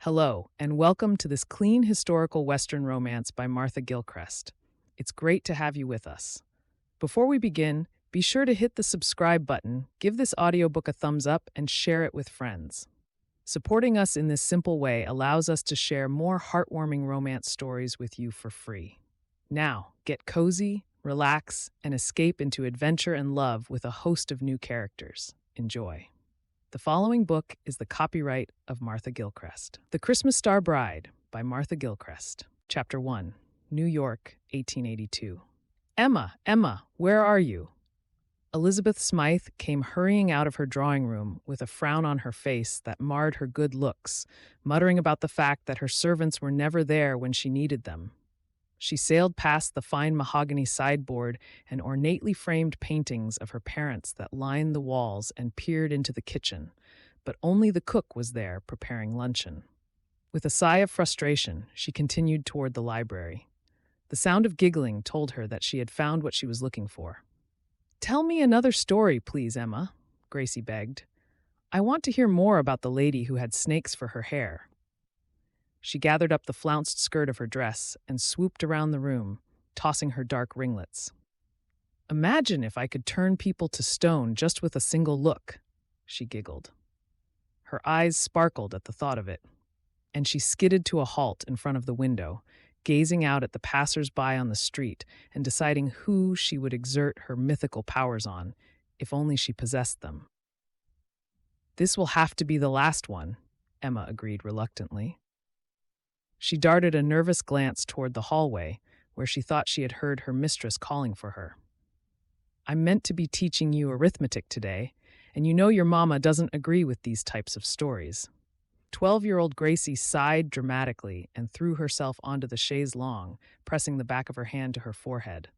Hello, and welcome to this clean historical Western romance by Martha Gillcrest. It's great to have you with us. Before we begin, be sure to hit the subscribe button, give this audiobook a thumbs up, and share it with friends. Supporting us in this simple way allows us to share more heartwarming romance stories with you for free. Now, get cozy, relax, and escape into adventure and love with a host of new characters. Enjoy. The following book is the copyright of Martha Gillcrest. The Christmas Star Bride by Martha Gillcrest. Chapter 1, New York, 1882. Emma, where are you? Elizabeth Smythe came hurrying out of her drawing room with a frown on her face that marred her good looks, muttering about the fact that her servants were never there when she needed them. She sailed past the fine mahogany sideboard and ornately framed paintings of her parents that lined the walls and peered into the kitchen, but only the cook was there preparing luncheon. With a sigh of frustration, she continued toward the library. The sound of giggling told her that she had found what she was looking for. "Tell me another story, please, Emma," Gracie begged. "I want to hear more about the lady who had snakes for her hair." She gathered up the flounced skirt of her dress and swooped around the room, tossing her dark ringlets. "Imagine if I could turn people to stone just with a single look," she giggled. Her eyes sparkled at the thought of it, and she skidded to a halt in front of the window, gazing out at the passers-by on the street and deciding who she would exert her mythical powers on, if only she possessed them. "This will have to be the last one," Emma agreed reluctantly. She darted a nervous glance toward the hallway, where she thought she had heard her mistress calling for her. "I'm meant to be teaching you arithmetic today, and you know your mama doesn't agree with these types of stories." 12-year-old Gracie sighed dramatically and threw herself onto the chaise longue, pressing the back of her hand to her forehead.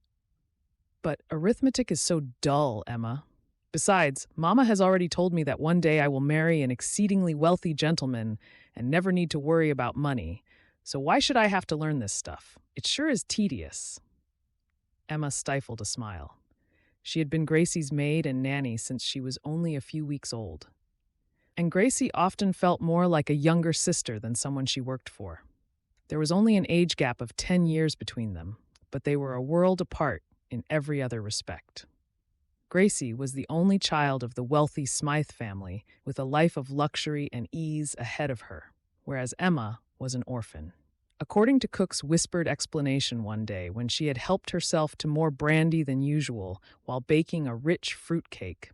"But arithmetic is so dull, Emma. Besides, Mama has already told me that one day I will marry an exceedingly wealthy gentleman and never need to worry about money. So why should I have to learn this stuff? It sure is tedious." Emma stifled a smile. She had been Gracie's maid and nanny since she was only a few weeks old. And Gracie often felt more like a younger sister than someone she worked for. There was only an age gap of 10 years between them, but they were a world apart in every other respect. Gracie was the only child of the wealthy Smythe family with a life of luxury and ease ahead of her, whereas Emma was an orphan. According to Cook's whispered explanation one day when she had helped herself to more brandy than usual while baking a rich fruit cake,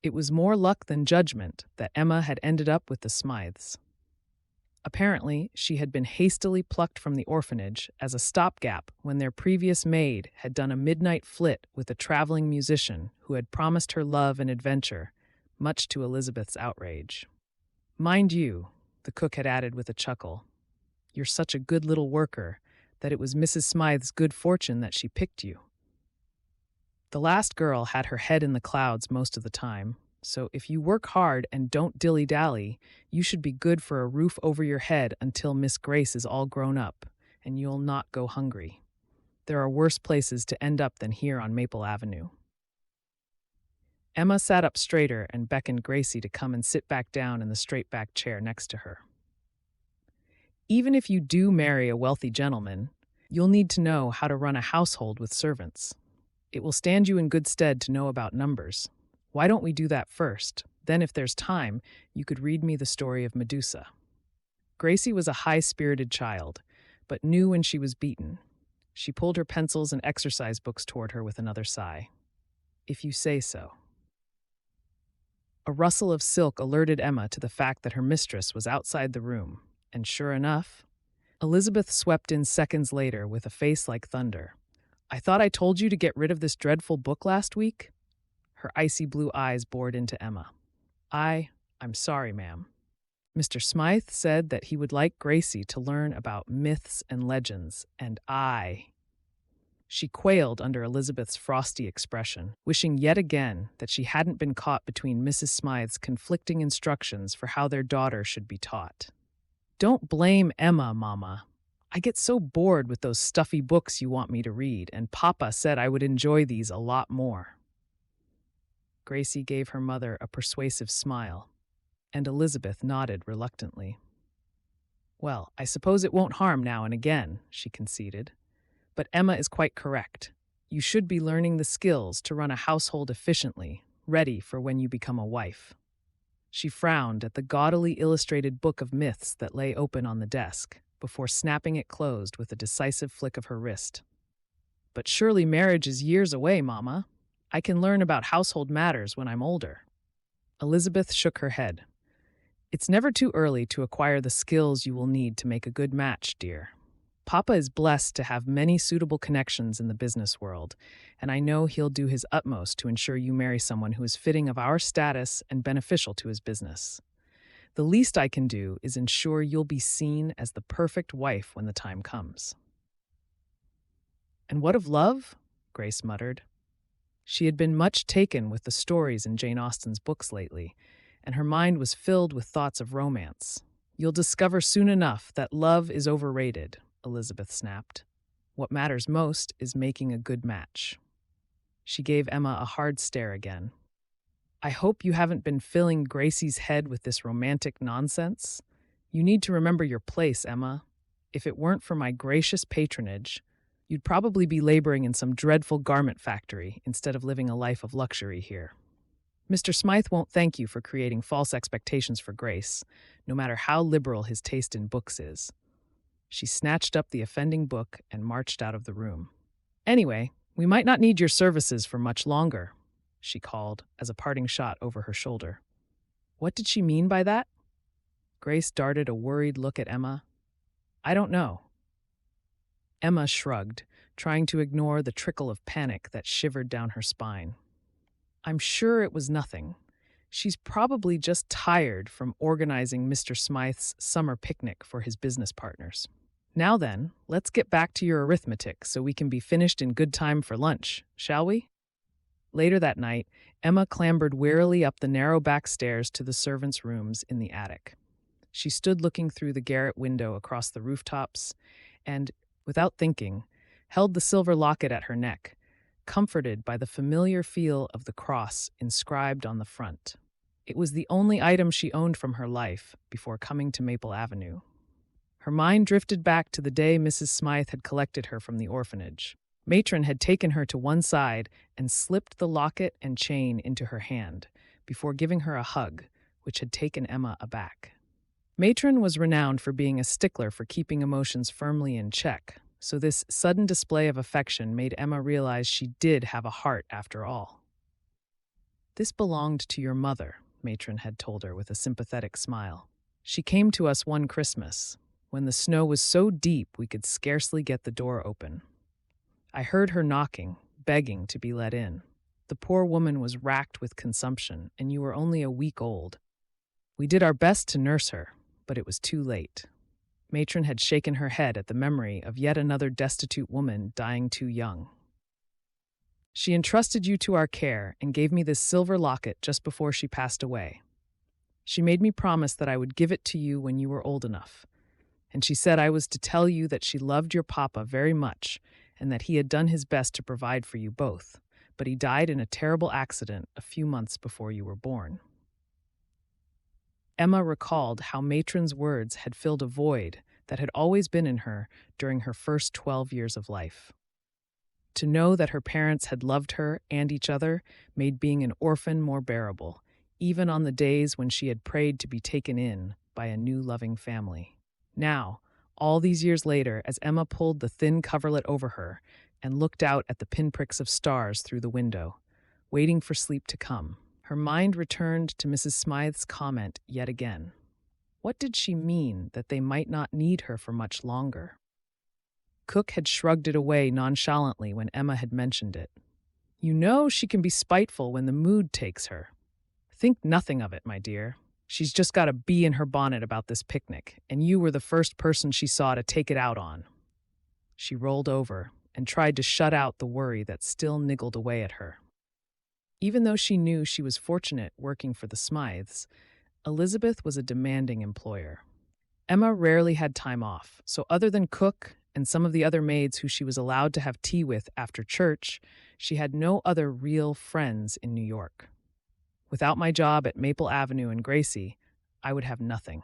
it was more luck than judgment that Emma had ended up with the Smythes. Apparently, she had been hastily plucked from the orphanage as a stopgap when their previous maid had done a midnight flit with a traveling musician who had promised her love and adventure, much to Elizabeth's outrage. "Mind you," the cook had added with a chuckle, "you're such a good little worker that it was Mrs. Smythe's good fortune that she picked you." The last girl had her head in the clouds most of the time, so if you work hard and don't dilly-dally, you should be good for a roof over your head until Miss Grace is all grown up, and you'll not go hungry. There are worse places to end up than here on Maple Avenue. Emma sat up straighter and beckoned Gracie to come and sit back down in the straight-back chair next to her. "Even if you do marry a wealthy gentleman, you'll need to know how to run a household with servants. It will stand you in good stead to know about numbers. Why don't we do that first? Then, if there's time, you could read me the story of Medusa." Gracie was a high-spirited child, but knew when she was beaten. She pulled her pencils and exercise books toward her with another sigh. "If you say so." A rustle of silk alerted Emma to the fact that her mistress was outside the room, and sure enough, Elizabeth swept in seconds later with a face like thunder. "I thought I told you to get rid of this dreadful book last week?" Her icy blue eyes bored into Emma. I'm sorry, ma'am. Mr. Smythe said that he would like Gracie to learn about myths and legends, and She quailed under Elizabeth's frosty expression, wishing yet again that she hadn't been caught between Mrs. Smythe's conflicting instructions for how their daughter should be taught. "Don't blame Emma, Mama. I get so bored with those stuffy books you want me to read, and Papa said I would enjoy these a lot more." Gracie gave her mother a persuasive smile, and Elizabeth nodded reluctantly. Well, I suppose it won't harm now and again, she conceded. But Emma is quite correct. You should be learning the skills to run a household efficiently, ready for when you become a wife. She frowned at the gaudily illustrated book of myths that lay open on the desk, before snapping it closed with a decisive flick of her wrist. But surely marriage is years away, Mama. I can learn about household matters when I'm older. Elizabeth shook her head. It's never too early to acquire the skills you will need to make a good match, dear. Papa is blessed to have many suitable connections in the business world, and I know he'll do his utmost to ensure you marry someone who is fitting of our status and beneficial to his business. The least I can do is ensure you'll be seen as the perfect wife when the time comes. And what of love? Grace muttered. She had been much taken with the stories in Jane Austen's books lately, and her mind was filled with thoughts of romance. You'll discover soon enough that love is overrated, Elizabeth snapped. What matters most is making a good match. She gave Emma a hard stare again. I hope you haven't been filling Gracie's head with this romantic nonsense. You need to remember your place, Emma. If it weren't for my gracious patronage, you'd probably be laboring in some dreadful garment factory instead of living a life of luxury here. Mr. Smythe won't thank you for creating false expectations for Grace, no matter how liberal his taste in books is. She snatched up the offending book and marched out of the room. Anyway, we might not need your services for much longer, she called as a parting shot over her shoulder. What did she mean by that? Grace darted a worried look at Emma. I don't know. Emma shrugged, trying to ignore the trickle of panic that shivered down her spine. I'm sure it was nothing. She's probably just tired from organizing Mr. Smythe's summer picnic for his business partners. Now then, let's get back to your arithmetic so we can be finished in good time for lunch, shall we? Later that night, Emma clambered wearily up the narrow back stairs to the servants' rooms in the attic. She stood looking through the garret window across the rooftops and, without thinking, held the silver locket at her neck, comforted by the familiar feel of the cross inscribed on the front. It was the only item she owned from her life before coming to Maple Avenue. Her mind drifted back to the day Mrs. Smythe had collected her from the orphanage. Matron had taken her to one side and slipped the locket and chain into her hand before giving her a hug, which had taken Emma aback. Matron was renowned for being a stickler for keeping emotions firmly in check, so this sudden display of affection made Emma realize she did have a heart after all. This belonged to your mother, Matron had told her with a sympathetic smile. She came to us one Christmas, when the snow was so deep we could scarcely get the door open. I heard her knocking, begging to be let in. The poor woman was racked with consumption, and you were only a week old. We did our best to nurse her, but it was too late. Matron had shaken her head at the memory of yet another destitute woman dying too young. She entrusted you to our care and gave me this silver locket just before she passed away. She made me promise that I would give it to you when you were old enough, and she said I was to tell you that she loved your papa very much and that he had done his best to provide for you both, but he died in a terrible accident a few months before you were born. Emma recalled how Matron's words had filled a void that had always been in her during her first 12 years of life. To know that her parents had loved her and each other made being an orphan more bearable, even on the days when she had prayed to be taken in by a new loving family. Now, all these years later, as Emma pulled the thin coverlet over her and looked out at the pinpricks of stars through the window, waiting for sleep to come, her mind returned to Mrs. Smythe's comment yet again. What did she mean that they might not need her for much longer? Cook had shrugged it away nonchalantly when Emma had mentioned it. You know she can be spiteful when the mood takes her. Think nothing of it, my dear. She's just got a bee in her bonnet about this picnic, and you were the first person she saw to take it out on. She rolled over and tried to shut out the worry that still niggled away at her. Even though she knew she was fortunate working for the Smythes, Elizabeth was a demanding employer. Emma rarely had time off, so other than Cook and some of the other maids who she was allowed to have tea with after church, she had no other real friends in New York. Without my job at Maple Avenue and Gracie, I would have nothing.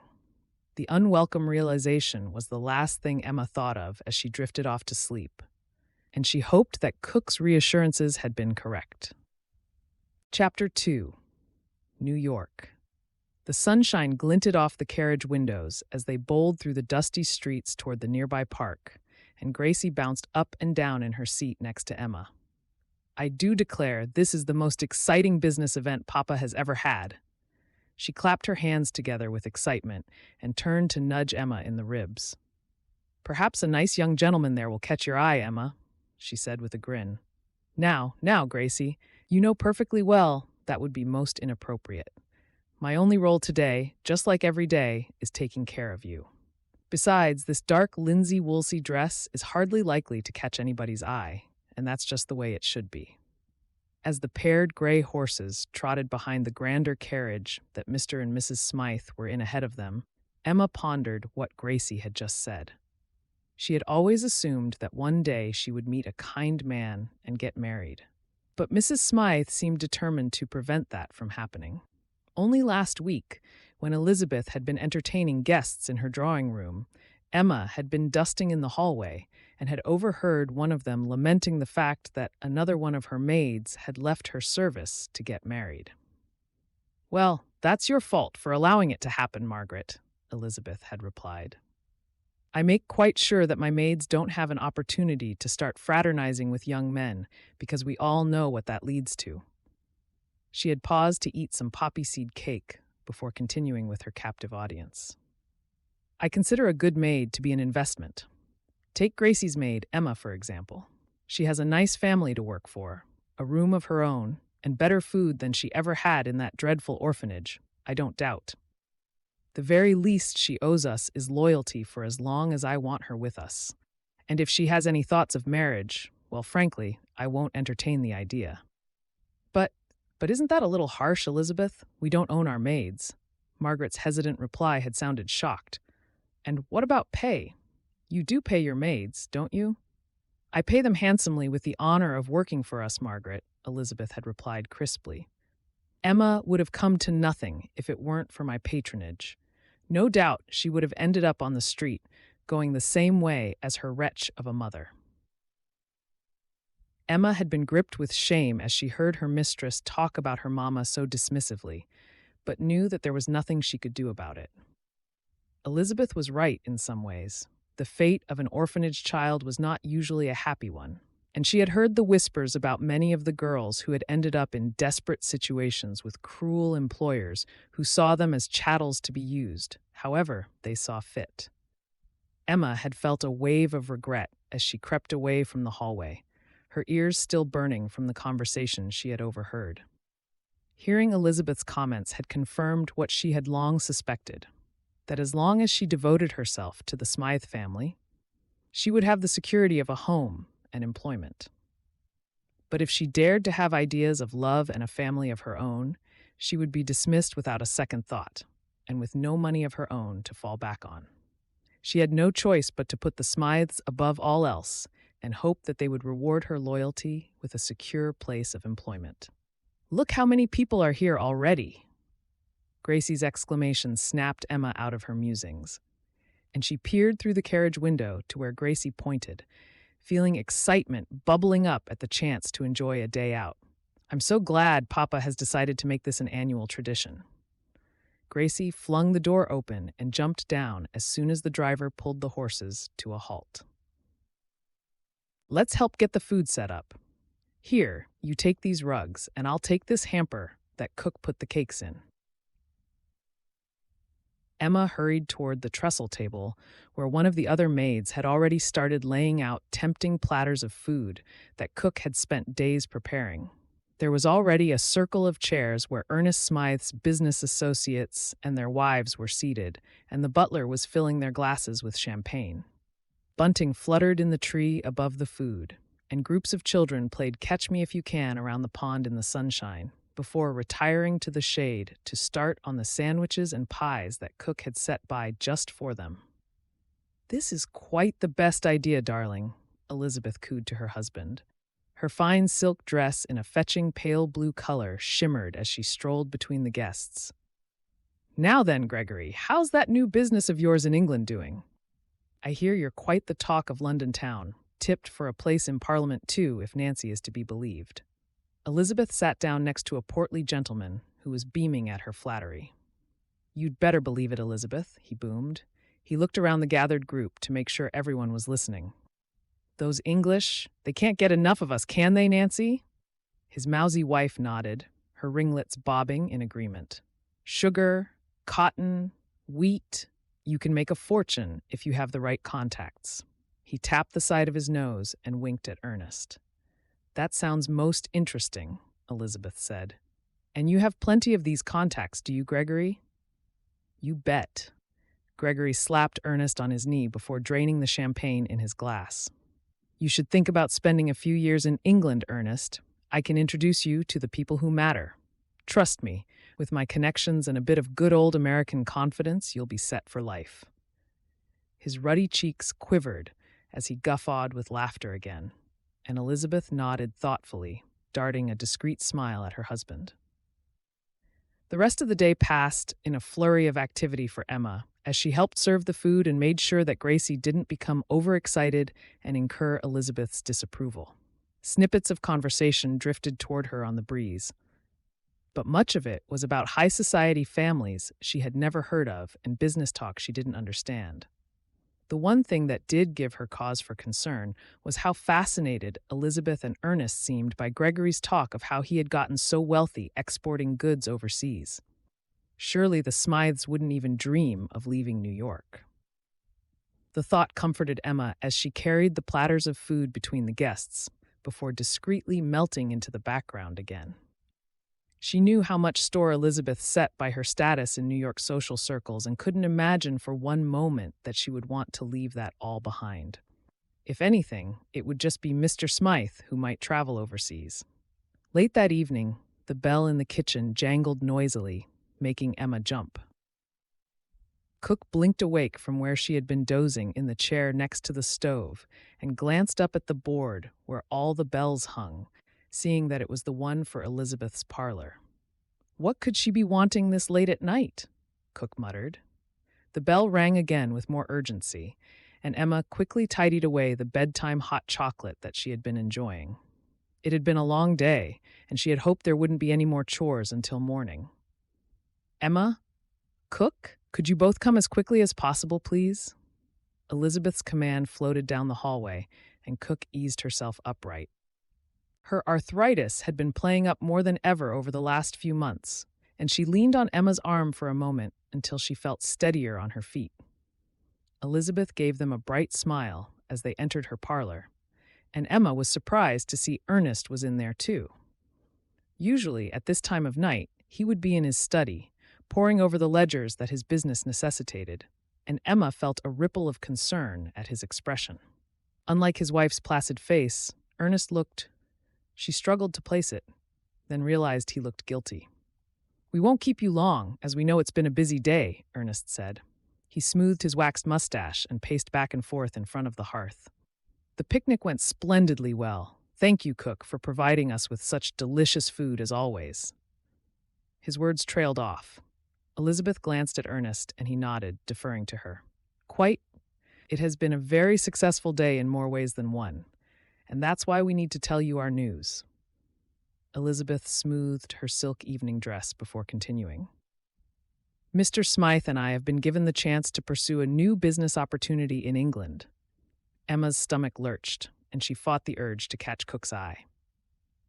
The unwelcome realization was the last thing Emma thought of as she drifted off to sleep, and she hoped that Cook's reassurances had been correct. Chapter 2. New York. The sunshine glinted off the carriage windows as they bowled through the dusty streets toward the nearby park, and Gracie bounced up and down in her seat next to Emma. "I do declare this is the most exciting business event Papa has ever had." She clapped her hands together with excitement and turned to nudge Emma in the ribs. "Perhaps a nice young gentleman there will catch your eye, Emma," she said with a grin. Now, Gracie, you know perfectly well that would be most inappropriate. My only role today, just like every day, is taking care of you. Besides, this dark linsey-woolsey dress is hardly likely to catch anybody's eye, and that's just the way it should be." As the paired gray horses trotted behind the grander carriage that Mr. and Mrs. Smythe were in ahead of them, Emma pondered what Gracie had just said. She had always assumed that one day she would meet a kind man and get married. But Mrs. Smythe seemed determined to prevent that from happening. Only last week, when Elizabeth had been entertaining guests in her drawing room, Emma had been dusting in the hallway and had overheard one of them lamenting the fact that another one of her maids had left her service to get married. "Well, that's your fault for allowing it to happen, Margaret," Elizabeth had replied. "I make quite sure that my maids don't have an opportunity to start fraternizing with young men, because we all know what that leads to." She had paused to eat some poppy seed cake before continuing with her captive audience. "I consider a good maid to be an investment. Take Gracie's maid, Emma, for example. She has a nice family to work for, a room of her own, and better food than she ever had in that dreadful orphanage, I don't doubt. The very least she owes us is loyalty for as long as I want her with us. And if she has any thoughts of marriage, well, frankly, I won't entertain the idea." But isn't that a little harsh, Elizabeth? We don't own our maids." Margaret's hesitant reply had sounded shocked. "And what about pay? You do pay your maids, don't you?" "I pay them handsomely with the honor of working for us, Margaret," Elizabeth had replied crisply. "Emma would have come to nothing if it weren't for my patronage. No doubt she would have ended up on the street, going the same way as her wretch of a mother." Emma had been gripped with shame as she heard her mistress talk about her mamma so dismissively, but knew that there was nothing she could do about it. Elizabeth was right in some ways. The fate of an orphanage child was not usually a happy one, and she had heard the whispers about many of the girls who had ended up in desperate situations with cruel employers who saw them as chattels to be used, however they saw fit. Emma had felt a wave of regret as she crept away from the hallway, her ears still burning from the conversation she had overheard. Hearing Elizabeth's comments had confirmed what she had long suspected, that as long as she devoted herself to the Smythe family, she would have the security of a home and employment. But if she dared to have ideas of love and a family of her own, she would be dismissed without a second thought, and with no money of her own to fall back on. She had no choice but to put the Smythes above all else and hope that they would reward her loyalty with a secure place of employment. "Look how many people are here already!" Gracie's exclamation snapped Emma out of her musings, and she peered through the carriage window to where Gracie pointed, feeling excitement bubbling up at the chance to enjoy a day out. "I'm so glad Papa has decided to make this an annual tradition." Gracie flung the door open and jumped down as soon as the driver pulled the horses to a halt. "Let's help get the food set up. Here, you take these rugs, and I'll take this hamper that Cook put the cakes in." Emma hurried toward the trestle table, where one of the other maids had already started laying out tempting platters of food that Cook had spent days preparing. There was already a circle of chairs where Ernest Smythe's business associates and their wives were seated, and the butler was filling their glasses with champagne. Bunting fluttered in the tree above the food, and groups of children played Catch Me If You Can around the pond in the sunshine, before retiring to the shade to start on the sandwiches and pies that Cook had set by just for them. "This is quite the best idea, darling," Elizabeth cooed to her husband. Her fine silk dress in a fetching pale blue color shimmered as she strolled between the guests. Now then, Gregory, how's that new business of yours in England doing? I hear you're quite the talk of London town, tipped for a place in Parliament too, if Nancy is to be believed. Elizabeth sat down next to a portly gentleman who was beaming at her flattery. You'd better believe it, Elizabeth, he boomed. He looked around the gathered group to make sure everyone was listening. Those English, they can't get enough of us, can they, Nancy? His mousy wife nodded, her ringlets bobbing in agreement. Sugar, cotton, wheat, you can make a fortune if you have the right contacts. He tapped the side of his nose and winked at Ernest. That sounds most interesting, Elizabeth said. And you have plenty of these contacts, do you, Gregory? You bet. Gregory slapped Ernest on his knee before draining the champagne in his glass. You should think about spending a few years in England, Ernest. I can introduce you to the people who matter. Trust me, with my connections and a bit of good old American confidence, you'll be set for life. His ruddy cheeks quivered as he guffawed with laughter again, and Elizabeth nodded thoughtfully, darting a discreet smile at her husband. The rest of the day passed in a flurry of activity for Emma, as she helped serve the food and made sure that Gracie didn't become overexcited and incur Elizabeth's disapproval. Snippets of conversation drifted toward her on the breeze, but much of it was about high society families she had never heard of and business talk she didn't understand. The one thing that did give her cause for concern was how fascinated Elizabeth and Ernest seemed by Gregory's talk of how he had gotten so wealthy exporting goods overseas. Surely the Smythes wouldn't even dream of leaving New York. The thought comforted Emma as she carried the platters of food between the guests before discreetly melting into the background again. She knew how much store Elizabeth set by her status in New York social circles and couldn't imagine for one moment that she would want to leave that all behind. If anything, it would just be Mr. Smythe who might travel overseas. Late that evening, the bell in the kitchen jangled noisily, making Emma jump. Cook blinked awake from where she had been dozing in the chair next to the stove and glanced up at the board where all the bells hung, seeing that it was the one for Elizabeth's parlor. What could she be wanting this late at night? Cook muttered. The bell rang again with more urgency, and Emma quickly tidied away the bedtime hot chocolate that she had been enjoying. It had been a long day, and she had hoped there wouldn't be any more chores until morning. Emma? Cook? Could you both come as quickly as possible, please? Elizabeth's command floated down the hallway, and Cook eased herself upright. Her arthritis had been playing up more than ever over the last few months, and she leaned on Emma's arm for a moment until she felt steadier on her feet. Elizabeth gave them a bright smile as they entered her parlor, and Emma was surprised to see Ernest was in there too. Usually, at this time of night, he would be in his study, poring over the ledgers that his business necessitated, and Emma felt a ripple of concern at his expression. Unlike his wife's placid face, Ernest looked. She struggled to place it, then realized he looked guilty. We won't keep you long, as we know it's been a busy day, Ernest said. He smoothed his waxed mustache and paced back and forth in front of the hearth. The picnic went splendidly well. Thank you, Cook, for providing us with such delicious food as always. His words trailed off. Elizabeth glanced at Ernest, and he nodded, deferring to her. Quite. It has been a very successful day in more ways than one, and that's why we need to tell you our news. Elizabeth smoothed her silk evening dress before continuing. Mr. Smythe and I have been given the chance to pursue a new business opportunity in England. Emma's stomach lurched, and she fought the urge to catch Cook's eye.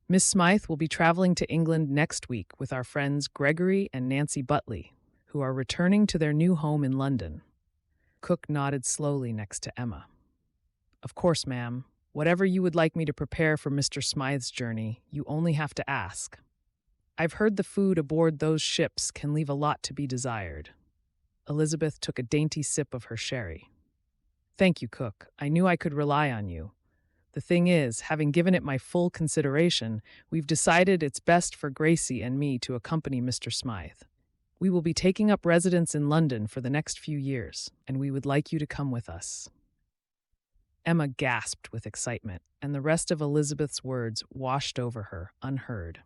Miss Smythe will be traveling to England next week with our friends Gregory and Nancy Butley, who are returning to their new home in London. Cook nodded slowly next to Emma. Of course, ma'am. Whatever you would like me to prepare for Mr. Smythe's journey, you only have to ask. I've heard the food aboard those ships can leave a lot to be desired. Elizabeth took a dainty sip of her sherry. Thank you, Cook. I knew I could rely on you. The thing is, having given it my full consideration, we've decided it's best for Gracie and me to accompany Mr. Smythe. We will be taking up residence in London for the next few years, and we would like you to come with us. Emma gasped with excitement, and the rest of Elizabeth's words washed over her, unheard.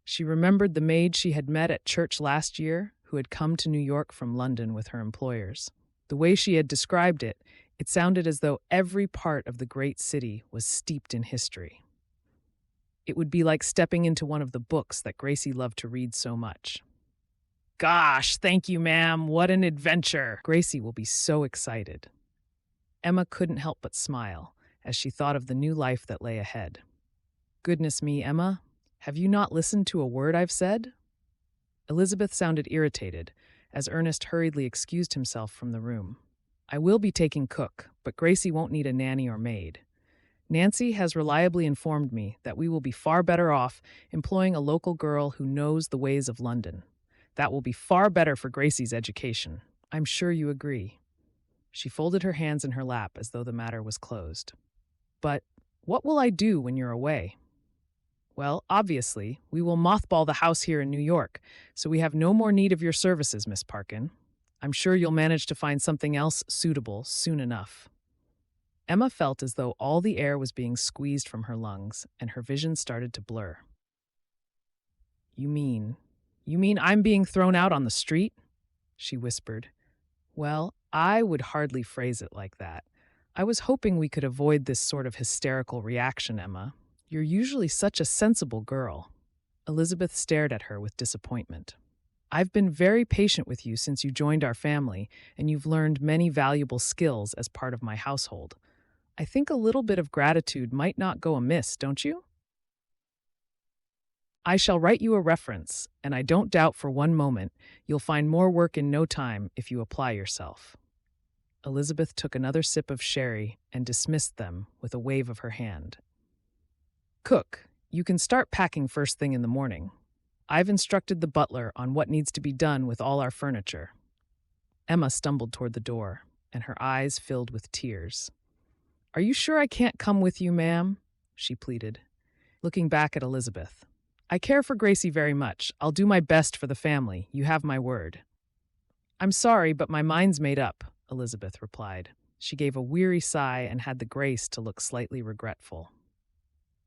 She remembered the maid she had met at church last year, who had come to New York from London with her employers. The way she had described it, it sounded as though every part of the great city was steeped in history. It would be like stepping into one of the books that Gracie loved to read so much. Gosh, thank you, ma'am. What an adventure. Gracie will be so excited. Emma couldn't help but smile as she thought of the new life that lay ahead. Goodness me, Emma, have you not listened to a word I've said? Elizabeth sounded irritated as Ernest hurriedly excused himself from the room. I will be taking cook, but Gracie won't need a nanny or maid. Nancy has reliably informed me that we will be far better off employing a local girl who knows the ways of London. That will be far better for Gracie's education. I'm sure you agree. She folded her hands in her lap as though the matter was closed. But what will I do when you're away? Well, obviously, we will mothball the house here in New York, so we have no more need of your services, Miss Parkin. I'm sure you'll manage to find something else suitable soon enough. Emma felt as though all the air was being squeezed from her lungs, and her vision started to blur. You mean I'm being thrown out on the street? She whispered. Well, I would hardly phrase it like that. I was hoping we could avoid this sort of hysterical reaction, Emma. You're usually such a sensible girl. Elizabeth stared at her with disappointment. I've been very patient with you since you joined our family, and you've learned many valuable skills as part of my household. I think a little bit of gratitude might not go amiss, don't you? I shall write you a reference, and I don't doubt for one moment you'll find more work in no time if you apply yourself. Elizabeth took another sip of sherry and dismissed them with a wave of her hand. Cook, you can start packing first thing in the morning. I've instructed the butler on what needs to be done with all our furniture. Emma stumbled toward the door, and her eyes filled with tears. Are you sure I can't come with you, ma'am? She pleaded, looking back at Elizabeth. I care for Gracie very much. I'll do my best for the family. You have my word. I'm sorry, but my mind's made up, Elizabeth replied. She gave a weary sigh and had the grace to look slightly regretful.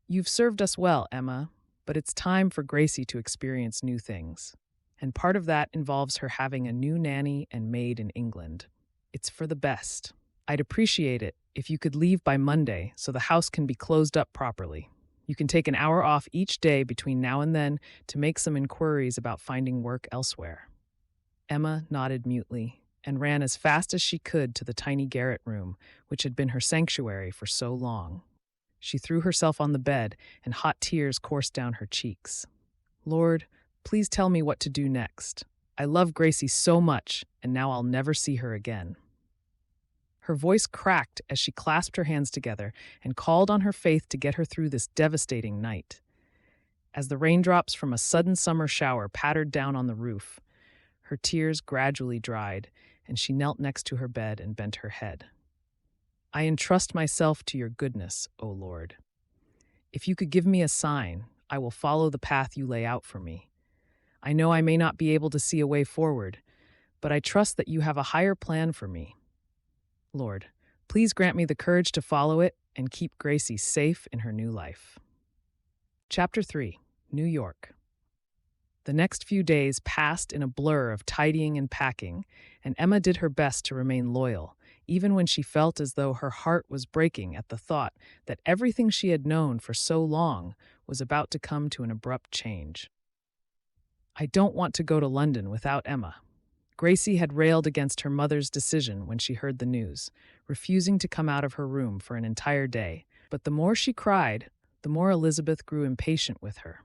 You've served us well, Emma, but it's time for Gracie to experience new things. And part of that involves her having a new nanny and maid in England. It's for the best. I'd appreciate it if you could leave by Monday so the house can be closed up properly. You can take an hour off each day between now and then to make some inquiries about finding work elsewhere. Emma nodded mutely and ran as fast as she could to the tiny garret room, which had been her sanctuary for so long. She threw herself on the bed, and hot tears coursed down her cheeks. Lord, please tell me what to do next. I love Gracie so much, and now I'll never see her again. Her voice cracked as she clasped her hands together and called on her faith to get her through this devastating night. As the raindrops from a sudden summer shower pattered down on the roof, her tears gradually dried, and she knelt next to her bed and bent her head. I entrust myself to your goodness, O Lord. If you could give me a sign, I will follow the path you lay out for me. I know I may not be able to see a way forward, but I trust that you have a higher plan for me. Lord, please grant me the courage to follow it and keep Gracie safe in her new life. Chapter 3. New York. The next few days passed in a blur of tidying and packing, and Emma did her best to remain loyal, even when she felt as though her heart was breaking at the thought that everything she had known for so long was about to come to an abrupt change. I don't want to go to London without Emma. Gracie had railed against her mother's decision when she heard the news, refusing to come out of her room for an entire day. But the more she cried, the more Elizabeth grew impatient with her.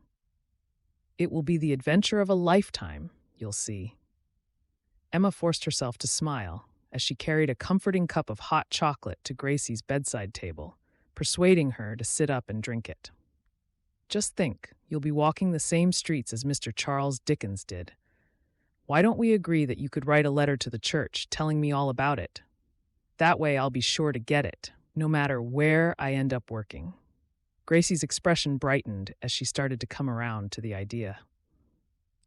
It will be the adventure of a lifetime, you'll see. Emma forced herself to smile as she carried a comforting cup of hot chocolate to Gracie's bedside table, persuading her to sit up and drink it. Just think, you'll be walking the same streets as Mr. Charles Dickens did. Why don't we agree that you could write a letter to the church telling me all about it? That way I'll be sure to get it, no matter where I end up working. Gracie's expression brightened as she started to come around to the idea.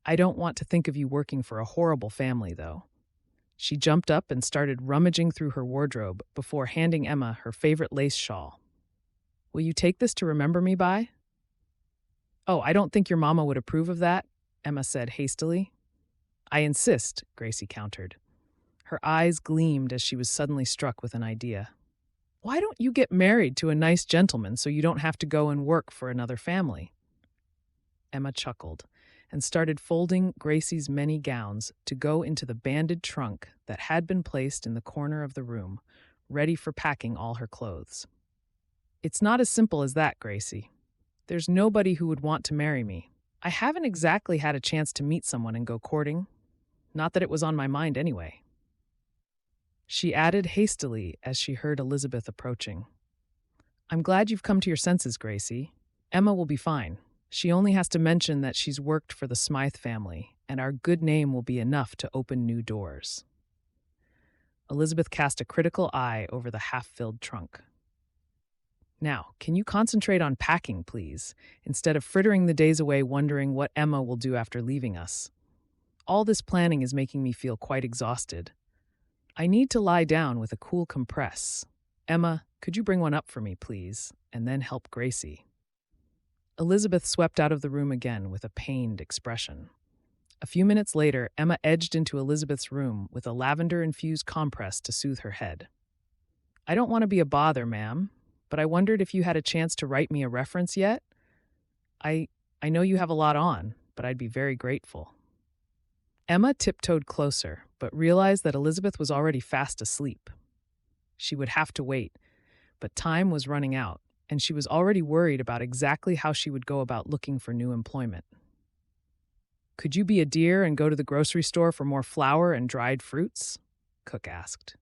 I don't want to think of you working for a horrible family, though. She jumped up and started rummaging through her wardrobe before handing Emma her favorite lace shawl. Will you take this to remember me by? Oh, I don't think your mama would approve of that, Emma said hastily. I insist, Gracie countered. Her eyes gleamed as she was suddenly struck with an idea. Why don't you get married to a nice gentleman so you don't have to go and work for another family? Emma chuckled and started folding Gracie's many gowns to go into the banded trunk that had been placed in the corner of the room, ready for packing all her clothes. It's not as simple as that, Gracie. There's nobody who would want to marry me. I haven't exactly had a chance to meet someone and go courting. Not that it was on my mind anyway. She added hastily as she heard Elizabeth approaching. I'm glad you've come to your senses, Gracie. Emma will be fine. She only has to mention that she's worked for the Smythe family, and our good name will be enough to open new doors. Elizabeth cast a critical eye over the half-filled trunk. Now, can you concentrate on packing, please, instead of frittering the days away wondering what Emma will do after leaving us? All this planning is making me feel quite exhausted. I need to lie down with a cool compress. Emma, could you bring one up for me, please, and then help Gracie? Elizabeth swept out of the room again with a pained expression. A few minutes later, Emma edged into Elizabeth's room with a lavender-infused compress to soothe her head. I don't want to be a bother, ma'am, but I wondered if you had a chance to write me a reference yet? I know you have a lot on, but I'd be very grateful. Emma tiptoed closer, but realized that Elizabeth was already fast asleep. She would have to wait, but time was running out, and she was already worried about exactly how she would go about looking for new employment. Could you be a dear and go to the grocery store for more flour and dried fruits? Cook asked.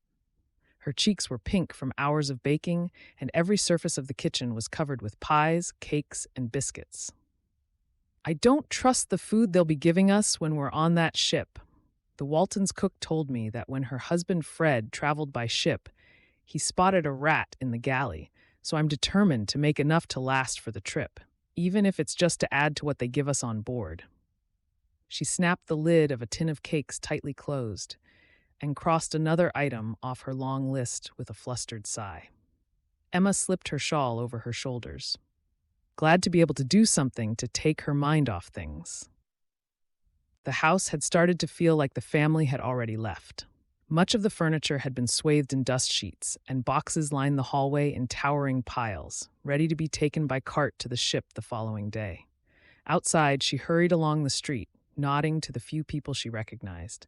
Her cheeks were pink from hours of baking, and every surface of the kitchen was covered with pies, cakes, and biscuits. I don't trust the food they'll be giving us when we're on that ship. The Waltons' cook told me that when her husband Fred traveled by ship, he spotted a rat in the galley, so I'm determined to make enough to last for the trip, even if it's just to add to what they give us on board. She snapped the lid of a tin of cakes tightly closed and crossed another item off her long list with a flustered sigh. Emma slipped her shawl over her shoulders, glad to be able to do something to take her mind off things. The house had started to feel like the family had already left. Much of the furniture had been swathed in dust sheets, and boxes lined the hallway in towering piles, ready to be taken by cart to the ship the following day. Outside, she hurried along the street, nodding to the few people she recognized.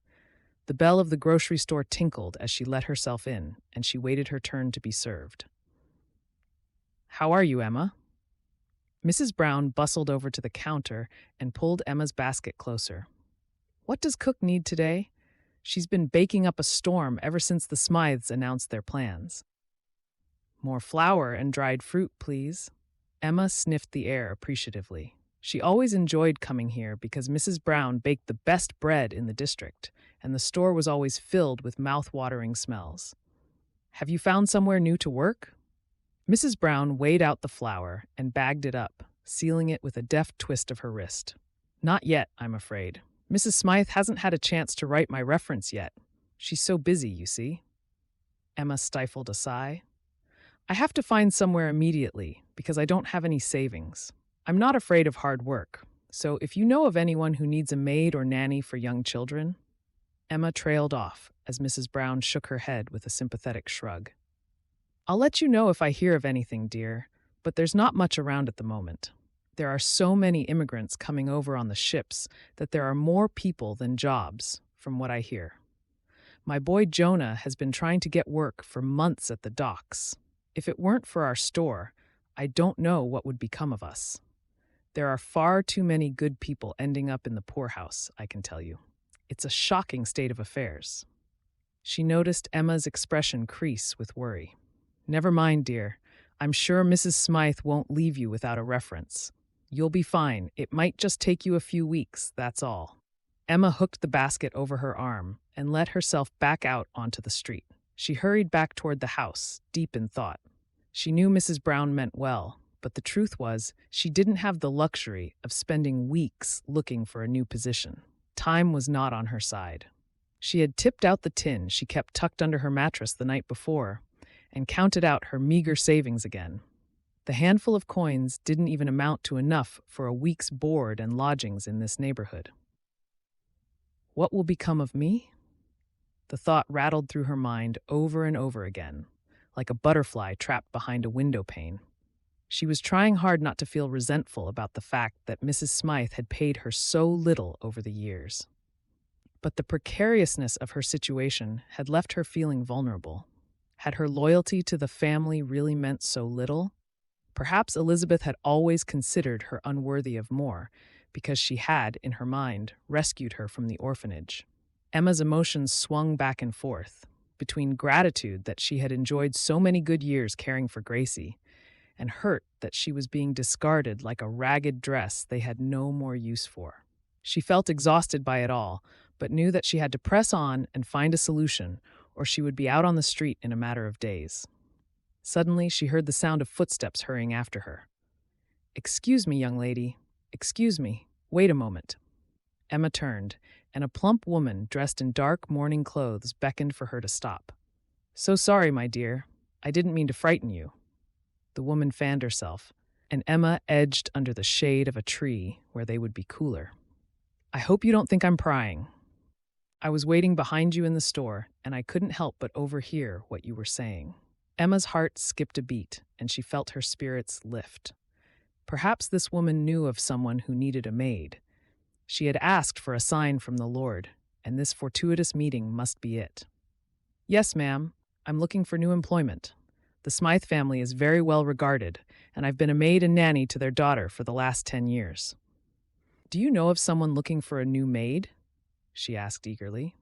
The bell of the grocery store tinkled as she let herself in, and she waited her turn to be served. How are you, Emma? Mrs. Brown bustled over to the counter and pulled Emma's basket closer. What does Cook need today? She's been baking up a storm ever since the Smythes announced their plans. More flour and dried fruit, please. Emma sniffed the air appreciatively. She always enjoyed coming here because Mrs. Brown baked the best bread in the district, and the store was always filled with mouth-watering smells. Have you found somewhere new to work? Mrs. Brown weighed out the flour and bagged it up, sealing it with a deft twist of her wrist. Not yet, I'm afraid. Mrs. Smythe hasn't had a chance to write my reference yet. She's so busy, you see. Emma stifled a sigh. I have to find somewhere immediately because I don't have any savings. I'm not afraid of hard work, so if you know of anyone who needs a maid or nanny for young children... Emma trailed off as Mrs. Brown shook her head with a sympathetic shrug. I'll let you know if I hear of anything, dear, but there's not much around at the moment. There are so many immigrants coming over on the ships that there are more people than jobs, from what I hear. My boy Jonah has been trying to get work for months at the docks. If it weren't for our store, I don't know what would become of us. There are far too many good people ending up in the poorhouse, I can tell you. It's a shocking state of affairs. She noticed Emma's expression crease with worry. Never mind, dear. I'm sure Mrs. Smythe won't leave you without a reference. You'll be fine. It might just take you a few weeks, that's all. Emma hooked the basket over her arm and let herself back out onto the street. She hurried back toward the house, deep in thought. She knew Mrs. Brown meant well, but the truth was she didn't have the luxury of spending weeks looking for a new position. Time was not on her side. She had tipped out the tin she kept tucked under her mattress the night before and counted out her meager savings again. The handful of coins didn't even amount to enough for a week's board and lodgings in this neighborhood. What will become of me? The thought rattled through her mind over and over again, like a butterfly trapped behind a window pane. She was trying hard not to feel resentful about the fact that Mrs. Smythe had paid her so little over the years. But the precariousness of her situation had left her feeling vulnerable. Had her loyalty to the family really meant so little? Perhaps Elizabeth had always considered her unworthy of more, because she had, in her mind, rescued her from the orphanage. Emma's emotions swung back and forth, between gratitude that she had enjoyed so many good years caring for Gracie, and hurt that she was being discarded like a ragged dress they had no more use for. She felt exhausted by it all, but knew that she had to press on and find a solution, or she would be out on the street in a matter of days. Suddenly, she heard the sound of footsteps hurrying after her. "Excuse me, young lady. Excuse me. Wait a moment." Emma turned, and a plump woman dressed in dark mourning clothes beckoned for her to stop. "So sorry, my dear. I didn't mean to frighten you." The woman fanned herself, and Emma edged under the shade of a tree where they would be cooler. "I hope you don't think I'm prying. I was waiting behind you in the store, and I couldn't help but overhear what you were saying." Emma's heart skipped a beat, and she felt her spirits lift. Perhaps this woman knew of someone who needed a maid. She had asked for a sign from the Lord, and this fortuitous meeting must be it. "Yes, ma'am. I'm looking for new employment. The Smythe family is very well regarded, and I've been a maid and nanny to their daughter for the last 10 years. "Do you know of someone looking for a new maid?" she asked eagerly.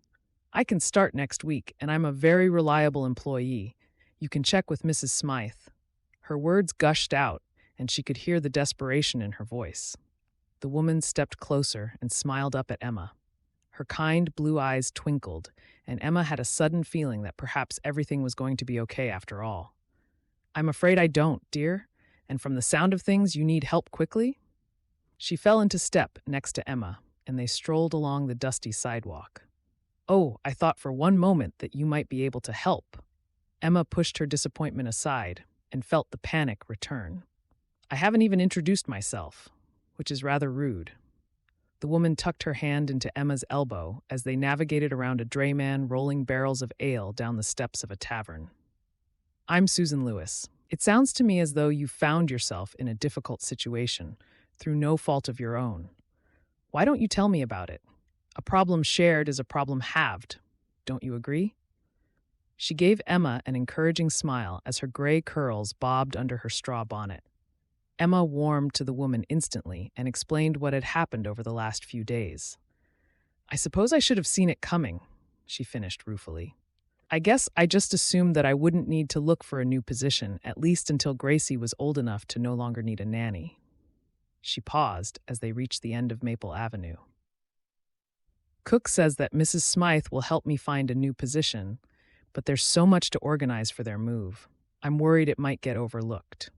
"I can start next week, and I'm a very reliable employee. You can check with Mrs. Smythe." Her words gushed out, and she could hear the desperation in her voice. The woman stepped closer and smiled up at Emma. Her kind blue eyes twinkled, and Emma had a sudden feeling that perhaps everything was going to be okay after all. "I'm afraid I don't, dear, and from the sound of things you need help quickly." She fell into step next to Emma, and they strolled along the dusty sidewalk. "Oh, I thought for one moment that you might be able to help." Emma pushed her disappointment aside and felt the panic return. "I haven't even introduced myself, which is rather rude." The woman tucked her hand into Emma's elbow as they navigated around a drayman rolling barrels of ale down the steps of a tavern. "I'm Susan Lewis. It sounds to me as though you found yourself in a difficult situation, through no fault of your own. Why don't you tell me about it? A problem shared is a problem halved. Don't you agree?" She gave Emma an encouraging smile as her gray curls bobbed under her straw bonnet. Emma warmed to the woman instantly and explained what had happened over the last few days. "I suppose I should have seen it coming," she finished ruefully. "I guess I just assumed that I wouldn't need to look for a new position, at least until Gracie was old enough to no longer need a nanny." She paused as they reached the end of Maple Avenue. "Cook says that Mrs. Smythe will help me find a new position, but there's so much to organize for their move. I'm worried it might get overlooked."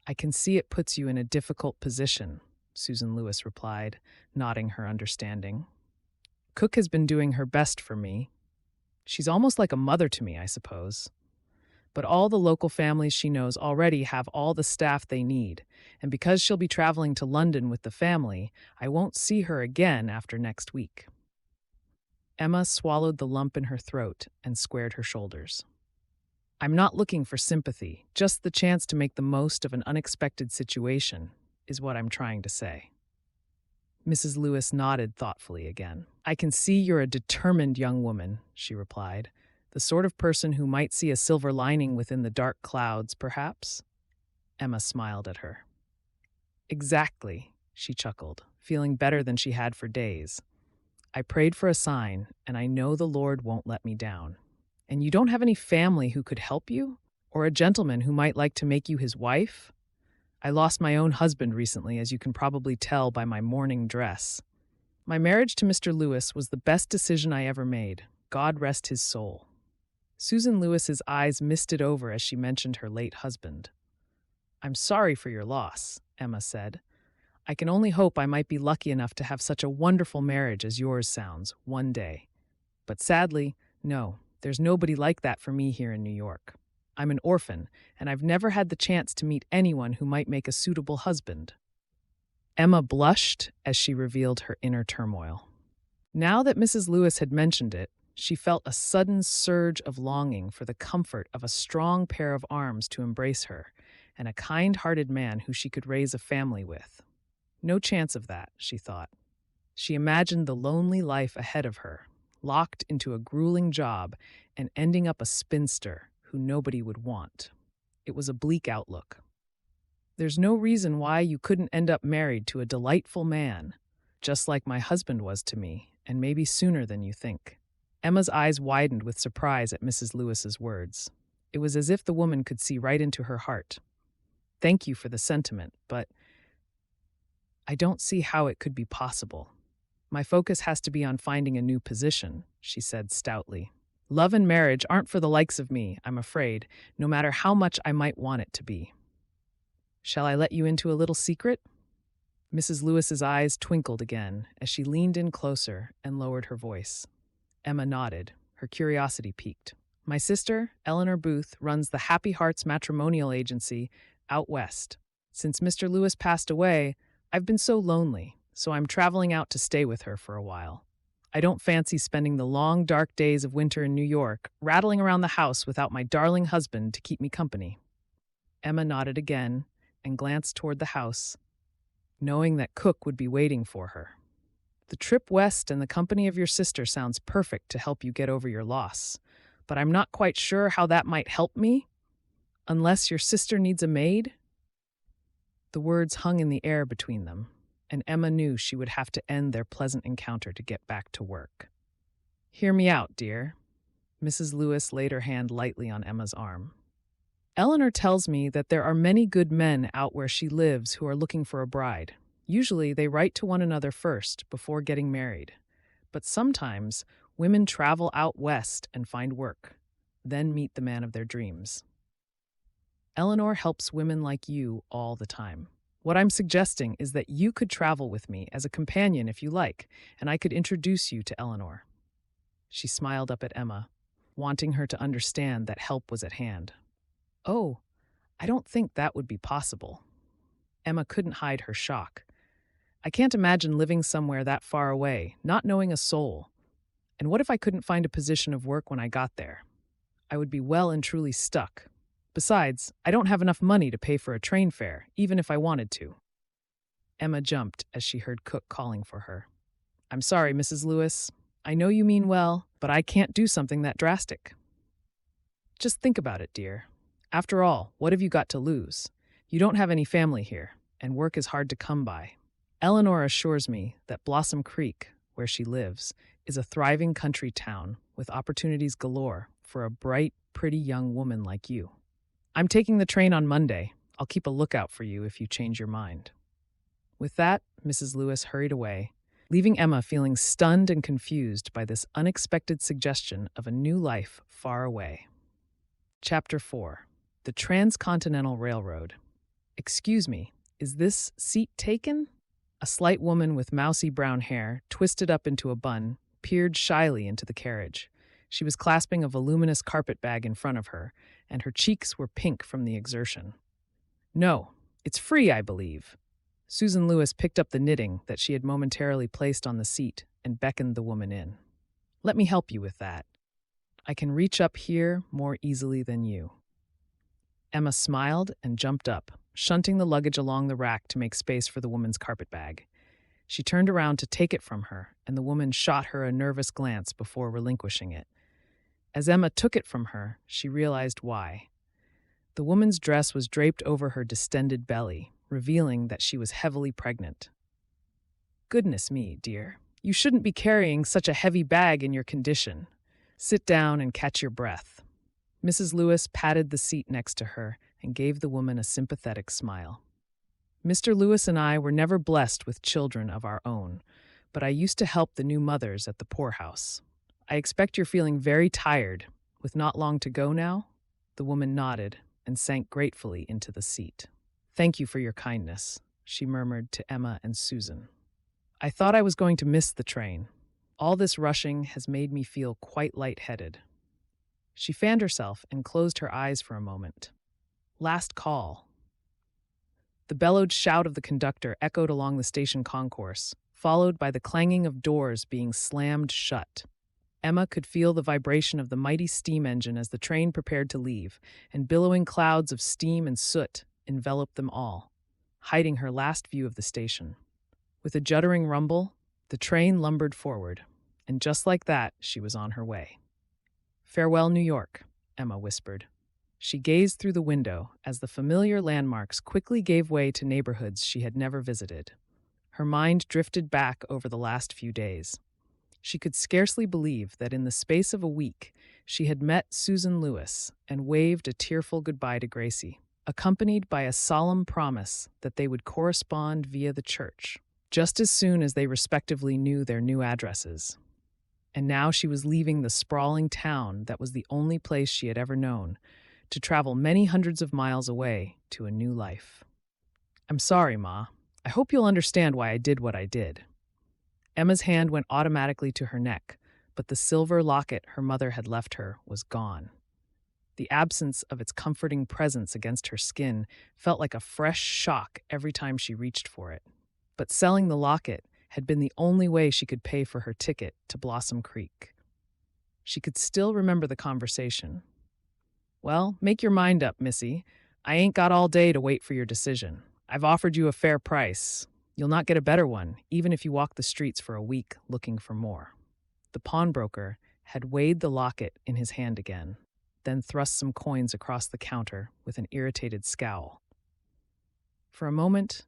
"I can see it puts you in a difficult position," Susan Lewis replied, nodding her understanding. "Cook has been doing her best for me. She's almost like a mother to me, I suppose. But all the local families she knows already have all the staff they need, and because she'll be traveling to London with the family, I won't see her again after next week." Emma swallowed the lump in her throat and squared her shoulders. "I'm not looking for sympathy, just the chance to make the most of an unexpected situation, is what I'm trying to say." Mrs. Lewis nodded thoughtfully again. "I can see you're a determined young woman," she replied. "The sort of person who might see a silver lining within the dark clouds, perhaps?" Emma smiled at her. "Exactly," she chuckled, feeling better than she had for days. "I prayed for a sign, and I know the Lord won't let me down. And you don't have any family who could help you? Or a gentleman who might like to make you his wife? I lost my own husband recently, as you can probably tell by my mourning dress. My marriage to Mr. Lewis was the best decision I ever made. God rest his soul." Susan Lewis's eyes misted over as she mentioned her late husband. "I'm sorry for your loss," Emma said. "I can only hope I might be lucky enough to have such a wonderful marriage as yours sounds, one day. But sadly, no, there's nobody like that for me here in New York. I'm an orphan, and I've never had the chance to meet anyone who might make a suitable husband." Emma blushed as she revealed her inner turmoil. Now that Mrs. Lewis had mentioned it, she felt a sudden surge of longing for the comfort of a strong pair of arms to embrace her, and a kind-hearted man who she could raise a family with. No chance of that, she thought. She imagined the lonely life ahead of her, locked into a grueling job and ending up a spinster who nobody would want. It was a bleak outlook. There's no reason why you couldn't end up married to a delightful man, just like my husband was to me, and maybe sooner than you think. Emma's eyes widened with surprise at Mrs. Lewis's words. It was as if the woman could see right into her heart. Thank you for the sentiment, but I don't see how it could be possible. My focus has to be on finding a new position, she said stoutly. Love and marriage aren't for the likes of me, I'm afraid, no matter how much I might want it to be. Shall I let you into a little secret? Mrs. Lewis's eyes twinkled again as she leaned in closer and lowered her voice. Emma nodded, her curiosity piqued. My sister, Eleanor Booth, runs the Happy Hearts matrimonial agency out west. Since Mr. Lewis passed away, I've been so lonely, so I'm traveling out to stay with her for a while. I don't fancy spending the long, dark days of winter in New York rattling around the house without my darling husband to keep me company. Emma nodded again and glanced toward the house, knowing that Cook would be waiting for her. The trip west and the company of your sister sounds perfect to help you get over your loss, but I'm not quite sure how that might help me, unless your sister needs a maid. The words hung in the air between them, and Emma knew she would have to end their pleasant encounter to get back to work. Hear me out, dear. Mrs. Lewis laid her hand lightly on Emma's arm. Eleanor tells me that there are many good men out where she lives who are looking for a bride. Usually they write to one another first before getting married. But sometimes women travel out west and find work, then meet the man of their dreams. Eleanor helps women like you all the time. What I'm suggesting is that you could travel with me as a companion if you like, and I could introduce you to Eleanor. She smiled up at Emma, wanting her to understand that help was at hand. Oh, I don't think that would be possible. Emma couldn't hide her shock. I can't imagine living somewhere that far away, not knowing a soul. And what if I couldn't find a position of work when I got there? I would be well and truly stuck. Besides, I don't have enough money to pay for a train fare, even if I wanted to. Emma jumped as she heard Cook calling for her. I'm sorry, Mrs. Lewis. I know you mean well, but I can't do something that drastic. Just think about it, dear. After all, what have you got to lose? You don't have any family here, and work is hard to come by. Eleanor assures me that Blossom Creek, where she lives, is a thriving country town with opportunities galore for a bright, pretty young woman like you. I'm taking the train on Monday. I'll keep a lookout for you if you change your mind. With that, Mrs. Lewis hurried away, leaving Emma feeling stunned and confused by this unexpected suggestion of a new life far away. Chapter 4. The Transcontinental Railroad. Excuse me, is this seat taken? A slight woman with mousy brown hair, twisted up into a bun, peered shyly into the carriage. She was clasping a voluminous carpet bag in front of her, and her cheeks were pink from the exertion. No, it's free, I believe. Susan Lewis picked up the knitting that she had momentarily placed on the seat and beckoned the woman in. Let me help you with that. I can reach up here more easily than you. Emma smiled and jumped up, shunting the luggage along the rack to make space for the woman's carpet bag. She turned around to take it from her, and the woman shot her a nervous glance before relinquishing it. As Emma took it from her, she realized why. The woman's dress was draped over her distended belly, revealing that she was heavily pregnant. Goodness me, dear, you shouldn't be carrying such a heavy bag in your condition. Sit down and catch your breath. Mrs. Lewis patted the seat next to her and gave the woman a sympathetic smile. Mr. Lewis and I were never blessed with children of our own, but I used to help the new mothers at the poorhouse. I expect you're feeling very tired, with not long to go now? The woman nodded and sank gratefully into the seat. Thank you for your kindness, she murmured to Emma and Susan. I thought I was going to miss the train. All this rushing has made me feel quite lightheaded. She fanned herself and closed her eyes for a moment. Last call. The bellowed shout of the conductor echoed along the station concourse, followed by the clanging of doors being slammed shut. Emma could feel the vibration of the mighty steam engine as the train prepared to leave, and billowing clouds of steam and soot enveloped them all, hiding her last view of the station. With a juddering rumble, the train lumbered forward, and just like that, she was on her way. "Farewell, New York," Emma whispered. She gazed through the window as the familiar landmarks quickly gave way to neighborhoods she had never visited. Her mind drifted back over the last few days. She could scarcely believe that in the space of a week, she had met Susan Lewis and waved a tearful goodbye to Gracie, accompanied by a solemn promise that they would correspond via the church, just as soon as they respectively knew their new addresses. And now she was leaving the sprawling town that was the only place she had ever known, to travel many hundreds of miles away to a new life. "I'm sorry, Ma. I hope you'll understand why I did what I did." Emma's hand went automatically to her neck, but the silver locket her mother had left her was gone. The absence of its comforting presence against her skin felt like a fresh shock every time she reached for it. But selling the locket had been the only way she could pay for her ticket to Blossom Creek. She could still remember the conversation. "Well, make your mind up, Missy. I ain't got all day to wait for your decision. I've offered you a fair price. You'll not get a better one, even if you walk the streets for a week looking for more." The pawnbroker had weighed the locket in his hand again, then thrust some coins across the counter with an irritated scowl. For a moment,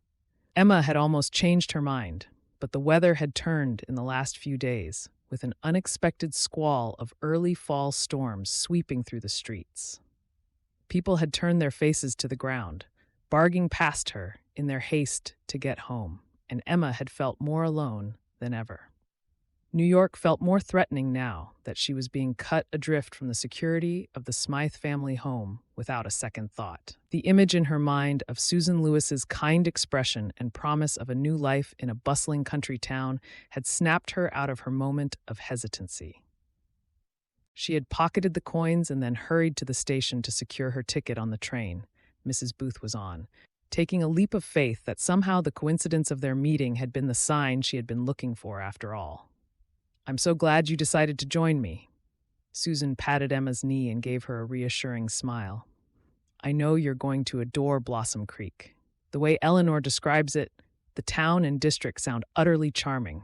Emma had almost changed her mind, but the weather had turned in the last few days, with an unexpected squall of early fall storms sweeping through the streets. People had turned their faces to the ground, barging past her in their haste to get home, and Emma had felt more alone than ever. New York felt more threatening now that she was being cut adrift from the security of the Smythe family home without a second thought. The image in her mind of Susan Lewis's kind expression and promise of a new life in a bustling country town had snapped her out of her moment of hesitancy. She had pocketed the coins and then hurried to the station to secure her ticket on the train Mrs. Booth was on, taking a leap of faith that somehow the coincidence of their meeting had been the sign she had been looking for after all. "I'm so glad you decided to join me." Susan patted Emma's knee and gave her a reassuring smile. "I know you're going to adore Blossom Creek. The way Eleanor describes it, the town and district sound utterly charming.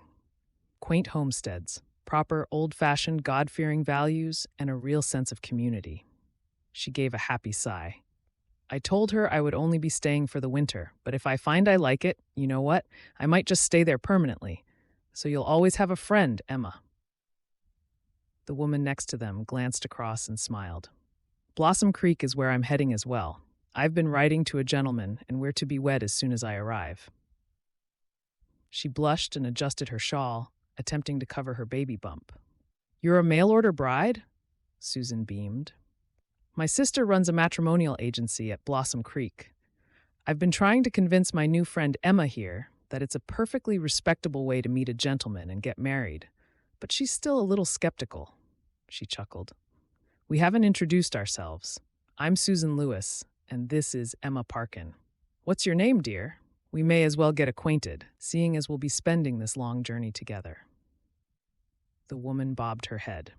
Quaint homesteads, proper old-fashioned God-fearing values, and a real sense of community." She gave a happy sigh. "I told her I would only be staying for the winter, but if I find I like it, you know what? I might just stay there permanently. So you'll always have a friend, Emma." The woman next to them glanced across and smiled. "Blossom Creek is where I'm heading as well. I've been writing to a gentleman, and we're to be wed as soon as I arrive." She blushed and adjusted her shawl, attempting to cover her baby bump. "You're a mail-order bride?" Susan beamed. "My sister runs a matrimonial agency at Blossom Creek. I've been trying to convince my new friend Emma here that it's a perfectly respectable way to meet a gentleman and get married, but she's still a little skeptical." She chuckled. "We haven't introduced ourselves. I'm Susan Lewis, and this is Emma Parkin. What's your name, dear? We may as well get acquainted, seeing as we'll be spending this long journey together." The woman bobbed her head.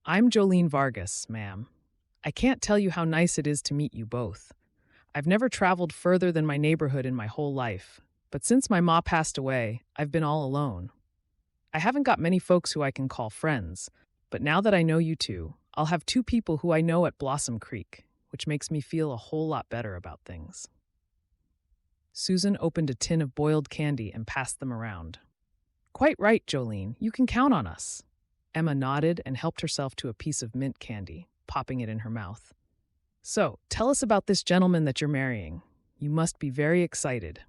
"I'm Jolene Vargas, ma'am. I can't tell you how nice it is to meet you both. I've never traveled further than my neighborhood in my whole life, but since my ma passed away, I've been all alone. I haven't got many folks who I can call friends, but now that I know you two, I'll have two people who I know at Blossom Creek, which makes me feel a whole lot better about things." Susan opened a tin of boiled candy and passed them around. "Quite right, Jolene. You can count on us." Emma nodded and helped herself to a piece of mint candy, popping it in her mouth. "So, tell us about this gentleman that you're marrying. You must be very excited."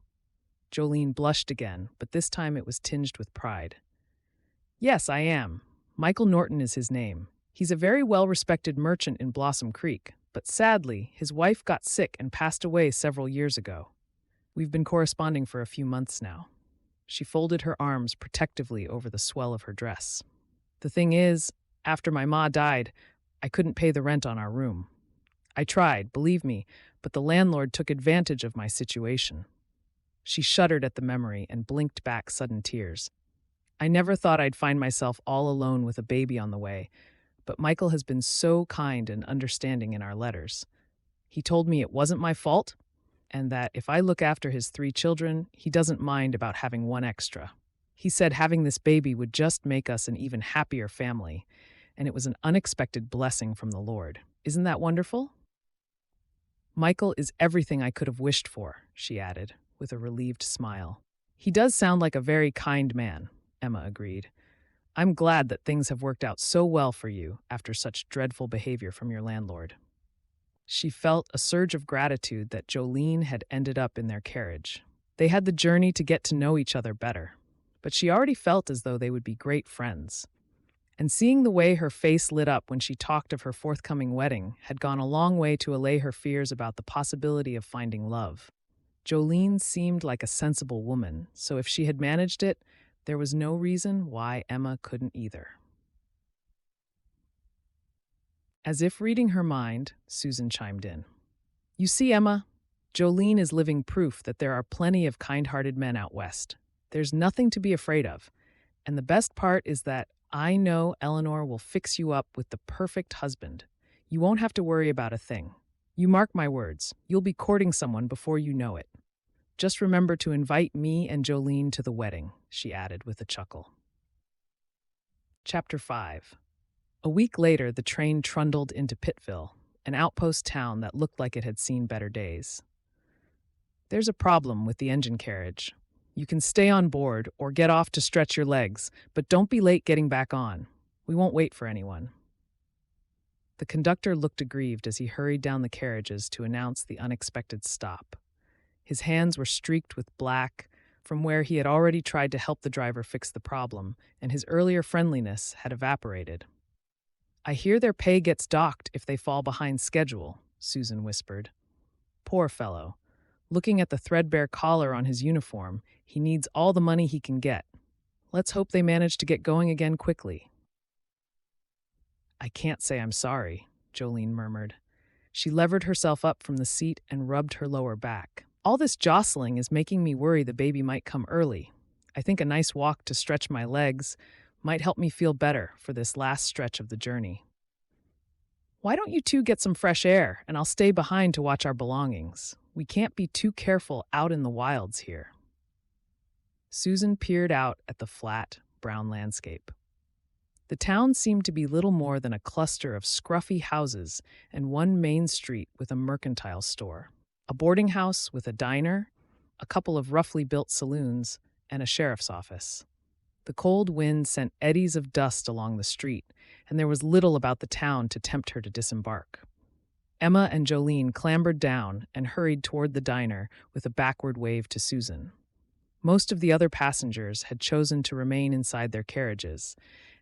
Jolene blushed again, but this time it was tinged with pride. "Yes, I am. Michael Norton is his name. He's a very well-respected merchant in Blossom Creek, but sadly, his wife got sick and passed away several years ago. We've been corresponding for a few months now." She folded her arms protectively over the swell of her dress. "The thing is, after my ma died, I couldn't pay the rent on our room. I tried, believe me, but the landlord took advantage of my situation. She shuddered at the memory and blinked back sudden tears. I never thought I'd find myself all alone with a baby on the way, but Michael has been so kind and understanding in our letters. He told me it wasn't my fault, and that if I look after his 3 children, he doesn't mind about having one extra. He said having this baby would just make us an even happier family, and it was an unexpected blessing from the Lord. Isn't that wonderful? Michael is everything I could have wished for, she added, with a relieved smile. He does sound like a very kind man, Emma agreed. I'm glad that things have worked out so well for you after such dreadful behavior from your landlord. She felt a surge of gratitude that Jolene had ended up in their carriage. They had the journey to get to know each other better, but she already felt as though they would be great friends. And seeing the way her face lit up when she talked of her forthcoming wedding had gone a long way to allay her fears about the possibility of finding love. Jolene seemed like a sensible woman, so if she had managed it, there was no reason why Emma couldn't either. As if reading her mind, Susan chimed in. You see, Emma, Jolene is living proof that there are plenty of kind-hearted men out west. There's nothing to be afraid of. And the best part is that I know Eleanor will fix you up with the perfect husband. You won't have to worry about a thing. You mark my words, you'll be courting someone before you know it. Just remember to invite me and Jolene to the wedding, she added with a chuckle. Chapter 5. A week later, the train trundled into Pittville, an outpost town that looked like it had seen better days. There's a problem with the engine carriage. You can stay on board or get off to stretch your legs, but don't be late getting back on. We won't wait for anyone. The conductor looked aggrieved as he hurried down the carriages to announce the unexpected stop. His hands were streaked with black from where he had already tried to help the driver fix the problem, and his earlier friendliness had evaporated. I hear their pay gets docked if they fall behind schedule, Susan whispered. Poor fellow. Looking at the threadbare collar on his uniform, he needs all the money he can get. Let's hope they manage to get going again quickly. I can't say I'm sorry, Jolene murmured. She levered herself up from the seat and rubbed her lower back. All this jostling is making me worry the baby might come early. I think a nice walk to stretch my legs might help me feel better for this last stretch of the journey. Why don't you two get some fresh air, and I'll stay behind to watch our belongings? We can't be too careful out in the wilds here. Susan peered out at the flat, brown landscape. The town seemed to be little more than a cluster of scruffy houses and one main street with a mercantile store, a boarding house with a diner, a couple of roughly built saloons, and a sheriff's office. The cold wind sent eddies of dust along the street, and there was little about the town to tempt her to disembark. Emma and Jolene clambered down and hurried toward the diner with a backward wave to Susan. Most of the other passengers had chosen to remain inside their carriages,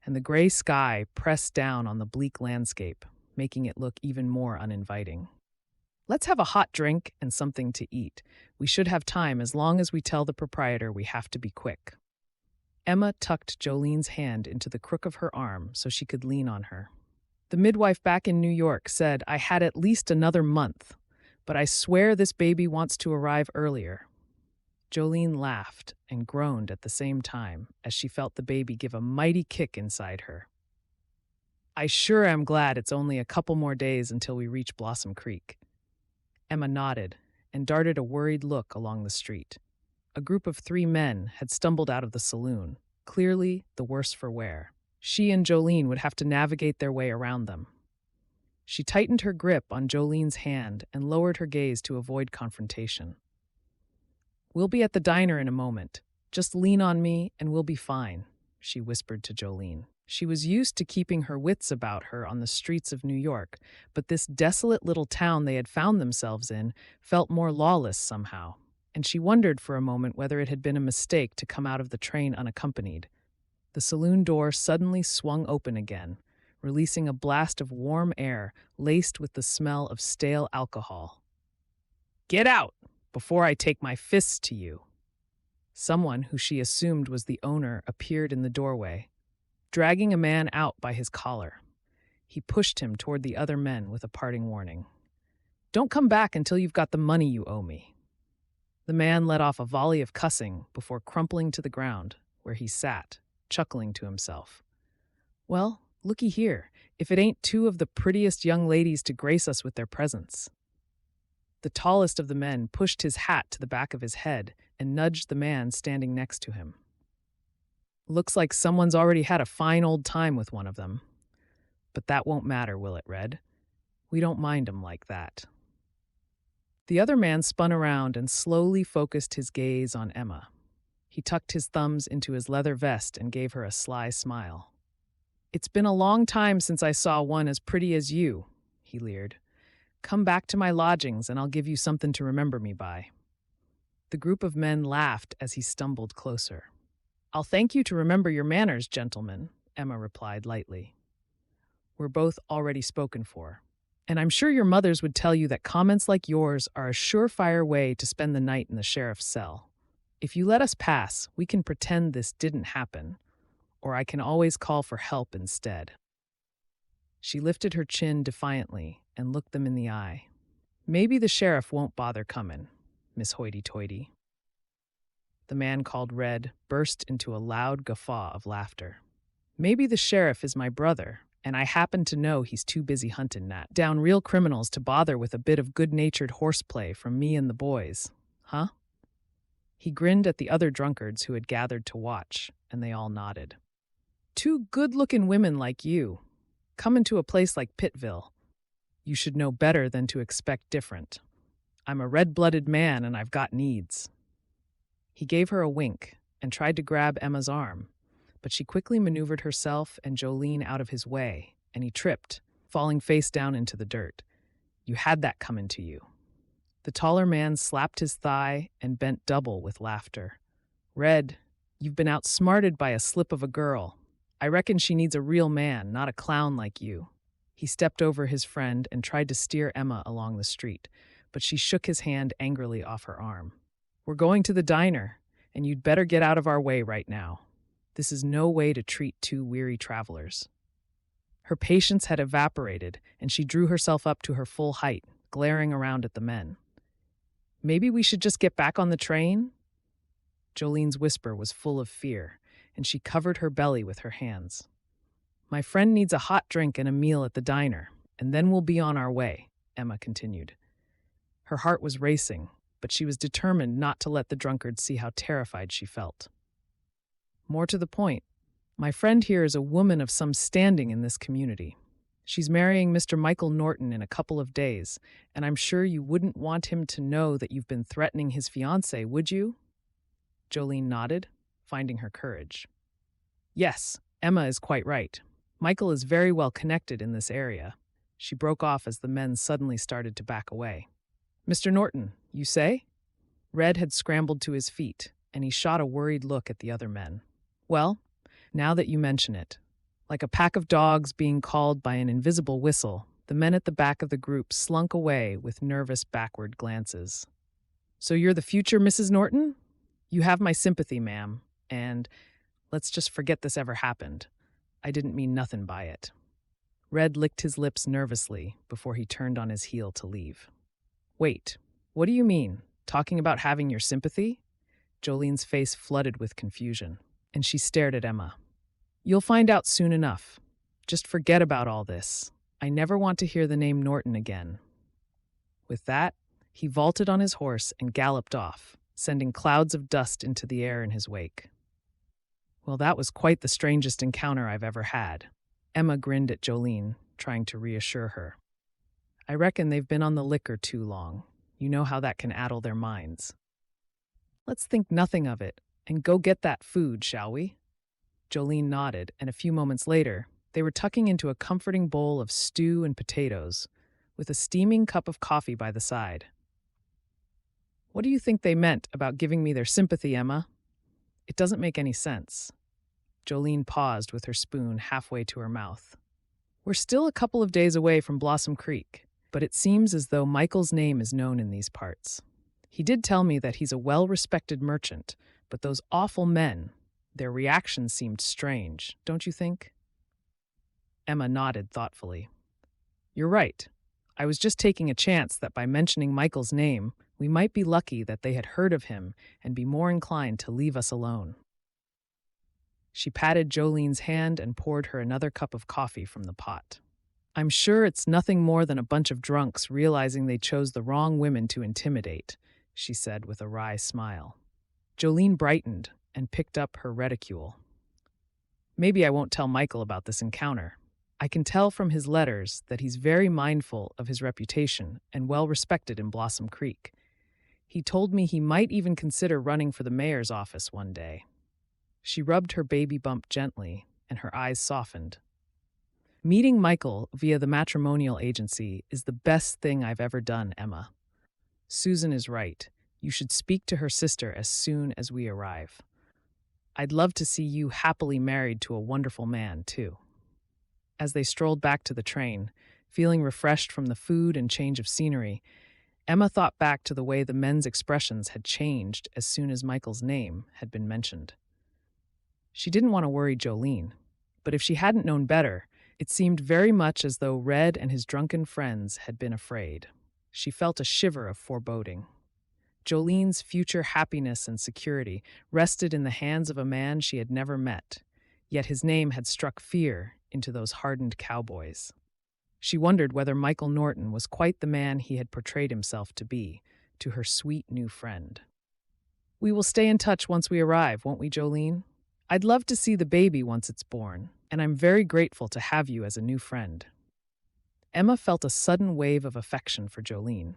and the gray sky pressed down on the bleak landscape, making it look even more uninviting. Let's have a hot drink and something to eat. We should have time as long as we tell the proprietor we have to be quick. Emma tucked Jolene's hand into the crook of her arm so she could lean on her. The midwife back in New York said I had at least another month, but I swear this baby wants to arrive earlier. Jolene laughed and groaned at the same time as she felt the baby give a mighty kick inside her. I sure am glad it's only a couple more days until we reach Blossom Creek. Emma nodded and darted a worried look along the street. A group of 3 men had stumbled out of the saloon, clearly the worse for wear. She and Jolene would have to navigate their way around them. She tightened her grip on Jolene's hand and lowered her gaze to avoid confrontation. We'll be at the diner in a moment. Just lean on me and we'll be fine, she whispered to Jolene. She was used to keeping her wits about her on the streets of New York, but this desolate little town they had found themselves in felt more lawless somehow, and she wondered for a moment whether it had been a mistake to come out of the train unaccompanied. The saloon door suddenly swung open again, releasing a blast of warm air laced with the smell of stale alcohol. Get out, before I take my fists to you. Someone who she assumed was the owner appeared in the doorway, dragging a man out by his collar. He pushed him toward the other men with a parting warning. Don't come back until you've got the money you owe me. The man let off a volley of cussing before crumpling to the ground, where he sat, chuckling to himself. Well, looky here, if it ain't two of the prettiest young ladies to grace us with their presence. The tallest of the men pushed his hat to the back of his head and nudged the man standing next to him. Looks like someone's already had a fine old time with one of them. But that won't matter, will it, Red? We don't mind 'em like that. The other man spun around and slowly focused his gaze on Emma. He tucked his thumbs into his leather vest and gave her a sly smile. "It's been a long time since I saw one as pretty as you," he leered. "Come back to my lodgings and I'll give you something to remember me by." The group of men laughed as he stumbled closer. "I'll thank you to remember your manners, gentlemen," Emma replied lightly. "We're both already spoken for. And I'm sure your mothers would tell you that comments like yours are a surefire way to spend the night in the sheriff's cell. If you let us pass, we can pretend this didn't happen, or I can always call for help instead." She lifted her chin defiantly and looked them in the eye. "Maybe the sheriff won't bother comin', Miss Hoity-Toity." The man called Red burst into a loud guffaw of laughter. "Maybe the sheriff is my brother, and I happen to know he's too busy huntin' down real criminals to bother with a bit of good-natured horseplay from me and the boys, huh?" He grinned at the other drunkards who had gathered to watch, and they all nodded. "Two good-looking women like you, comin' to a place like Pittville. You should know better than to expect different. I'm a red-blooded man and I've got needs." He gave her a wink and tried to grab Emma's arm, but she quickly maneuvered herself and Jolene out of his way, and he tripped, falling face down into the dirt. "You had that coming to you." The taller man slapped his thigh and bent double with laughter. "Red, you've been outsmarted by a slip of a girl. I reckon she needs a real man, not a clown like you." He stepped over his friend and tried to steer Emma along the street, but she shook his hand angrily off her arm. "We're going to the diner, and you'd better get out of our way right now. This is no way to treat two weary travelers." Her patience had evaporated, and she drew herself up to her full height, glaring around at the men. "Maybe we should just get back on the train?" Jolene's whisper was full of fear, and she covered her belly with her hands. "My friend needs a hot drink and a meal at the diner, and then we'll be on our way," Emma continued. Her heart was racing, but she was determined not to let the drunkards see how terrified she felt. "More to the point, my friend here is a woman of some standing in this community. She's marrying Mr. Michael Norton in a couple of days, and I'm sure you wouldn't want him to know that you've been threatening his fiancée, would you?" Jolene nodded, finding her courage. "Yes, Emma is quite right. Michael is very well connected in this area." She broke off as the men suddenly started to back away. "Mr. Norton, you say?" Red had scrambled to his feet, and he shot a worried look at the other men. "Well, now that you mention it, like a pack of dogs being called by an invisible whistle, the men at the back of the group slunk away with nervous backward glances. "So you're the future Mrs. Norton? You have my sympathy, ma'am, and let's just forget this ever happened. I didn't mean nothing by it." Red licked his lips nervously before he turned on his heel to leave. "Wait, what do you mean? Talking about having your sympathy?" Jolene's face flooded with confusion, and she stared at Emma. "You'll find out soon enough. Just forget about all this. I never want to hear the name Norton again." With that, he vaulted on his horse and galloped off, sending clouds of dust into the air in his wake. "Well, that was quite the strangest encounter I've ever had." Emma grinned at Jolene, trying to reassure her. "I reckon they've been on the liquor too long. You know how that can addle their minds. Let's think nothing of it and go get that food, shall we?" Jolene nodded, and a few moments later, they were tucking into a comforting bowl of stew and potatoes, with a steaming cup of coffee by the side. "What do you think they meant about giving me their sympathy, Emma? It doesn't make any sense." Jolene paused with her spoon halfway to her mouth. "We're still a couple of days away from Blossom Creek, but it seems as though Michael's name is known in these parts. He did tell me that he's a well-respected merchant, but those awful men, their reactions seemed strange, don't you think?" Emma nodded thoughtfully. "You're right. I was just taking a chance that by mentioning Michael's name, We might be lucky that they had heard of him and be more inclined to leave us alone. She patted Jolene's hand and poured her another cup of coffee from the pot. I'm sure it's nothing more than a bunch of drunks realizing they chose the wrong women to intimidate, she said with a wry smile. Jolene brightened and picked up her reticule. Maybe I won't tell Michael about this encounter. I can tell from his letters that he's very mindful of his reputation and well respected in Blossom Creek. He told me he might even consider running for the mayor's office one day. She rubbed her baby bump gently, and her eyes softened. Meeting Michael via the matrimonial agency is the best thing I've ever done, Emma. Susan is right. You should speak to her sister as soon as we arrive. I'd love to see you happily married to a wonderful man, too. As they strolled back to the train, feeling refreshed from the food and change of scenery, Emma thought back to the way the men's expressions had changed as soon as Michael's name had been mentioned. She didn't want to worry Jolene, but if she hadn't known better, it seemed very much as though Red and his drunken friends had been afraid. She felt a shiver of foreboding. Jolene's future happiness and security rested in the hands of a man she had never met, yet his name had struck fear into those hardened cowboys. She wondered whether Michael Norton was quite the man he had portrayed himself to be, to her sweet new friend. We will stay in touch once we arrive, won't we, Jolene? I'd love to see the baby once it's born, and I'm very grateful to have you as a new friend. Emma felt a sudden wave of affection for Jolene.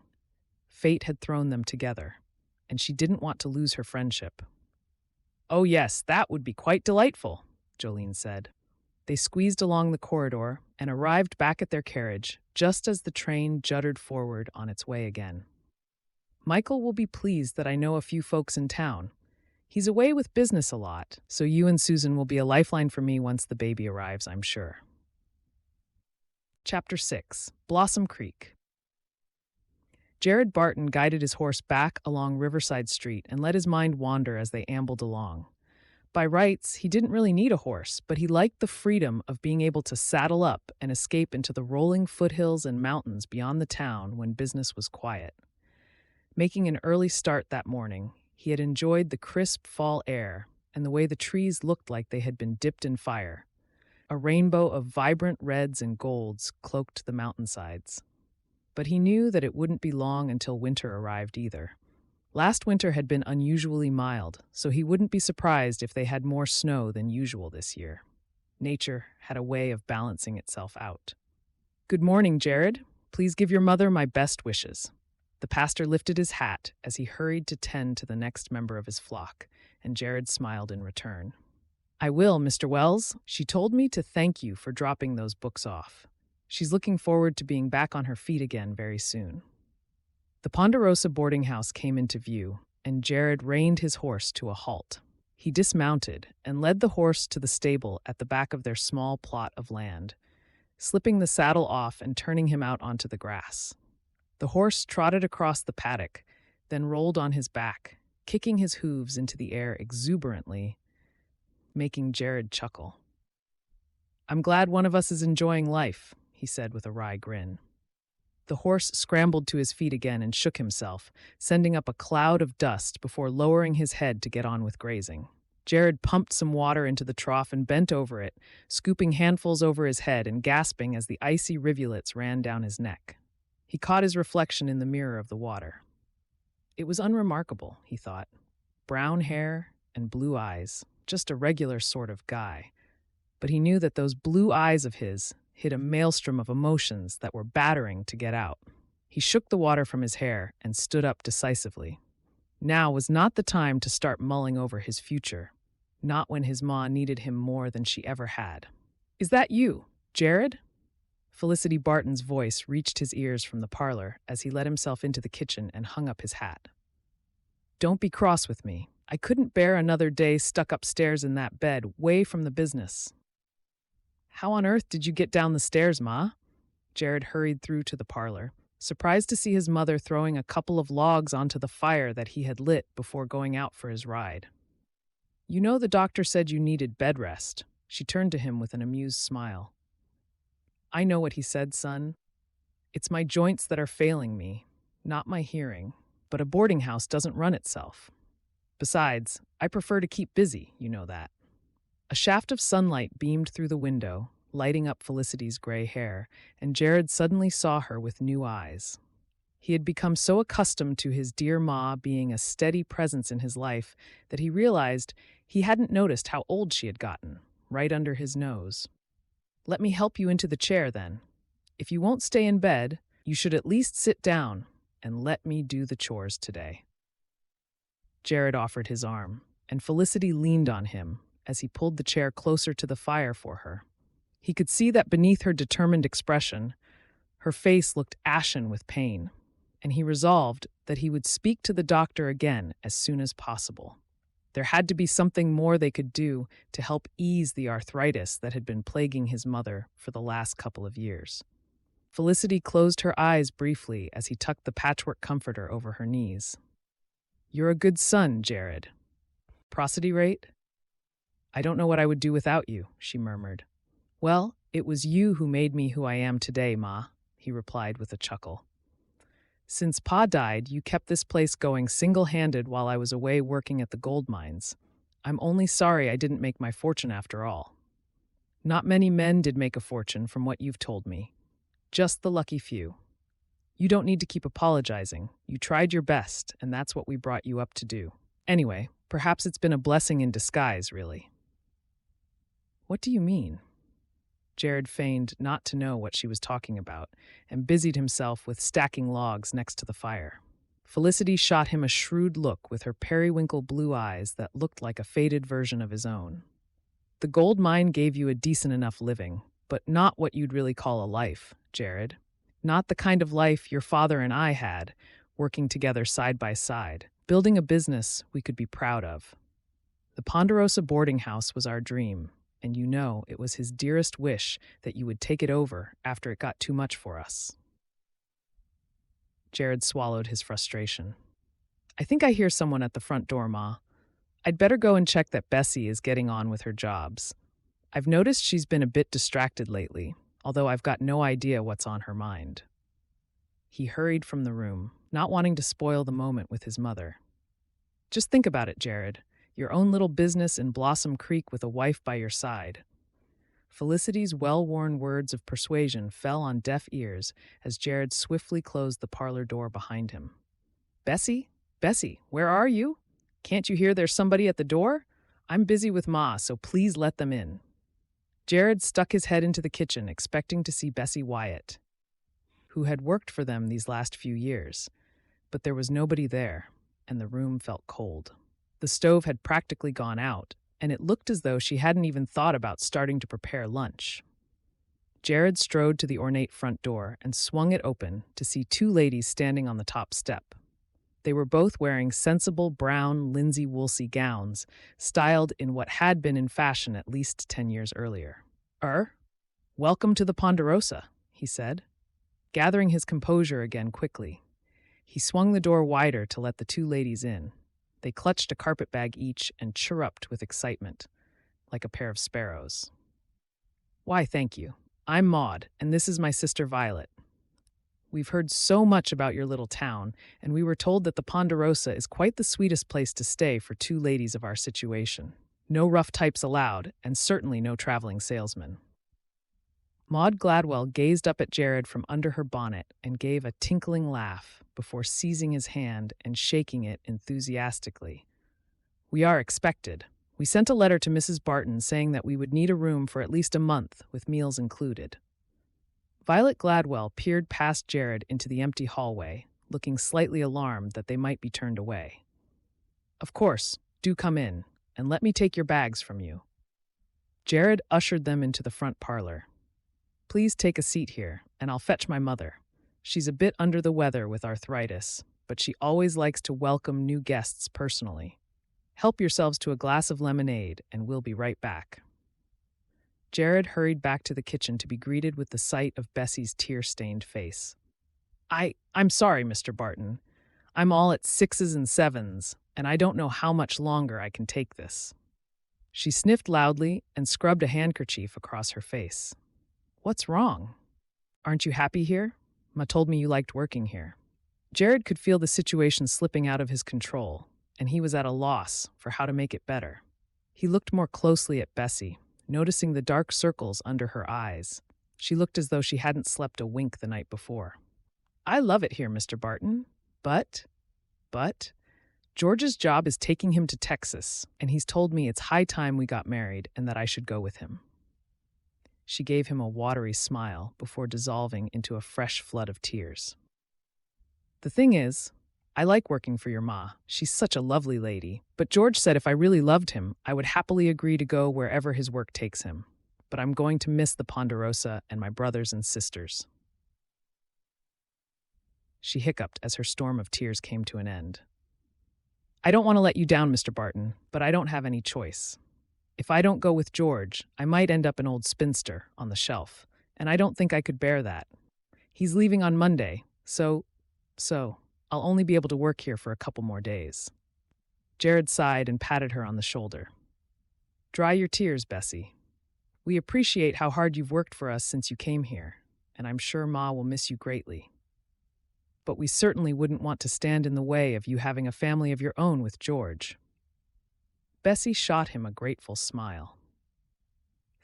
Fate had thrown them together, and she didn't want to lose her friendship. Oh yes, that would be quite delightful, Jolene said. They squeezed along the corridor and arrived back at their carriage just as the train juddered forward on its way again. Michael will be pleased that I know a few folks in town. He's away with business a lot, so you and Susan will be a lifeline for me once the baby arrives, I'm sure. Chapter 6. Blossom Creek. Jared Barton guided his horse back along Riverside Street and let his mind wander as they ambled along. By rights, he didn't really need a horse, but he liked the freedom of being able to saddle up and escape into the rolling foothills and mountains beyond the town when business was quiet. Making an early start that morning, he had enjoyed the crisp fall air and the way the trees looked like they had been dipped in fire. A rainbow of vibrant reds and golds cloaked the mountainsides. But he knew that it wouldn't be long until winter arrived either. Last winter had been unusually mild, so he wouldn't be surprised if they had more snow than usual this year. Nature had a way of balancing itself out. Good morning, Jared. Please give your mother my best wishes. The pastor lifted his hat as he hurried to tend to the next member of his flock, and Jared smiled in return. I will, Mr. Wells. She told me to thank you for dropping those books off. She's looking forward to being back on her feet again very soon. The Ponderosa boarding house came into view, and Jared reined his horse to a halt. He dismounted and led the horse to the stable at the back of their small plot of land, slipping the saddle off and turning him out onto the grass. The horse trotted across the paddock, then rolled on his back, kicking his hooves into the air exuberantly, making Jared chuckle. I'm glad one of us is enjoying life, he said with a wry grin. The horse scrambled to his feet again and shook himself, sending up a cloud of dust before lowering his head to get on with grazing. Jared pumped some water into the trough and bent over it, scooping handfuls over his head and gasping as the icy rivulets ran down his neck. He caught his reflection in the mirror of the water. It was unremarkable, he thought. Brown hair and blue eyes, just a regular sort of guy. But he knew that those blue eyes of his hid a maelstrom of emotions that were battering to get out. He shook the water from his hair and stood up decisively. Now was not the time to start mulling over his future, not when his ma needed him more than she ever had. Is that you, Jared? Felicity Barton's voice reached his ears from the parlor as he let himself into the kitchen and hung up his hat. Don't be cross with me. I couldn't bear another day stuck upstairs in that bed, way from the business. How on earth did you get down the stairs, Ma? Jared hurried through to the parlor, surprised to see his mother throwing a couple of logs onto the fire that he had lit before going out for his ride. You know the doctor said you needed bed rest. She turned to him with an amused smile. I know what he said, son. It's my joints that are failing me, not my hearing. but a boarding house doesn't run itself. Besides, I prefer to keep busy, you know that. A shaft of sunlight beamed through the window, lighting up Felicity's gray hair, and Jared suddenly saw her with new eyes. He had become so accustomed to his dear Ma being a steady presence in his life that he realized he hadn't noticed how old she had gotten, right under his nose. "Let me help you into the chair, then. If you won't stay in bed, you should at least sit down and let me do the chores today." Jared offered his arm, and Felicity leaned on him as he pulled the chair closer to the fire for her. He could see that beneath her determined expression, her face looked ashen with pain, and he resolved that he would speak to the doctor again as soon as possible. There had to be something more they could do to help ease the arthritis that had been plaguing his mother for the last couple of years. Felicity closed her eyes briefly as he tucked the patchwork comforter over her knees. "You're a good son, Jared. Prosody rate?" "I don't know what I would do without you," she murmured. "Well, it was you who made me who I am today, Ma," he replied with a chuckle. "Since Pa died, you kept this place going single-handed while I was away working at the gold mines. I'm only sorry I didn't make my fortune after all. Not many men did make a fortune from what you've told me. Just the lucky few. You don't need to keep apologizing. You tried your best, and that's what we brought you up to do. Anyway, perhaps it's been a blessing in disguise, really." "What do you mean?" Jared feigned not to know what she was talking about and busied himself with stacking logs next to the fire. Felicity shot him a shrewd look with her periwinkle blue eyes that looked like a faded version of his own. "The gold mine gave you a decent enough living, but not what you'd really call a life, Jared. Not the kind of life your father and I had, working together side by side, building a business we could be proud of. The Ponderosa boarding house was our dream, and you know it was his dearest wish that you would take it over after it got too much for us." Jared swallowed his frustration. "I think I hear someone at the front door, Ma. I'd better go and check that Bessie is getting on with her jobs. I've noticed she's been a bit distracted lately, although I've got no idea what's on her mind." He hurried from the room, not wanting to spoil the moment with his mother. "Just think about it, Jared. Your own little business in Blossom Creek with a wife by your side." Felicity's well-worn words of persuasion fell on deaf ears as Jared swiftly closed the parlor door behind him. "Bessie? Bessie, where are you? Can't you hear there's somebody at the door? I'm busy with Ma, so please let them in." Jared stuck his head into the kitchen, expecting to see Bessie Wyatt, who had worked for them these last few years. But there was nobody there, and the room felt cold. The stove had practically gone out, and it looked as though she hadn't even thought about starting to prepare lunch. Jared strode to the ornate front door and swung it open to see two ladies standing on the top step. They were both wearing sensible brown linsey woolsey gowns, styled in what had been in fashion at least 10 years earlier. Welcome to the Ponderosa," he said, gathering his composure again quickly. He swung the door wider to let the two ladies in. They clutched a carpetbag each and chirruped with excitement, like a pair of sparrows. "Why, thank you. I'm Maud, and this is my sister Violet. We've heard so much about your little town, and we were told that the Ponderosa is quite the sweetest place to stay for two ladies of our situation. No rough types allowed, and certainly no traveling salesmen." Maud Gladwell gazed up at Jared from under her bonnet and gave a tinkling laugh before seizing his hand and shaking it enthusiastically. "We are expected. We sent a letter to Mrs. Barton saying that we would need a room for at least a month, with meals included." Violet Gladwell peered past Jared into the empty hallway, looking slightly alarmed that they might be turned away. "Of course, do come in, and let me take your bags from you." Jared ushered them into the front parlor. "Please take a seat here, and I'll fetch my mother. She's a bit under the weather with arthritis, but she always likes to welcome new guests personally. Help yourselves to a glass of lemonade, and we'll be right back." Jared hurried back to the kitchen to be greeted with the sight of Bessie's tear-stained face. I'm sorry, Mr. Barton. I'm all at 6s and 7s, and I don't know how much longer I can take this." She sniffed loudly and scrubbed a handkerchief across her face. "What's wrong? Aren't you happy here? Ma told me you liked working here." Jared could feel the situation slipping out of his control, and he was at a loss for how to make it better. He looked more closely at Bessie, noticing the dark circles under her eyes. She looked as though she hadn't slept a wink the night before. "I love it here, Mr. Barton, but, George's job is taking him to Texas, and he's told me it's high time we got married and that I should go with him." She gave him a watery smile before dissolving into a fresh flood of tears. "The thing is, I like working for your ma. She's such a lovely lady. But George said if I really loved him, I would happily agree to go wherever his work takes him. But I'm going to miss the Ponderosa and my brothers and sisters." She hiccuped as her storm of tears came to an end. "I don't want to let you down, Mr. Barton, but I don't have any choice. If I don't go with George, I might end up an old spinster on the shelf, and I don't think I could bear that. He's leaving on Monday, so I'll only be able to work here for a couple more days." Jared sighed and patted her on the shoulder. "Dry your tears, Bessie. We appreciate how hard you've worked for us since you came here, and I'm sure Ma will miss you greatly. But we certainly wouldn't want to stand in the way of you having a family of your own with George." Bessie shot him a grateful smile.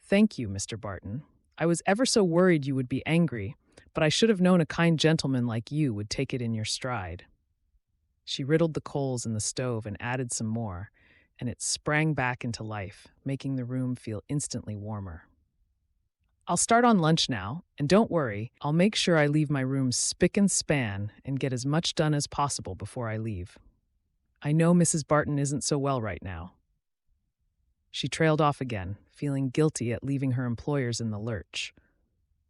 "Thank you, Mr. Barton. I was ever so worried you would be angry, but I should have known a kind gentleman like you would take it in your stride." She riddled the coals in the stove and added some more, and it sprang back into life, making the room feel instantly warmer. "I'll start on lunch now, and don't worry, I'll make sure I leave my room spick and span and get as much done as possible before I leave. I know Mrs. Barton isn't so well right now." She trailed off again, feeling guilty at leaving her employers in the lurch.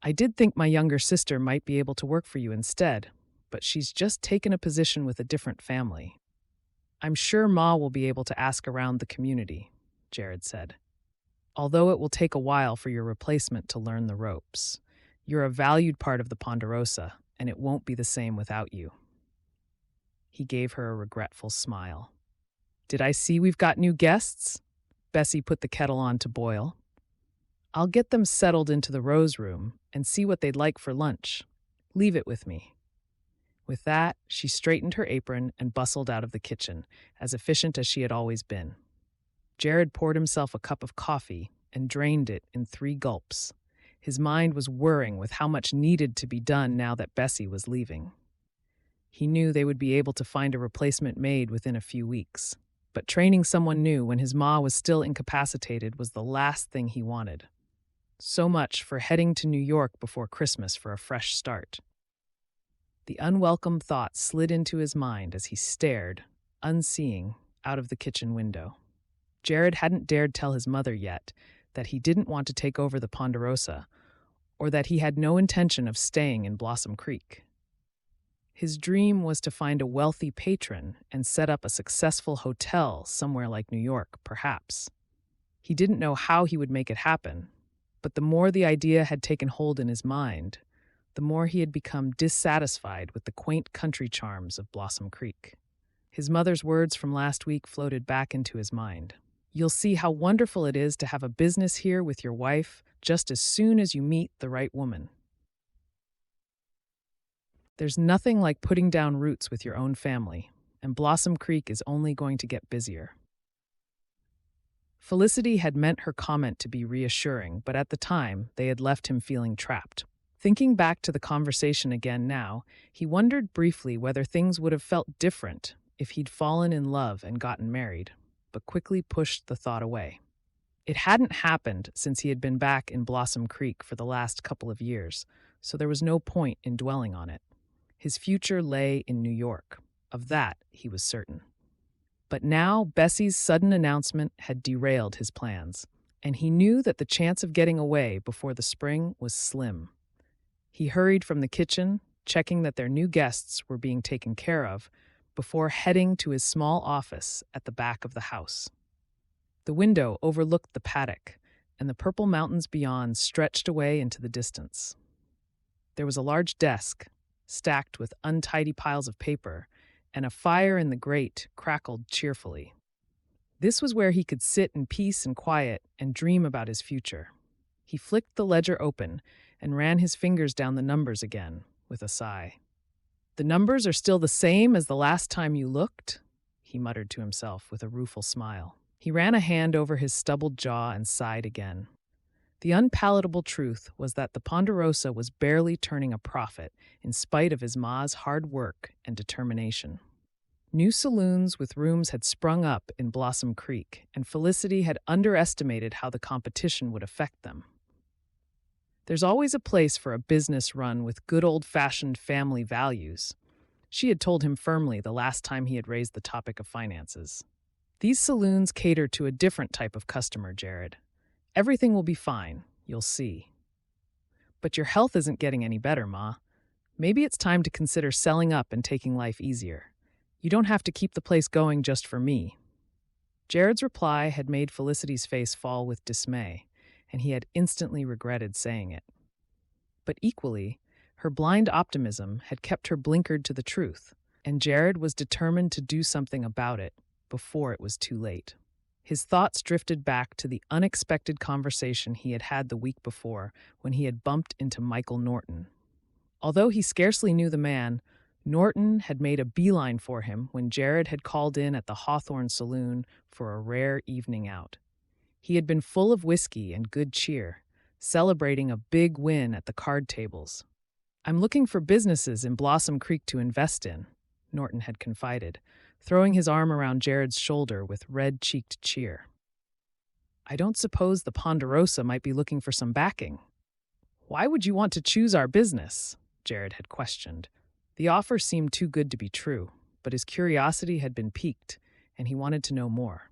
"I did think my younger sister might be able to work for you instead, but she's just taken a position with a different family. I'm sure Ma will be able to ask around the community," Jared said. "Although it will take a while for your replacement to learn the ropes. You're a valued part of the Ponderosa, and it won't be the same without you." He gave her a regretful smile. "Did I see we've got new guests?" Bessie put the kettle on to boil. "I'll get them settled into the Rose Room and see what they'd like for lunch. Leave it with me." With that, she straightened her apron and bustled out of the kitchen, as efficient as she had always been. Jared poured himself a cup of coffee and drained it in 3 gulps. His mind was whirring with how much needed to be done now that Bessie was leaving. He knew they would be able to find a replacement maid within a few weeks, but training someone new when his ma was still incapacitated was the last thing he wanted. So much for heading to New York before Christmas for a fresh start. The unwelcome thought slid into his mind as he stared, unseeing, out of the kitchen window. Jared hadn't dared tell his mother yet that he didn't want to take over the Ponderosa, or that he had no intention of staying in Blossom Creek. His dream was to find a wealthy patron and set up a successful hotel somewhere like New York, perhaps. He didn't know how he would make it happen, but the more the idea had taken hold in his mind, the more he had become dissatisfied with the quaint country charms of Blossom Creek. His mother's words from last week floated back into his mind. "You'll see how wonderful it is to have a business here with your wife just as soon as you meet the right woman. There's nothing like putting down roots with your own family, and Blossom Creek is only going to get busier." Felicity had meant her comment to be reassuring, but at the time, they had left him feeling trapped. Thinking back to the conversation again now, he wondered briefly whether things would have felt different if he'd fallen in love and gotten married, but quickly pushed the thought away. It hadn't happened since he had been back in Blossom Creek for the last couple of years, so there was no point in dwelling on it. His future lay in New York. Of that, he was certain. But now Bessie's sudden announcement had derailed his plans, and he knew that the chance of getting away before the spring was slim. He hurried from the kitchen, checking that their new guests were being taken care of, before heading to his small office at the back of the house. The window overlooked the paddock, and the purple mountains beyond stretched away into the distance. There was a large desk, stacked with untidy piles of paper, and a fire in the grate crackled cheerfully. This was where he could sit in peace and quiet and dream about his future. He flicked the ledger open and ran his fingers down the numbers again, with a sigh. The The numbers are still the same as the last time you looked, he muttered to himself with a rueful smile. He ran a hand over his stubbled jaw and sighed again. The unpalatable truth was that the Ponderosa was barely turning a profit in spite of his ma's hard work and determination. New saloons with rooms had sprung up in Blossom Creek, and Felicity had underestimated how the competition would affect them. There's always a place for a business run with good old-fashioned family values, she had told him firmly the last time he had raised the topic of finances. These saloons cater to a different type of customer, Jared. Everything will be fine, you'll see. But your health isn't getting any better, Ma. Maybe it's time to consider selling up and taking life easier. You don't have to keep the place going just for me. Jared's reply had made Felicity's face fall with dismay, and he had instantly regretted saying it. But equally, her blind optimism had kept her blinkered to the truth, and Jared was determined to do something about it before it was too late. His thoughts drifted back to the unexpected conversation he had had the week before when he had bumped into Michael Norton. Although he scarcely knew the man, Norton had made a beeline for him when Jared had called in at the Hawthorne Saloon for a rare evening out. He had been full of whiskey and good cheer, celebrating a big win at the card tables. "I'm looking for businesses in Blossom Creek to invest in," Norton had confided, throwing his arm around Jared's shoulder with red-cheeked cheer. "I don't suppose the Ponderosa might be looking for some backing." "Why would you want to choose our business?" Jared had questioned. The offer seemed too good to be true, but his curiosity had been piqued, and he wanted to know more.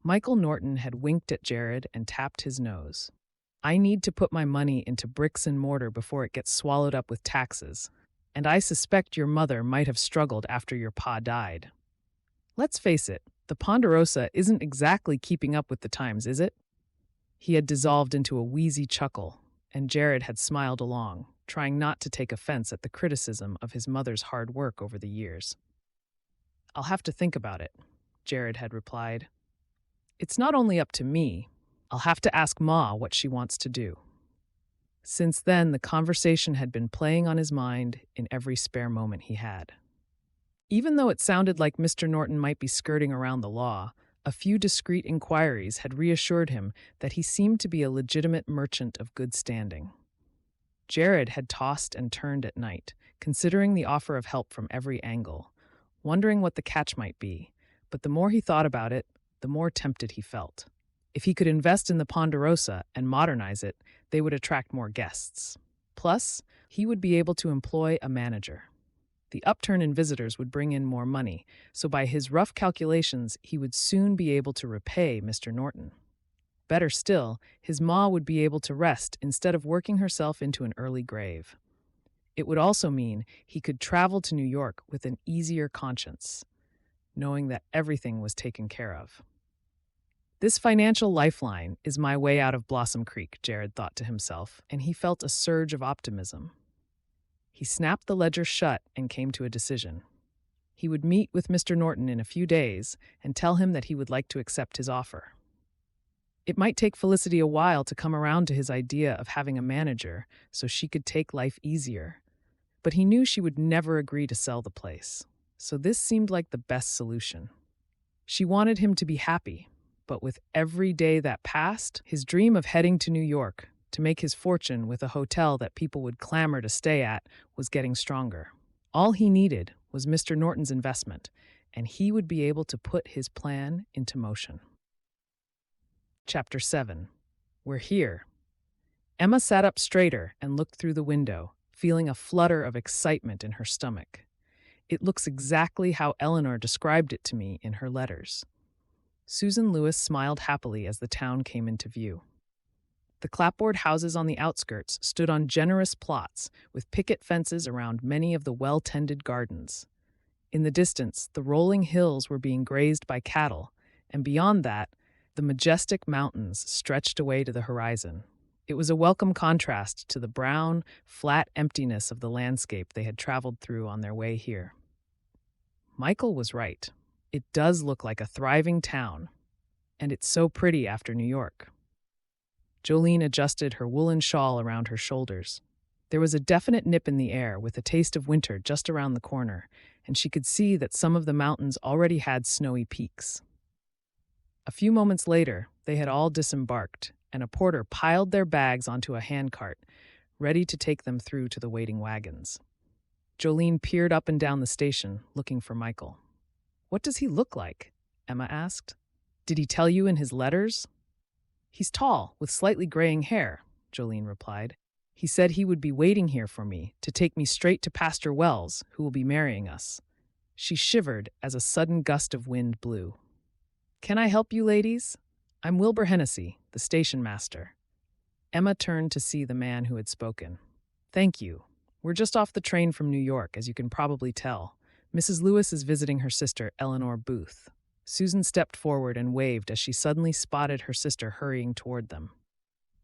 Michael Norton had winked at Jared and tapped his nose. "I need to put my money into bricks and mortar before it gets swallowed up with taxes, and I suspect your mother might have struggled after your pa died. Let's face it, the Ponderosa isn't exactly keeping up with the times, is it?" He had dissolved into a wheezy chuckle, and Jared had smiled along, trying not to take offense at the criticism of his mother's hard work over the years. "I'll have to think about it," Jared had replied. "It's not only up to me. I'll have to ask Ma what she wants to do." Since then, the conversation had been playing on his mind in every spare moment he had. Even though it sounded like Mr. Norton might be skirting around the law, a few discreet inquiries had reassured him that he seemed to be a legitimate merchant of good standing. Jared had tossed and turned at night, considering the offer of help from every angle, wondering what the catch might be, but the more he thought about it, the more tempted he felt. If he could invest in the Ponderosa and modernize it, they would attract more guests. Plus, he would be able to employ a manager. The upturn in visitors would bring in more money, so by his rough calculations, he would soon be able to repay Mr. Norton. Better still, his ma would be able to rest instead of working herself into an early grave. It would also mean he could travel to New York with an easier conscience, knowing that everything was taken care of. "This financial lifeline is my way out of Blossom Creek," Jared thought to himself, and he felt a surge of optimism. He snapped the ledger shut and came to a decision. He would meet with Mr. Norton in a few days and tell him that he would like to accept his offer. It might take Felicity a while to come around to his idea of having a manager so she could take life easier, but he knew she would never agree to sell the place, so this seemed like the best solution. She wanted him to be happy, but with every day that passed, his dream of heading to New York to make his fortune with a hotel that people would clamor to stay at was getting stronger. All he needed was Mr. Norton's investment, and he would be able to put his plan into motion. Chapter 7. We're here. Emma sat up straighter and looked through the window, feeling a flutter of excitement in her stomach. It looks exactly how Eleanor described it to me in her letters. Susan Lewis smiled happily as the town came into view. The clapboard houses on the outskirts stood on generous plots with picket fences around many of the well-tended gardens. In the distance, the rolling hills were being grazed by cattle, and beyond that, the majestic mountains stretched away to the horizon. It was a welcome contrast to the brown, flat emptiness of the landscape they had traveled through on their way here. Michael was right. It does look like a thriving town, and it's so pretty after New York. Jolene adjusted her woolen shawl around her shoulders. There was a definite nip in the air with a taste of winter just around the corner, and she could see that some of the mountains already had snowy peaks. A few moments later, they had all disembarked, and a porter piled their bags onto a handcart, ready to take them through to the waiting wagons. Jolene peered up and down the station, looking for Michael. "What does he look like?" Emma asked. "Did he tell you in his letters?" "He's tall, with slightly graying hair," Jolene replied. "He said he would be waiting here for me to take me straight to Pastor Wells, who will be marrying us." She shivered as a sudden gust of wind blew. "Can I help you, ladies? I'm Wilbur Hennessy, the station master." Emma turned to see the man who had spoken. "Thank you. We're just off the train from New York, as you can probably tell. Mrs. Lewis is visiting her sister, Eleanor Booth." Susan stepped forward and waved as she suddenly spotted her sister hurrying toward them.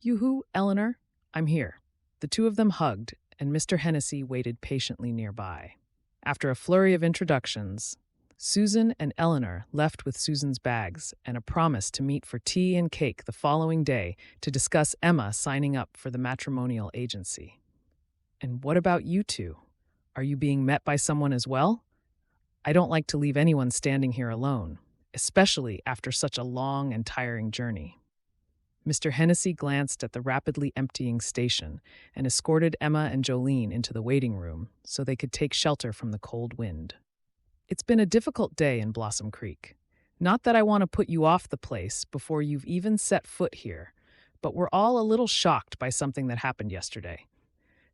"You who, Eleanor? I'm here." The two of them hugged, and Mr. Hennessy waited patiently nearby. After a flurry of introductions, Susan and Eleanor left with Susan's bags and a promise to meet for tea and cake the following day to discuss Emma signing up for the matrimonial agency. "And what about you two? Are you being met by someone as well? I don't like to leave anyone standing here alone, especially after such a long and tiring journey." Mr. Hennessy glanced at the rapidly emptying station and escorted Emma and Jolene into the waiting room so they could take shelter from the cold wind. "It's been a difficult day in Blossom Creek. Not that I want to put you off the place before you've even set foot here, but we're all a little shocked by something that happened yesterday.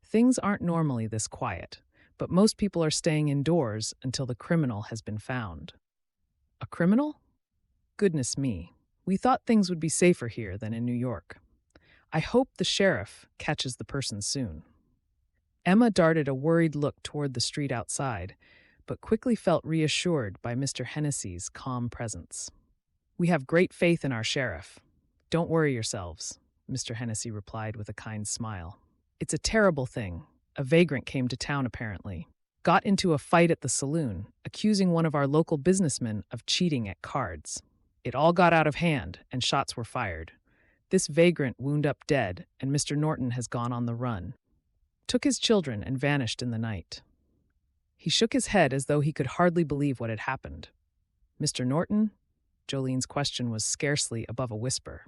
Things aren't normally this quiet, but most people are staying indoors until the criminal has been found." "A criminal? Goodness me. We thought things would be safer here than in New York. I hope the sheriff catches the person soon." Emma darted a worried look toward the street outside, but quickly felt reassured by Mr. Hennessy's calm presence. "We have great faith in our sheriff. Don't worry yourselves," Mr. Hennessy replied with a kind smile. "It's a terrible thing. A vagrant came to town apparently. Got into a fight at the saloon, accusing one of our local businessmen of cheating at cards. It all got out of hand, and shots were fired. This vagrant wound up dead, and Mr. Norton has gone on the run. Took his children and vanished in the night." He shook his head as though he could hardly believe what had happened. "Mr. Norton?" Jolene's question was scarcely above a whisper.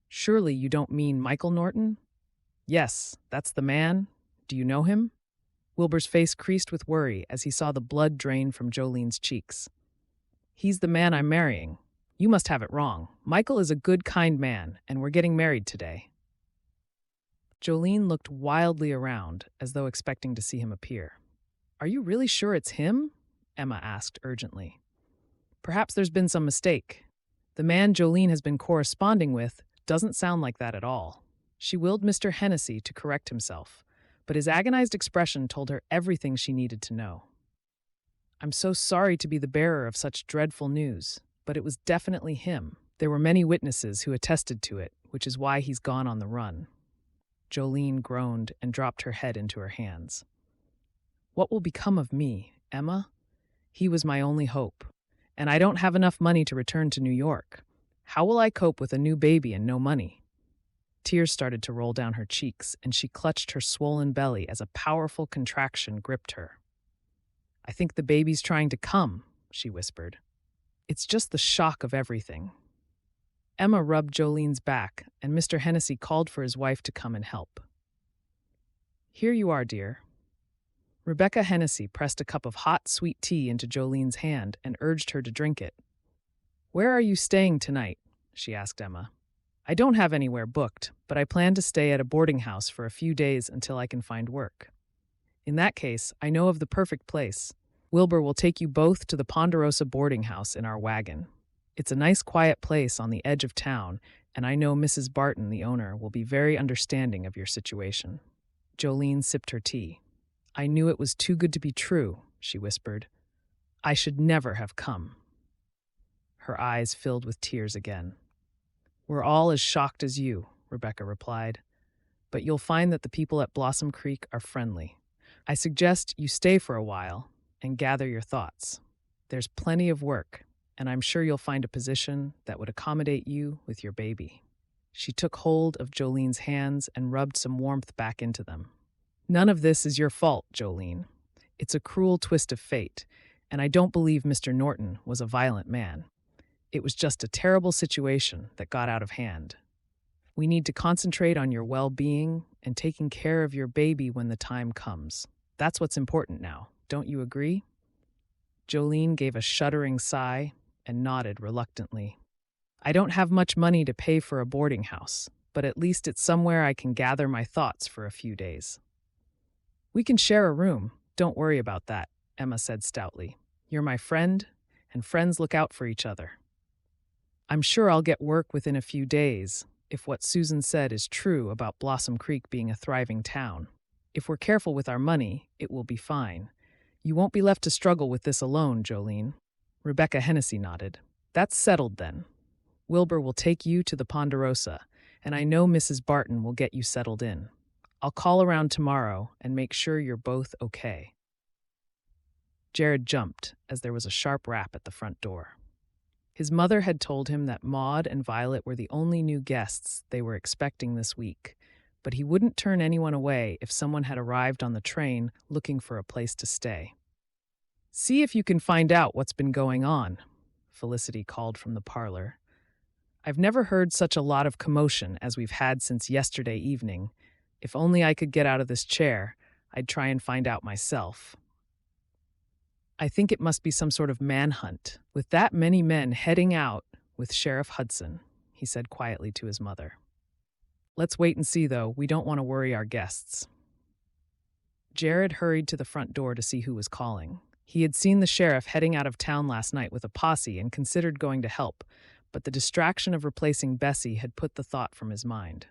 Surely you don't mean Michael Norton?" "Yes, that's the man. Do you know him?" Wilbur's face creased with worry as he saw the blood drain from Jolene's cheeks. "He's the man I'm marrying. You must have it wrong. Michael is a good, kind man, and we're getting married today." Jolene looked wildly around, as though expecting to see him appear. "Are you really sure it's him?" Emma asked urgently. "Perhaps there's been some mistake. The man Jolene has been corresponding with doesn't sound like that at all." She willed Mr. Hennessy to correct himself, but his agonized expression told her everything she needed to know. "I'm so sorry to be the bearer of such dreadful news, but it was definitely him. There were many witnesses who attested to it, which is why he's gone on the run." Jolene groaned and dropped her head into her hands. "What will become of me, Emma? He was my only hope, and I don't have enough money to return to New York. How will I cope with a new baby and no money?" Tears started to roll down her cheeks, and she clutched her swollen belly as a powerful contraction gripped her. "I think the baby's trying to come," she whispered. "It's just the shock of everything." Emma rubbed Jolene's back, and Mr. Hennessy called for his wife to come and help. "Here you are, dear." Rebecca Hennessy pressed a cup of hot, sweet tea into Jolene's hand and urged her to drink it. "Where are you staying tonight?" she asked Emma. "I don't have anywhere booked, but I plan to stay at a boarding house for a few days until I can find work. In that case, I know of the perfect place. Wilbur will take you both to the Ponderosa boarding house in our wagon. It's a nice quiet place on the edge of town, and I know Mrs. Barton, the owner, will be very understanding of your situation." Jolene sipped her tea. "I knew it was too good to be true," she whispered. "I should never have come." Her eyes filled with tears again. "We're all as shocked as you," Rebecca replied. "But you'll find that the people at Blossom Creek are friendly. I suggest you stay for a while and gather your thoughts. There's plenty of work, and I'm sure you'll find a position that would accommodate you with your baby." She took hold of Jolene's hands and rubbed some warmth back into them. "None of this is your fault, Jolene. It's a cruel twist of fate, and I don't believe Mr. Norton was a violent man. It was just a terrible situation that got out of hand. We need to concentrate on your well-being and taking care of your baby when the time comes. That's what's important now. Don't you agree?" Jolene gave a shuddering sigh and nodded reluctantly. "I don't have much money to pay for a boarding house, but at least it's somewhere I can gather my thoughts for a few days." "We can share a room. Don't worry about that," Emma said stoutly. "You're my friend, and friends look out for each other. I'm sure I'll get work within a few days, if what Susan said is true about Blossom Creek being a thriving town. If we're careful with our money, it will be fine. You won't be left to struggle with this alone, Jolene." Rebecca Hennessy nodded. "That's settled then. Wilbur will take you to the Ponderosa, and I know Mrs. Barton will get you settled in. I'll call around tomorrow and make sure you're both okay." Jared jumped as there was a sharp rap at the front door. His mother had told him that Maud and Violet were the only new guests they were expecting this week, but he wouldn't turn anyone away if someone had arrived on the train looking for a place to stay. "See if you can find out what's been going on," Felicity called from the parlor. "I've never heard such a lot of commotion as we've had since yesterday evening. If only I could get out of this chair, I'd try and find out myself. I think it must be some sort of manhunt, with that many men heading out with Sheriff Hudson," he said quietly to his mother. "Let's wait and see, though. We don't want to worry our guests." Jared hurried to the front door to see who was calling. He had seen the sheriff heading out of town last night with a posse and considered going to help, but the distraction of replacing Bessie had put the thought from his mind.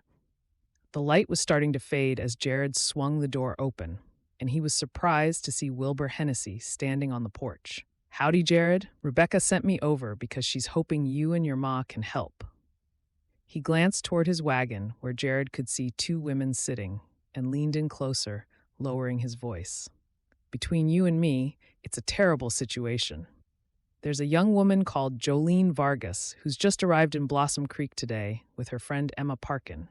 The light was starting to fade as Jared swung the door open, and he was surprised to see Wilbur Hennessy standing on the porch. "Howdy, Jared. Rebecca sent me over because she's hoping you and your ma can help." He glanced toward his wagon, where Jared could see two women sitting, and leaned in closer, lowering his voice. "Between you and me, it's a terrible situation. There's a young woman called Jolene Vargas who's just arrived in Blossom Creek today with her friend Emma Parkin.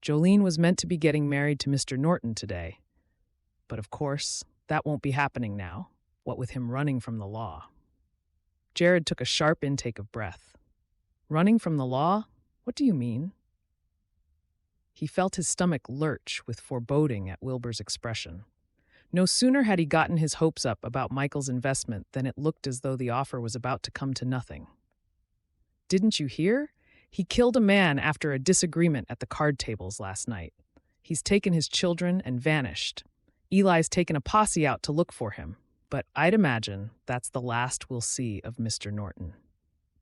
Jolene was meant to be getting married to Mr. Norton today. But of course, that won't be happening now, what with him running from the law." Jared took a sharp intake of breath. "Running from the law? What do you mean?" He felt his stomach lurch with foreboding at Wilbur's expression. No sooner had he gotten his hopes up about Michael's investment than it looked as though the offer was about to come to nothing. "Didn't you hear? He killed a man after a disagreement at the card tables last night. He's taken his children and vanished. Eli's taken a posse out to look for him, but I'd imagine that's the last we'll see of Mr. Norton.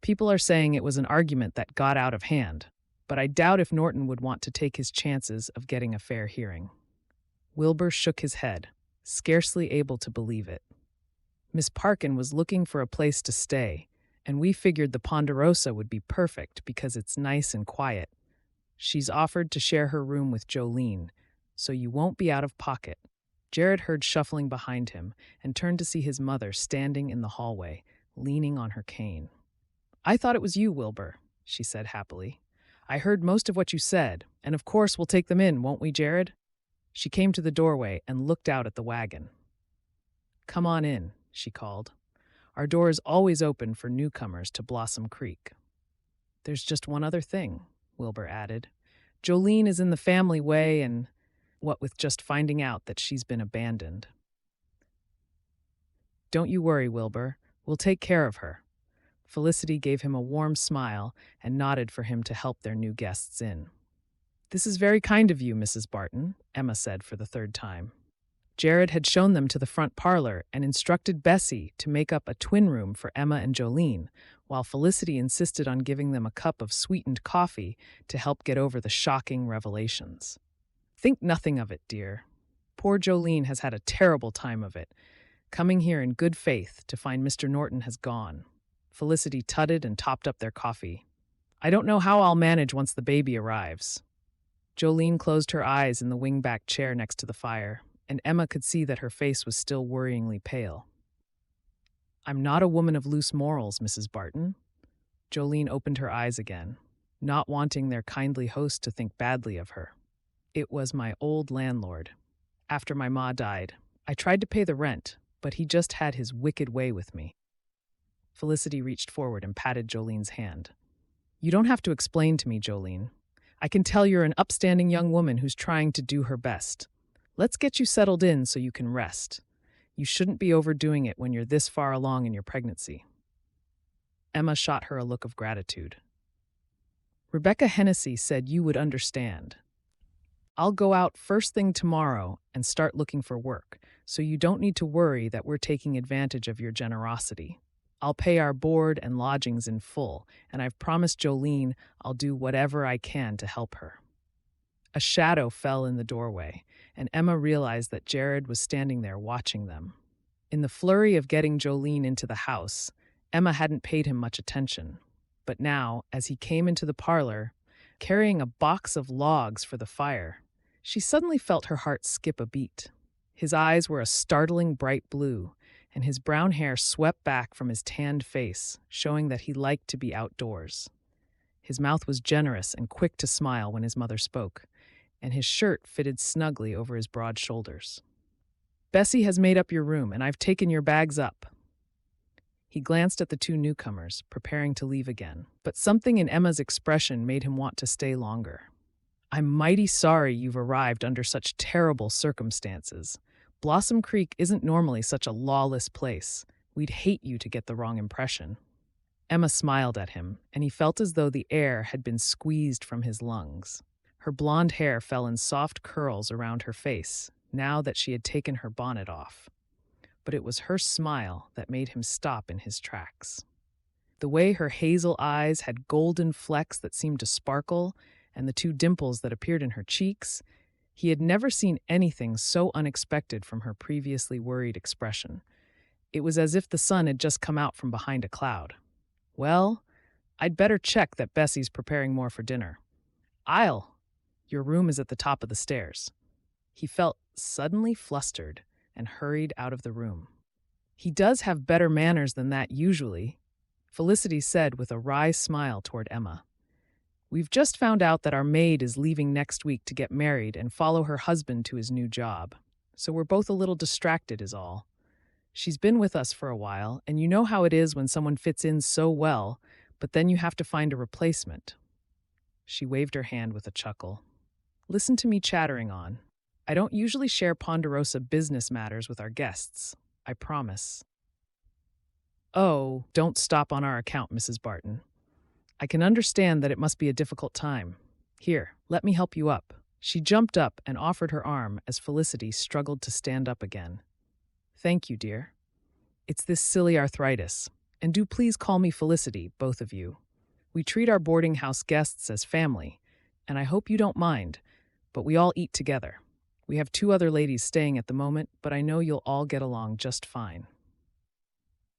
People are saying it was an argument that got out of hand, but I doubt if Norton would want to take his chances of getting a fair hearing." Wilbur shook his head, scarcely able to believe it. "Miss Parkin was looking for a place to stay, and we figured the Ponderosa would be perfect because it's nice and quiet. She's offered to share her room with Jolene, so you won't be out of pocket." Jared heard shuffling behind him and turned to see his mother standing in the hallway, leaning on her cane. "I thought it was you, Wilbur," she said happily. "I heard most of what you said, and of course we'll take them in, won't we, Jared?" She came to the doorway and looked out at the wagon. "Come on in," she called. "Our door is always open for newcomers to Blossom Creek." "There's just one other thing," Wilbur added. "Jolene is in the family way, and what with just finding out that she's been abandoned." "Don't you worry, Wilbur. We'll take care of her." Felicity gave him a warm smile and nodded for him to help their new guests in. "This is very kind of you, Mrs. Barton," Emma said for the third time. Jared had shown them to the front parlor and instructed Bessie to make up a twin room for Emma and Jolene, while Felicity insisted on giving them a cup of sweetened coffee to help get over the shocking revelations. "Think nothing of it, dear. Poor Jolene has had a terrible time of it, coming here in good faith to find Mr. Norton has gone." Felicity tutted and topped up their coffee. "I don't know how I'll manage once the baby arrives." Jolene closed her eyes in the wing-back chair next to the fire, and Emma could see that her face was still worryingly pale. "I'm not a woman of loose morals, Mrs. Barton." Jolene opened her eyes again. not wanting their kindly host to think badly of her. It was my old landlord. After my ma died, I tried to pay the rent, but he just had his wicked way with me. Felicity reached forward and patted Jolene's hand. You don't have to explain to me, Jolene. I can tell you're an upstanding young woman who's trying to do her best. Let's get you settled in so you can rest. You shouldn't be overdoing it when you're this far along in your pregnancy. Emma shot her a look of gratitude. Rebecca Hennessy said you would understand. I'll go out first thing tomorrow and start looking for work, so you don't need to worry that we're taking advantage of your generosity. I'll pay our board and lodgings in full, and I've promised Jolene I'll do whatever I can to help her. A shadow fell in the doorway, and Emma realized that Jared was standing there watching them. In the flurry of getting Jolene into the house, Emma hadn't paid him much attention. But now, as he came into the parlor, carrying a box of logs for the fire, she suddenly felt her heart skip a beat. His eyes were a startling bright blue, and his brown hair swept back from his tanned face, showing that he liked to be outdoors. His mouth was generous and quick to smile when his mother spoke, and his shirt fitted snugly over his broad shoulders. Bessie has made up your room, and I've taken your bags up. He glanced at the two newcomers, preparing to leave again, but something in Emma's expression made him want to stay longer. I'm mighty sorry you've arrived under such terrible circumstances. Blossom Creek isn't normally such a lawless place. We'd hate you to get the wrong impression. Emma smiled at him, and he felt as though the air had been squeezed from his lungs. Her blonde hair fell in soft curls around her face, now that she had taken her bonnet off. But it was her smile that made him stop in his tracks. The way her hazel eyes had golden flecks that seemed to sparkle, and the two dimples that appeared in her cheeks, he had never seen anything so unexpected from her previously worried expression. It was as if the sun had just come out from behind a cloud. Well, I'd better check that Bessie's preparing more for dinner. Your room is at the top of the stairs. He felt suddenly flustered and hurried out of the room. He does have better manners than that usually, Felicity said with a wry smile toward Emma. We've just found out that our maid is leaving next week to get married and follow her husband to his new job, so we're both a little distracted is all. She's been with us for a while, and you know how it is when someone fits in so well, but then you have to find a replacement. She waved her hand with a chuckle. Listen to me chattering on. I don't usually share Ponderosa business matters with our guests, I promise. Oh, don't stop on our account, Mrs. Barton. I can understand that it must be a difficult time. Here, let me help you up. She jumped up and offered her arm as Felicity struggled to stand up again. Thank you, dear. It's this silly arthritis, and do please call me Felicity, both of you. We treat our boarding house guests as family, and I hope you don't mind, but we all eat together. We have 2 other ladies staying at the moment, but I know you'll all get along just fine.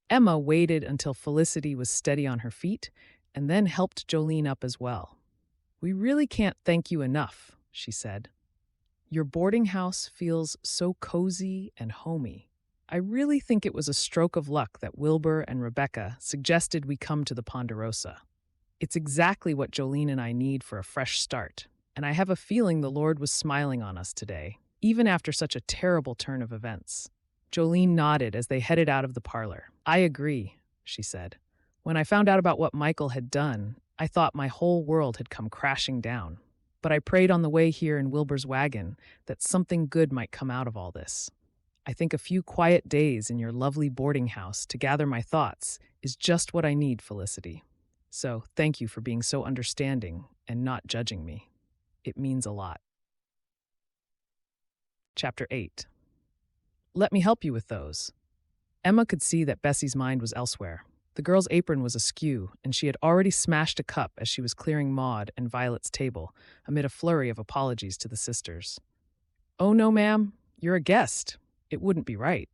Emma waited until Felicity was steady on her feet and then helped Jolene up as well. We really can't thank you enough, she said. Your boarding house feels so cozy and homey. I really think it was a stroke of luck that Wilbur and Rebecca suggested we come to the Ponderosa. It's exactly what Jolene and I need for a fresh start, and I have a feeling the Lord was smiling on us today, even after such a terrible turn of events. Jolene nodded as they headed out of the parlor. I agree, she said. When I found out about what Michael had done, I thought my whole world had come crashing down. But I prayed on the way here in Wilbur's wagon that something good might come out of all this. I think a few quiet days in your lovely boarding house to gather my thoughts is just what I need, Felicity. So thank you for being so understanding and not judging me. It means a lot. Chapter 8. Let me help you with those. Emma could see that Bessie's mind was elsewhere. The girl's apron was askew, and she had already smashed a cup as she was clearing Maud and Violet's table, amid a flurry of apologies to the sisters. Oh no, ma'am, you're a guest. It wouldn't be right.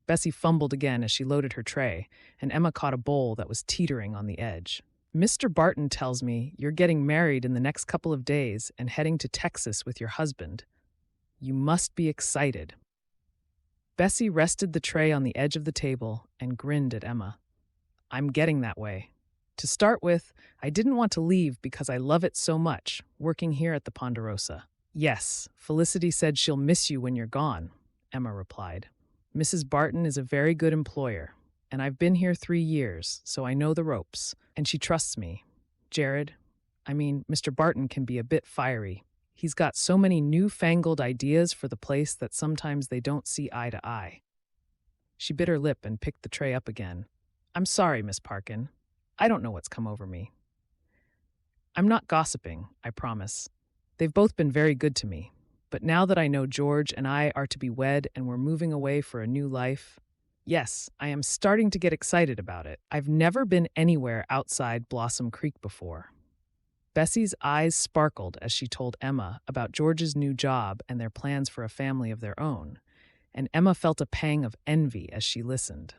Bessie fumbled again as she loaded her tray, and Emma caught a bowl that was teetering on the edge. Mr. Barton tells me you're getting married in the next couple of days and heading to Texas with your husband. You must be excited. Bessie rested the tray on the edge of the table and grinned at Emma. I'm getting that way. To start with, I didn't want to leave because I love it so much, working here at the Ponderosa. Yes, Felicity said she'll miss you when you're gone, Emma replied. Mrs. Barton is a very good employer, and I've been here 3 years, so I know the ropes, and she trusts me. Mr. Barton can be a bit fiery. He's got so many newfangled ideas for the place that sometimes they don't see eye to eye. She bit her lip and picked the tray up again. I'm sorry, Miss Parkin. I don't know what's come over me. I'm not gossiping, I promise. They've both been very good to me. But now that I know George and I are to be wed and we're moving away for a new life, yes, I am starting to get excited about it. I've never been anywhere outside Blossom Creek before. Bessie's eyes sparkled as she told Emma about George's new job and their plans for a family of their own, and Emma felt a pang of envy as she listened.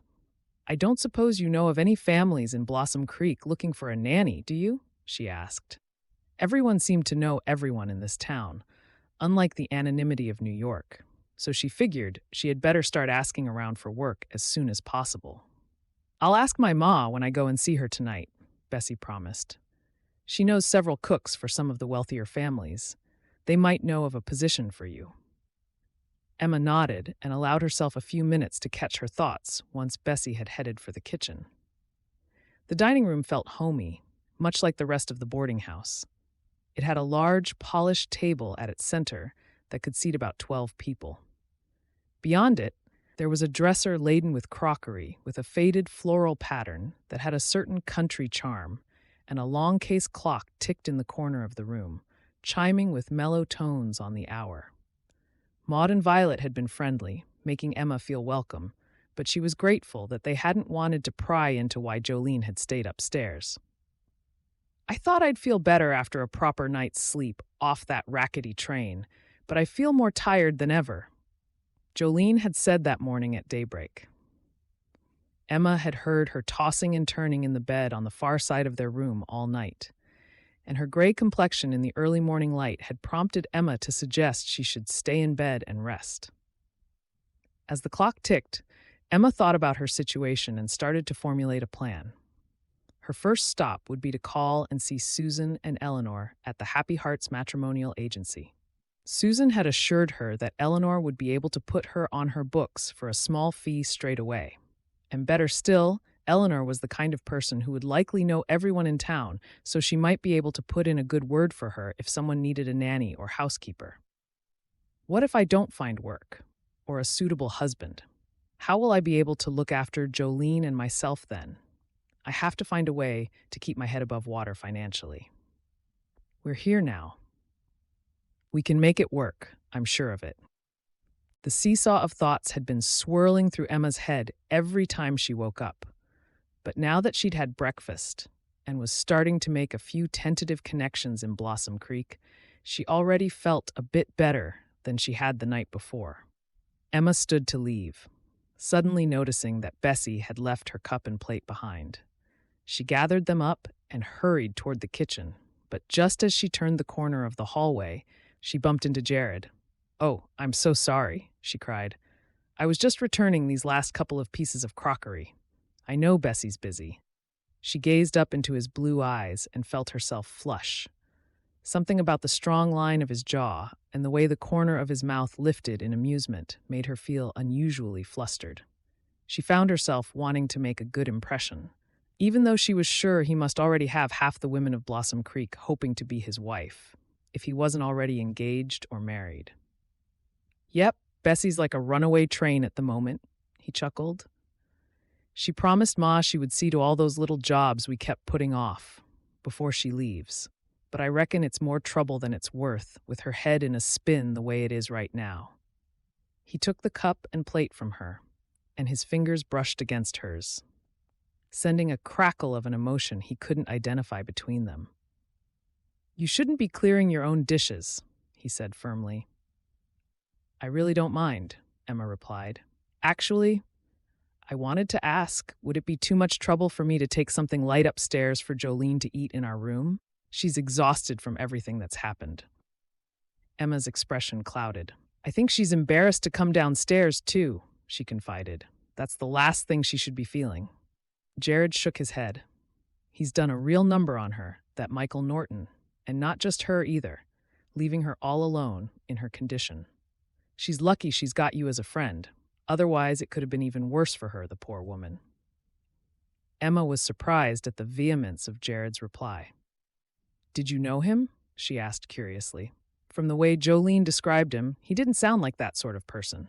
I don't suppose you know of any families in Blossom Creek looking for a nanny, do you? She asked. Everyone seemed to know everyone in this town, unlike the anonymity of New York, so she figured she had better start asking around for work as soon as possible. I'll ask my ma when I go and see her tonight, Bessie promised. She knows several cooks for some of the wealthier families. They might know of a position for you. Emma nodded and allowed herself a few minutes to catch her thoughts once Bessie had headed for the kitchen. The dining room felt homey, much like the rest of the boarding house. It had a large, polished table at its center that could seat about 12 people. Beyond it, there was a dresser laden with crockery with a faded floral pattern that had a certain country charm, and a long case clock ticked in the corner of the room, chiming with mellow tones on the hour. Maud and Violet had been friendly, making Emma feel welcome, but she was grateful that they hadn't wanted to pry into why Jolene had stayed upstairs. I thought I'd feel better after a proper night's sleep off that rackety train, but I feel more tired than ever. Jolene had said that morning at daybreak. Emma had heard her tossing and turning in the bed on the far side of their room all night, and her gray complexion in the early morning light had prompted Emma to suggest she should stay in bed and rest. As the clock ticked, Emma thought about her situation and started to formulate a plan. Her first stop would be to call and see Susan and Eleanor at the Happy Hearts Matrimonial Agency. Susan had assured her that Eleanor would be able to put her on her books for a small fee straight away. And better still, Eleanor was the kind of person who would likely know everyone in town, so she might be able to put in a good word for her if someone needed a nanny or housekeeper. What if I don't find work, or a suitable husband? How will I be able to look after Jolene and myself then? I have to find a way to keep my head above water financially. We're here now. We can make it work, I'm sure of it. The seesaw of thoughts had been swirling through Emma's head every time she woke up. But now that she'd had breakfast and was starting to make a few tentative connections in Blossom Creek, she already felt a bit better than she had the night before. Emma stood to leave, suddenly noticing that Bessie had left her cup and plate behind. She gathered them up and hurried toward the kitchen, but just as she turned the corner of the hallway, she bumped into Jared. "Oh, I'm so sorry," she cried. "I was just returning these last couple of pieces of crockery. I know Bessie's busy." She gazed up into his blue eyes and felt herself flush. Something about the strong line of his jaw and the way the corner of his mouth lifted in amusement made her feel unusually flustered. She found herself wanting to make a good impression, even though she was sure he must already have half the women of Blossom Creek hoping to be his wife, if he wasn't already engaged or married. "Yep, Bessie's like a runaway train at the moment," he chuckled. "She promised Ma she would see to all those little jobs we kept putting off before she leaves. But I reckon it's more trouble than it's worth with her head in a spin the way it is right now." He took the cup and plate from her, and his fingers brushed against hers, sending a crackle of an emotion he couldn't identify between them. "You shouldn't be clearing your own dishes," he said firmly. "I really don't mind," Emma replied. "Actually, I wanted to ask, would it be too much trouble for me to take something light upstairs for Jolene to eat in our room? She's exhausted from everything that's happened." Emma's expression clouded. "I think she's embarrassed to come downstairs, too," she confided. "That's the last thing she should be feeling." Jared shook his head. He's done a real number on her, that Michael Norton, and not just her either, leaving her all alone in her condition. She's lucky she's got you as a friend. Otherwise, it could have been even worse for her, the poor woman. Emma was surprised at the vehemence of Jared's reply. Did you know him? She asked curiously. From the way Jolene described him, he didn't sound like that sort of person.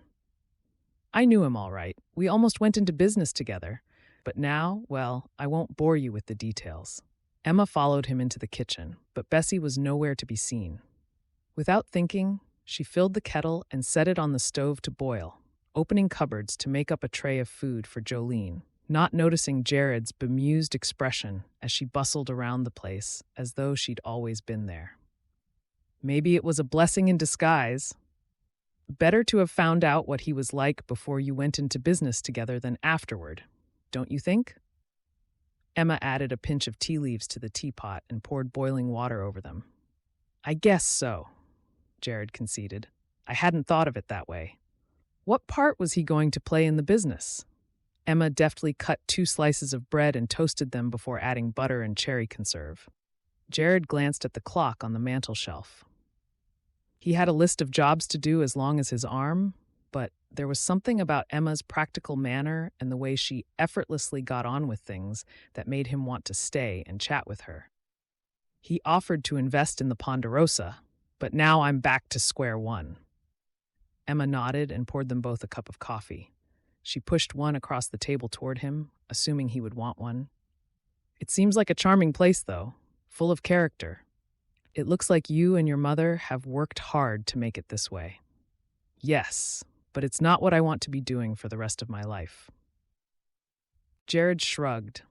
I knew him all right. We almost went into business together. But now, well, I won't bore you with the details. Emma followed him into the kitchen, but Bessie was nowhere to be seen. Without thinking, she filled the kettle and set it on the stove to boil, opening cupboards to make up a tray of food for Jolene, not noticing Jared's bemused expression as she bustled around the place as though she'd always been there. Maybe it was a blessing in disguise. Better to have found out what he was like before you went into business together than afterward, don't you think? Emma added a pinch of tea leaves to the teapot and poured boiling water over them. I guess so, Jared conceded. I hadn't thought of it that way. What part was he going to play in the business? Emma deftly cut 2 slices of bread and toasted them before adding butter and cherry conserve. Jared glanced at the clock on the mantel shelf. He had a list of jobs to do as long as his arm, but there was something about Emma's practical manner and the way she effortlessly got on with things that made him want to stay and chat with her. He offered to invest in the Ponderosa, but now I'm back to square one. Emma nodded and poured them both a cup of coffee. She pushed one across the table toward him, assuming he would want one. It seems like a charming place, though, full of character. It looks like you and your mother have worked hard to make it this way. Yes, but it's not what I want to be doing for the rest of my life. Jared shrugged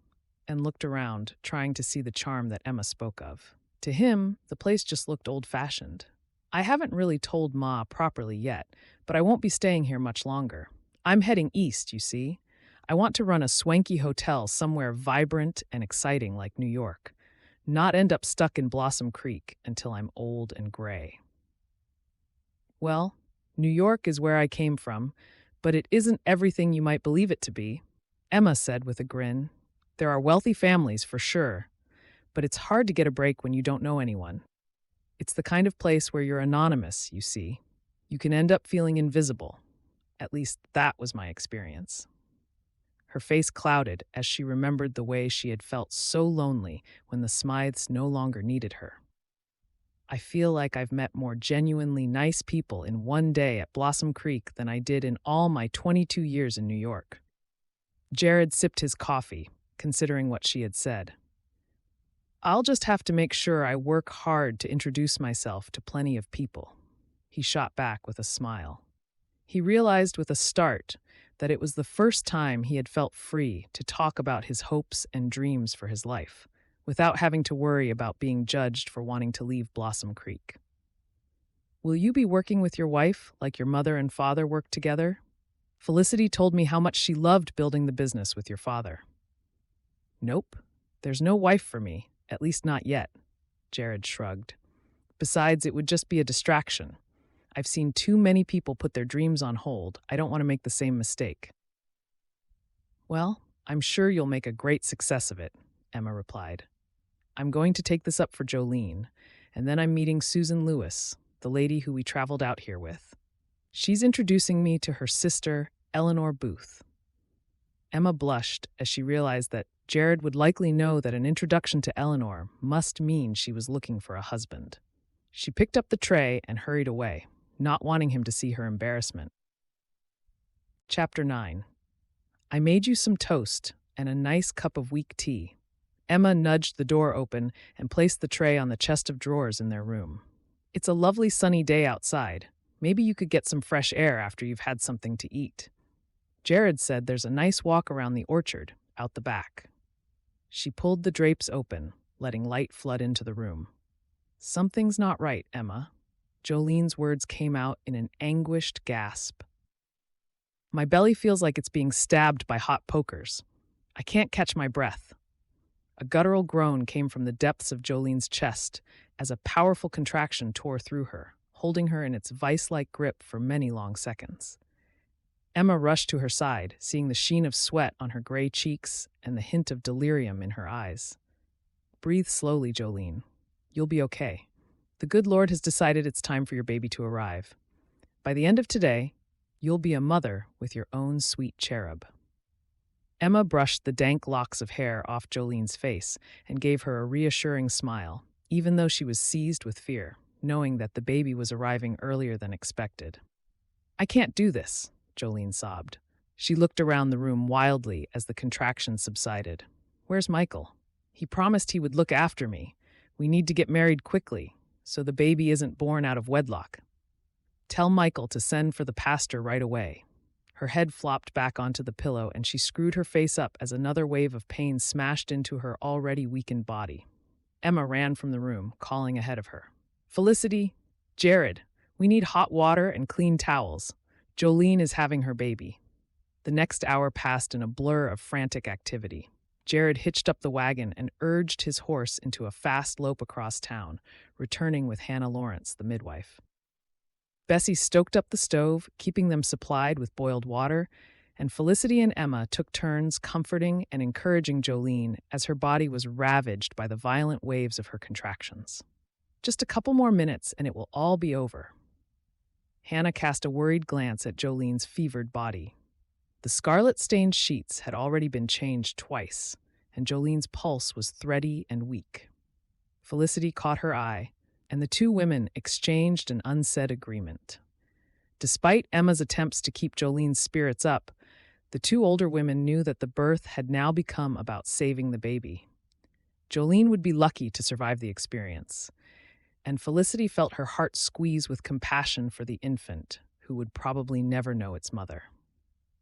and looked around, trying to see the charm that Emma spoke of. To him, the place just looked old-fashioned. I haven't really told Ma properly yet, but I won't be staying here much longer. I'm heading east, you see. I want to run a swanky hotel somewhere vibrant and exciting like New York, not end up stuck in Blossom Creek until I'm old and gray. Well, New York is where I came from, but it isn't everything you might believe it to be, Emma said with a grin. There are wealthy families for sure, but it's hard to get a break when you don't know anyone. It's the kind of place where you're anonymous, you see. You can end up feeling invisible. At least that was my experience. Her face clouded as she remembered the way she had felt so lonely when the Smythes no longer needed her. I feel like I've met more genuinely nice people in one day at Blossom Creek than I did in all my 22 years in New York. Jared sipped his coffee, considering what she had said. I'll just have to make sure I work hard to introduce myself to plenty of people. He shot back with a smile. He realized with a start that it was the first time he had felt free to talk about his hopes and dreams for his life, without having to worry about being judged for wanting to leave Blossom Creek. Will you be working with your wife like your mother and father worked together? Felicity told me how much she loved building the business with your father. Nope, there's no wife for me, at least not yet, Jared shrugged. Besides, it would just be a distraction. I've seen too many people put their dreams on hold. I don't want to make the same mistake. Well, I'm sure you'll make a great success of it, Emma replied. I'm going to take this up for Jolene, and then I'm meeting Susan Lewis, the lady who we traveled out here with. She's introducing me to her sister, Eleanor Booth. Emma blushed as she realized that Jared would likely know that an introduction to Eleanor must mean she was looking for a husband. She picked up the tray and hurried away, not wanting him to see her embarrassment. Chapter 9. I made you some toast and a nice cup of weak tea. Emma nudged the door open and placed the tray on the chest of drawers in their room. It's a lovely sunny day outside. Maybe you could get some fresh air after you've had something to eat. Jared said there's a nice walk around the orchard, out the back. She pulled the drapes open, letting light flood into the room. Something's not right, Emma. Jolene's words came out in an anguished gasp. My belly feels like it's being stabbed by hot pokers. I can't catch my breath. A guttural groan came from the depths of Jolene's chest as a powerful contraction tore through her, holding her in its vice-like grip for many long seconds. Emma rushed to her side, seeing the sheen of sweat on her gray cheeks and the hint of delirium in her eyes. Breathe slowly, Jolene. You'll be okay. The good Lord has decided it's time for your baby to arrive. By the end of today, you'll be a mother with your own sweet cherub." Emma brushed the dank locks of hair off Jolene's face and gave her a reassuring smile, even though she was seized with fear, knowing that the baby was arriving earlier than expected. "I can't do this," Jolene sobbed. She looked around the room wildly as the contractions subsided. "Where's Michael? He promised he would look after me. We need to get married quickly, so the baby isn't born out of wedlock. Tell Michael to send for the pastor right away." Her head flopped back onto the pillow and she screwed her face up as another wave of pain smashed into her already weakened body. Emma ran from the room, calling ahead of her. "Felicity, Jared, we need hot water and clean towels. Jolene is having her baby." The next hour passed in a blur of frantic activity. Jared hitched up the wagon and urged his horse into a fast lope across town, returning with Hannah Lawrence, the midwife. Bessie stoked up the stove, keeping them supplied with boiled water, and Felicity and Emma took turns comforting and encouraging Jolene as her body was ravaged by the violent waves of her contractions. "Just a couple more minutes and it will all be over." Hannah cast a worried glance at Jolene's fevered body. The scarlet-stained sheets had already been changed twice, and Jolene's pulse was thready and weak. Felicity caught her eye, and the two women exchanged an unsaid agreement. Despite Emma's attempts to keep Jolene's spirits up, the two older women knew that the birth had now become about saving the baby. Jolene would be lucky to survive the experience, and Felicity felt her heart squeeze with compassion for the infant, who would probably never know its mother.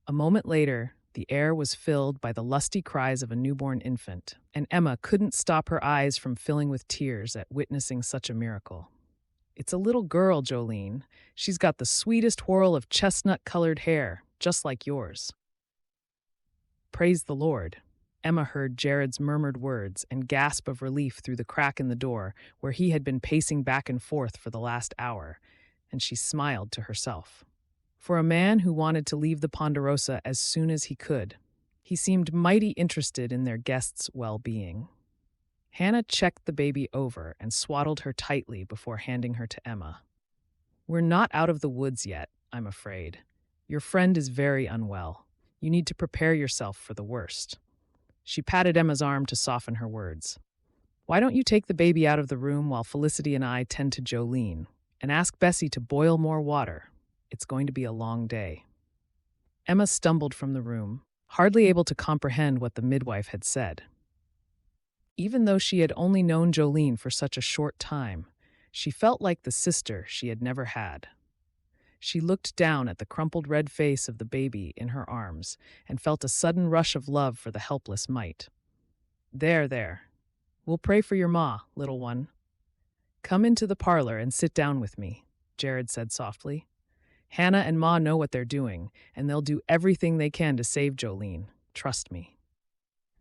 A moment later, the air was filled by the lusty cries of a newborn infant, and Emma couldn't stop her eyes from filling with tears at witnessing such a miracle. "It's a little girl, Jolene. She's got the sweetest whirl of chestnut-colored hair, just like yours." "Praise the Lord." Emma heard Jared's murmured words and gasp of relief through the crack in the door where he had been pacing back and forth for the last hour, and she smiled to herself. For a man who wanted to leave the Ponderosa as soon as he could, he seemed mighty interested in their guests' well-being. Hannah checked the baby over and swaddled her tightly before handing her to Emma. "We're not out of the woods yet, I'm afraid. Your friend is very unwell. You need to prepare yourself for the worst." She patted Emma's arm to soften her words. "Why don't you take the baby out of the room while Felicity and I tend to Jolene, and ask Bessie to boil more water? It's going to be a long day." Emma stumbled from the room, hardly able to comprehend what the midwife had said. Even though she had only known Jolene for such a short time, she felt like the sister she had never had. She looked down at the crumpled red face of the baby in her arms and felt a sudden rush of love for the helpless mite. There. We'll pray for your ma, little one. Come into the parlor and sit down with me," Jared said softly. "Hannah and Ma know what they're doing, and they'll do everything they can to save Jolene. Trust me."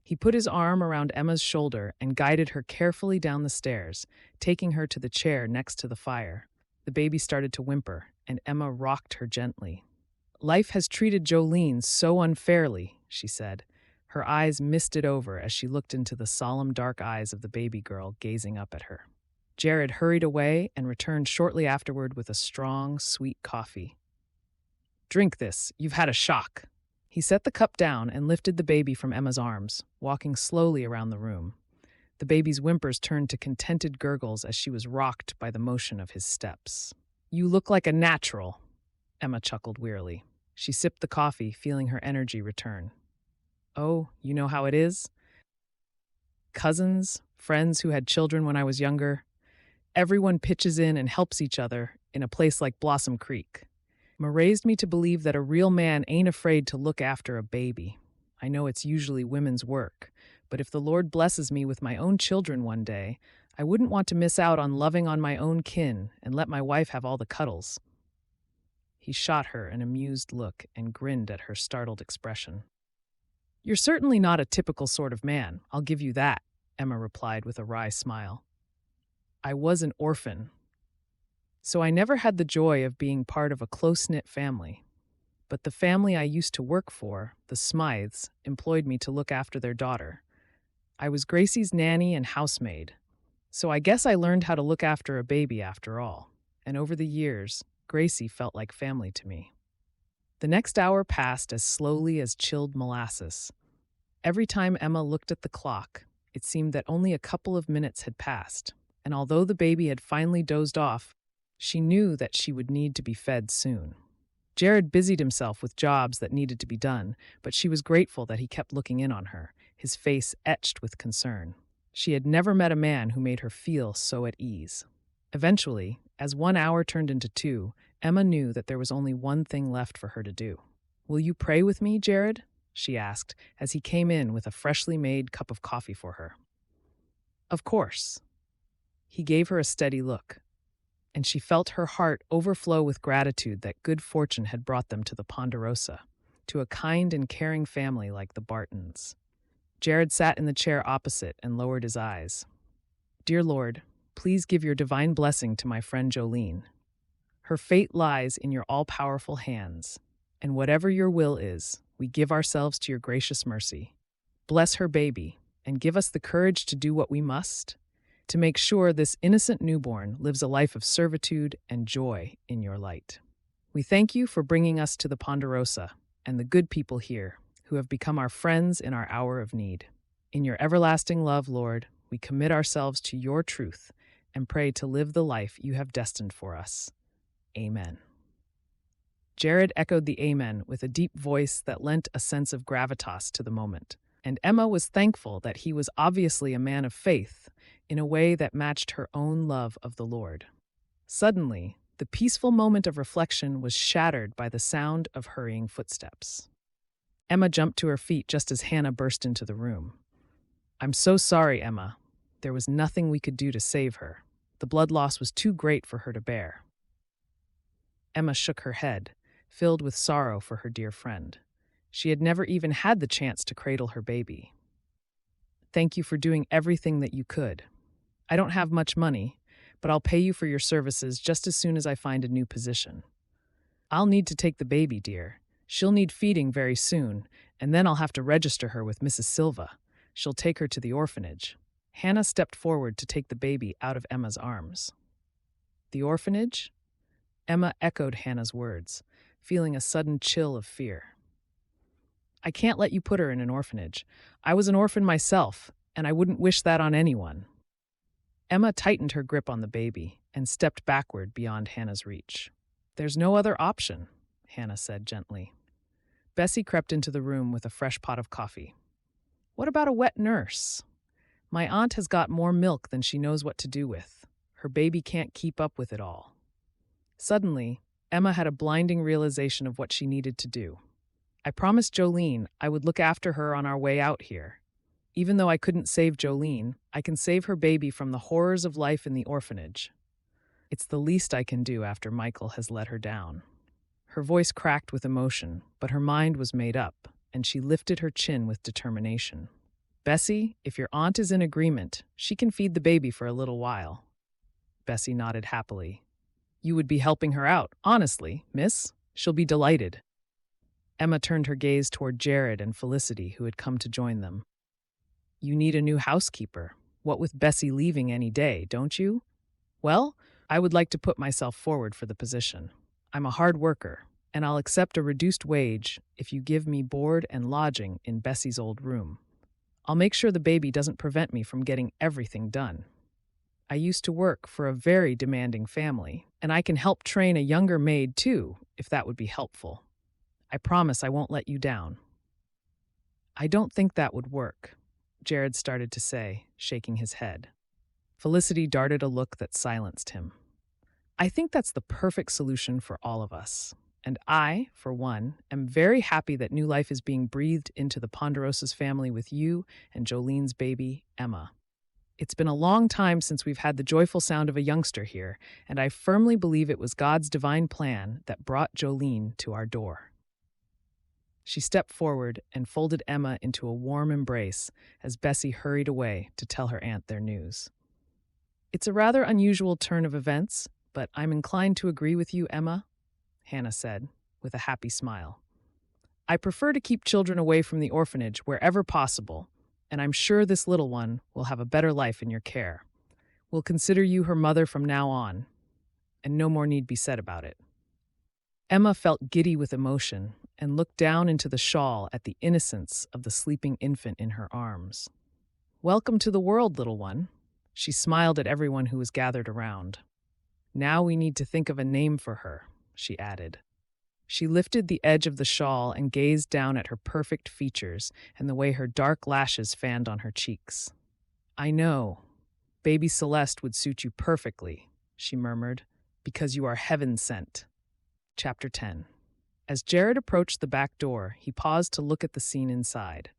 He put his arm around Emma's shoulder and guided her carefully down the stairs, taking her to the chair next to the fire. The baby started to whimper, and Emma rocked her gently. "Life has treated Jolene so unfairly," she said. Her eyes misted over as she looked into the solemn dark eyes of the baby girl gazing up at her. Jared hurried away and returned shortly afterward with a strong, sweet coffee. "Drink this. You've had a shock." He set the cup down and lifted the baby from Emma's arms, walking slowly around the room. The baby's whimpers turned to contented gurgles as she was rocked by the motion of his steps. "You look like a natural," Emma chuckled wearily. She sipped the coffee, feeling her energy return. "Oh, you know how it is? Cousins, friends who had children when I was younger. Everyone pitches in and helps each other in a place like Blossom Creek. Ma raised me to believe that a real man ain't afraid to look after a baby. I know it's usually women's work, but if the Lord blesses me with my own children one day, I wouldn't want to miss out on loving on my own kin and let my wife have all the cuddles." He shot her an amused look and grinned at her startled expression. "You're certainly not a typical sort of man, I'll give you that," Emma replied with a wry smile. "I was an orphan, so I never had the joy of being part of a close-knit family. But the family I used to work for, the Smythes, employed me to look after their daughter. I was Gracie's nanny and housemaid, so I guess I learned how to look after a baby after all. And over the years, Gracie felt like family to me. The next hour passed as slowly as chilled molasses. Every time Emma looked at the clock, it seemed that only a couple of minutes had passed, and although the baby had finally dozed off, she knew that she would need to be fed soon. Jared busied himself with jobs that needed to be done, but she was grateful that he kept looking in on her, his face etched with concern. She had never met a man who made her feel so at ease. Eventually, as 1 hour turned into 2, Emma knew that there was only one thing left for her to do. "Will you pray with me, Jared?" she asked, as he came in with a freshly made cup of coffee for her. "Of course." He gave her a steady look, and she felt her heart overflow with gratitude that good fortune had brought them to the Ponderosa, to a kind and caring family like the Bartons. Jared sat in the chair opposite and lowered his eyes. "Dear Lord, please give your divine blessing to my friend Jolene. Her fate lies in your all-powerful hands, and whatever your will is, we give ourselves to your gracious mercy. Bless her baby, and give us the courage to do what we must, to make sure this innocent newborn lives a life of servitude and joy in your light. We thank you for bringing us to the Ponderosa and the good people here who have become our friends in our hour of need. In your everlasting love, Lord, we commit ourselves to your truth and pray to live the life you have destined for us. Amen." Jared echoed the amen with a deep voice that lent a sense of gravitas to the moment, and Emma was thankful that he was obviously a man of faith in a way that matched her own love of the Lord. Suddenly, the peaceful moment of reflection was shattered by the sound of hurrying footsteps. Emma jumped to her feet just as Hannah burst into the room. "I'm so sorry, Emma. There was nothing we could do to save her. The blood loss was too great for her to bear." Emma shook her head, filled with sorrow for her dear friend. She had never even had the chance to cradle her baby. "Thank you for doing everything that you could. I don't have much money, but I'll pay you for your services just as soon as I find a new position. I'll need to take the baby, dear. She'll need feeding very soon, and then I'll have to register her with Mrs. Silva. She'll take her to the orphanage." Hannah stepped forward to take the baby out of Emma's arms. "The orphanage?" Emma echoed Hannah's words, feeling a sudden chill of fear. "I can't let you put her in an orphanage. I was an orphan myself, and I wouldn't wish that on anyone." Emma tightened her grip on the baby and stepped backward beyond Hannah's reach. "There's no other option," Hannah said gently. Bessie crept into the room with a fresh pot of coffee. "What about a wet nurse? My aunt has got more milk than she knows what to do with. Her baby can't keep up with it all." Suddenly, Emma had a blinding realization of what she needed to do. "I promised Jolene I would look after her on our way out here. Even though I couldn't save Jolene, I can save her baby from the horrors of life in the orphanage. It's the least I can do after Michael has let her down." Her voice cracked with emotion, but her mind was made up, and she lifted her chin with determination. "Bessie, if your aunt is in agreement, she can feed the baby for a little while." Bessie nodded happily. "You would be helping her out, honestly, miss. She'll be delighted." Emma turned her gaze toward Jared and Felicity, who had come to join them. "You need a new housekeeper. What with Bessie leaving any day, don't you? Well, I would like to put myself forward for the position. I'm a hard worker, and I'll accept a reduced wage if you give me board and lodging in Bessie's old room. I'll make sure the baby doesn't prevent me from getting everything done. I used to work for a very demanding family, and I can help train a younger maid too, if that would be helpful. I promise I won't let you down." "I don't think that would work," Jared started to say, shaking his head. Felicity darted a look that silenced him. "I think that's the perfect solution for all of us. And I, for one, am very happy that new life is being breathed into the Ponderosa's family with you and Jolene's baby, Emma. It's been a long time since we've had the joyful sound of a youngster here, and I firmly believe it was God's divine plan that brought Jolene to our door." She stepped forward and folded Emma into a warm embrace as Bessie hurried away to tell her aunt their news. "It's a rather unusual turn of events, but I'm inclined to agree with you, Emma," Hannah said, with a happy smile. "I prefer to keep children away from the orphanage wherever possible, and I'm sure this little one will have a better life in your care. We'll consider you her mother from now on, and no more need be said about it." Emma felt giddy with emotion and looked down into the shawl at the innocence of the sleeping infant in her arms. "Welcome to the world, little one." She smiled at everyone who was gathered around. "Now we need to think of a name for her," she added. She lifted the edge of the shawl and gazed down at her perfect features and the way her dark lashes fanned on her cheeks. "I know. Baby Celeste would suit you perfectly," she murmured, "because you are heaven sent." Chapter 10. As Jared approached the back door, he paused to look at the scene inside.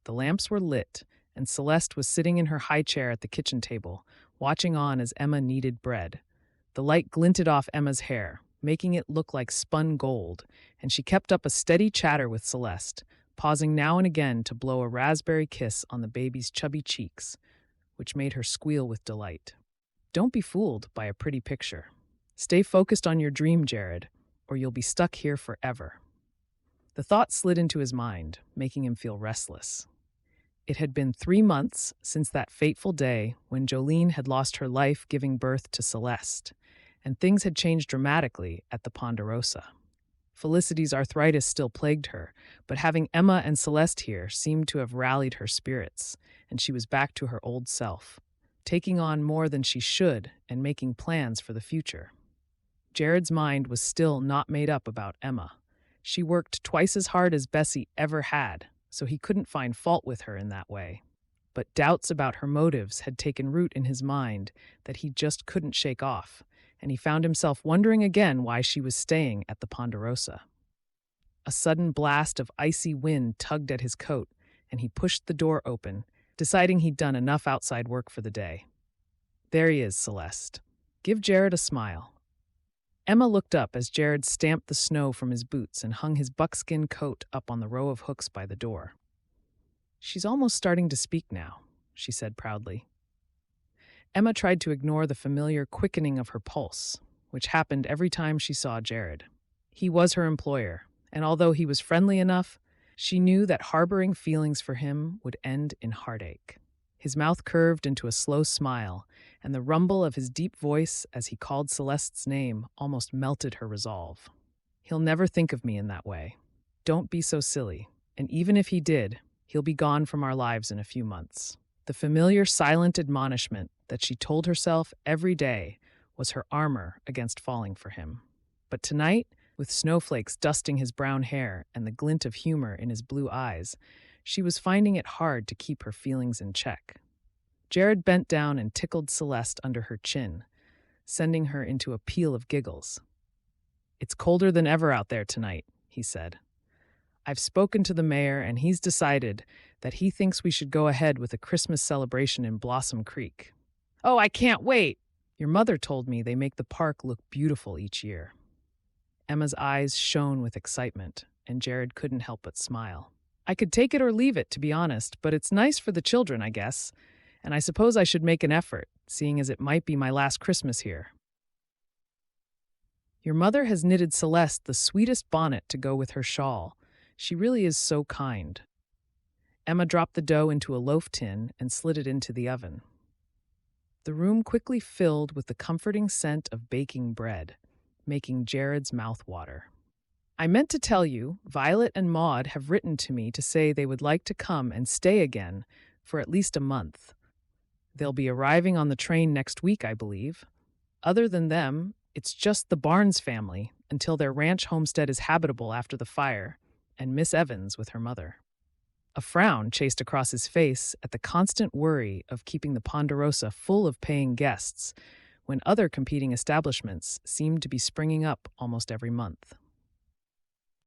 The lamps were lit, and Celeste was sitting in her high chair at the kitchen table, watching on as Emma kneaded bread. The light glinted off Emma's hair, making it look like spun gold, and she kept up a steady chatter with Celeste, pausing now and again to blow a raspberry kiss on the baby's chubby cheeks, which made her squeal with delight. "Don't be fooled by a pretty picture. Stay focused on your dream, Jared, or you'll be stuck here forever." The thought slid into his mind, making him feel restless. It had been 3 months since that fateful day when Jolene had lost her life giving birth to Celeste, and things had changed dramatically at the Ponderosa. Felicity's arthritis still plagued her, but having Emma and Celeste here seemed to have rallied her spirits, and she was back to her old self, taking on more than she should and making plans for the future. Jared's mind was still not made up about Emma. She worked twice as hard as Bessie ever had, so he couldn't find fault with her in that way. But doubts about her motives had taken root in his mind that he just couldn't shake off, and he found himself wondering again why she was staying at the Ponderosa. A sudden blast of icy wind tugged at his coat, and he pushed the door open, deciding he'd done enough outside work for the day. "There he is, Celeste. Give Jared a smile." Emma looked up as Jared stamped the snow from his boots and hung his buckskin coat up on the row of hooks by the door. "She's almost starting to speak now," she said proudly. Emma tried to ignore the familiar quickening of her pulse, which happened every time she saw Jared. He was her employer, and although he was friendly enough, she knew that harboring feelings for him would end in heartache. His mouth curved into a slow smile, and the rumble of his deep voice as he called Celeste's name almost melted her resolve. "He'll never think of me in that way. Don't be so silly, and even if he did, he'll be gone from our lives in a few months." The familiar silent admonishment that she told herself every day was her armor against falling for him. But tonight, with snowflakes dusting his brown hair and the glint of humor in his blue eyes, she was finding it hard to keep her feelings in check. Jared bent down and tickled Celeste under her chin, sending her into a peal of giggles. "It's colder than ever out there tonight," he said. "I've spoken to the mayor, and he's decided that he thinks we should go ahead with a Christmas celebration in Blossom Creek." "Oh, I can't wait!" "Your mother told me they make the park look beautiful each year." Emma's eyes shone with excitement, and Jared couldn't help but smile. "I could take it or leave it, to be honest, but it's nice for the children, I guess, and I suppose I should make an effort, seeing as it might be my last Christmas here." "Your mother has knitted Celeste the sweetest bonnet to go with her shawl. She really is so kind." Emma dropped the dough into a loaf tin and slid it into the oven. The room quickly filled with the comforting scent of baking bread, making Jared's mouth water. "I meant to tell you, Violet and Maud have written to me to say they would like to come and stay again for at least a month. They'll be arriving on the train next week, I believe. Other than them, it's just the Barnes family until their ranch homestead is habitable after the fire, and Miss Evans with her mother." A frown chased across his face at the constant worry of keeping the Ponderosa full of paying guests when other competing establishments seemed to be springing up almost every month.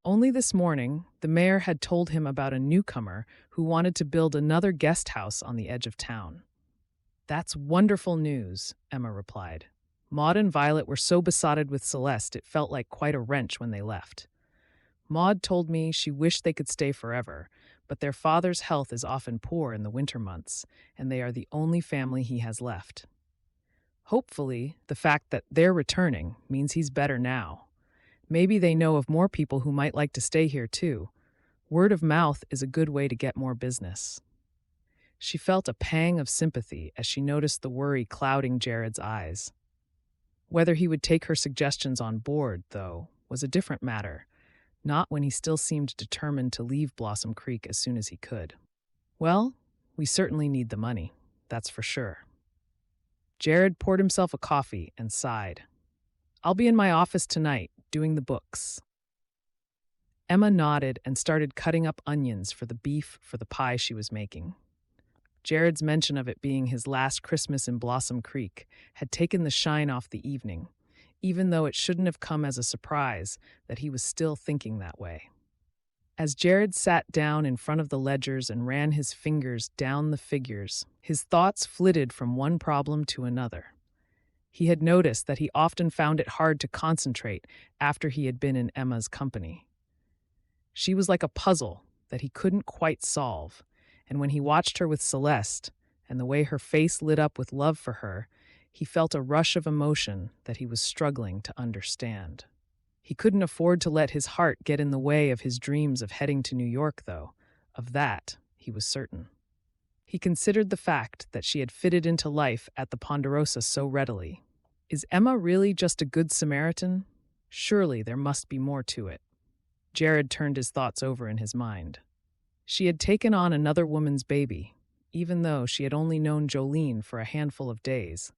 Only this morning, the mayor had told him about a newcomer who wanted to build another guest house on the edge of town. "That's wonderful news," Emma replied. "Maud and Violet were so besotted with Celeste it felt like quite a wrench when they left. Maud told me she wished they could stay forever, but their father's health is often poor in the winter months, and they are the only family he has left. Hopefully, the fact that they're returning means he's better now. Maybe they know of more people who might like to stay here too. Word of mouth is a good way to get more business." She felt a pang of sympathy as she noticed the worry clouding Jared's eyes. Whether he would take her suggestions on board, though, was a different matter, not when he still seemed determined to leave Blossom Creek as soon as he could. Well, we certainly need the money, that's for sure. Jared poured himself a coffee and sighed. I'll be in my office tonight, doing the books. Emma nodded and started cutting up onions for the beef for the pie she was making. Jared's mention of it being his last Christmas in Blossom Creek had taken the shine off the evening, even though it shouldn't have come as a surprise that he was still thinking that way. As Jared sat down in front of the ledgers and ran his fingers down the figures, his thoughts flitted from one problem to another. He had noticed that he often found it hard to concentrate after he had been in Emma's company. She was like a puzzle that he couldn't quite solve, and when he watched her with Celeste, and the way her face lit up with love for her, he felt a rush of emotion that he was struggling to understand. He couldn't afford to let his heart get in the way of his dreams of heading to New York, though. Of that, he was certain. He considered the fact that she had fitted into life at the Ponderosa so readily. Is Emma really just a good Samaritan? Surely there must be more to it. Jared turned his thoughts over in his mind. She had taken on another woman's baby, even though she had only known Jolene for a handful of days,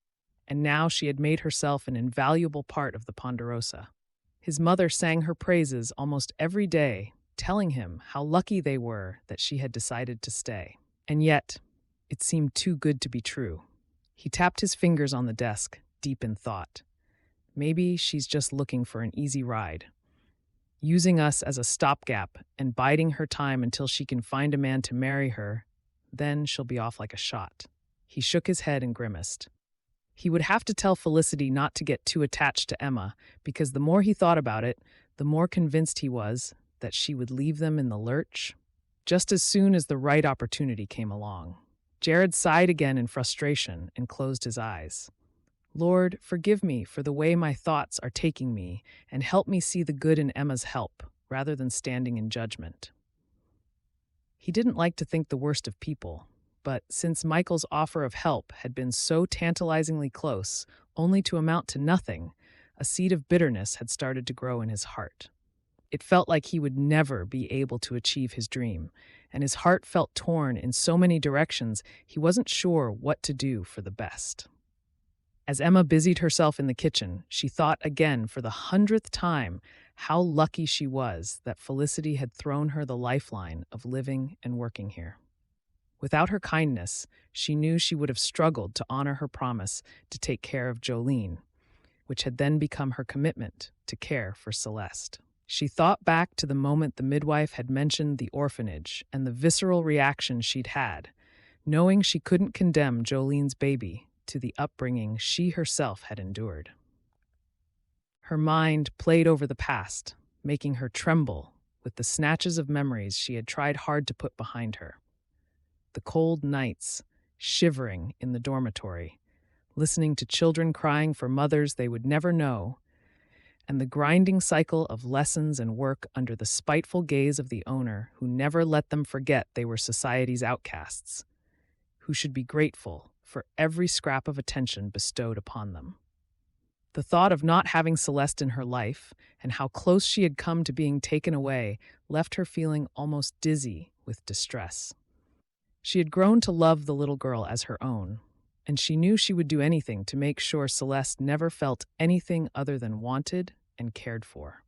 and now she had made herself an invaluable part of the Ponderosa. His mother sang her praises almost every day, telling him how lucky they were that she had decided to stay. And yet, it seemed too good to be true. He tapped his fingers on the desk, deep in thought. Maybe she's just looking for an easy ride, using us as a stopgap and biding her time until she can find a man to marry her. Then she'll be off like a shot. He shook his head and grimaced. He would have to tell Felicity not to get too attached to Emma, because the more he thought about it, the more convinced he was that she would leave them in the lurch just as soon as the right opportunity came along. Jared sighed again in frustration and closed his eyes. Lord, forgive me for the way my thoughts are taking me, and help me see the good in Emma's help, rather than standing in judgment. He didn't like to think the worst of people, but since Michael's offer of help had been so tantalizingly close, only to amount to nothing, a seed of bitterness had started to grow in his heart. It felt like he would never be able to achieve his dream, and his heart felt torn in so many directions he wasn't sure what to do for the best. As Emma busied herself in the kitchen, she thought again for the 100th time how lucky she was that Felicity had thrown her the lifeline of living and working here. Without her kindness, she knew she would have struggled to honor her promise to take care of Jolene, which had then become her commitment to care for Celeste. She thought back to the moment the midwife had mentioned the orphanage and the visceral reaction she'd had, knowing she couldn't condemn Jolene's baby to the upbringing she herself had endured. Her mind played over the past, making her tremble with the snatches of memories she had tried hard to put behind her. The cold nights, shivering in the dormitory, listening to children crying for mothers they would never know, and the grinding cycle of lessons and work under the spiteful gaze of the owner who never let them forget they were society's outcasts, who should be grateful for every scrap of attention bestowed upon them. The thought of not having Celeste in her life and how close she had come to being taken away left her feeling almost dizzy with distress. She had grown to love the little girl as her own, and she knew she would do anything to make sure Celeste never felt anything other than wanted and cared for.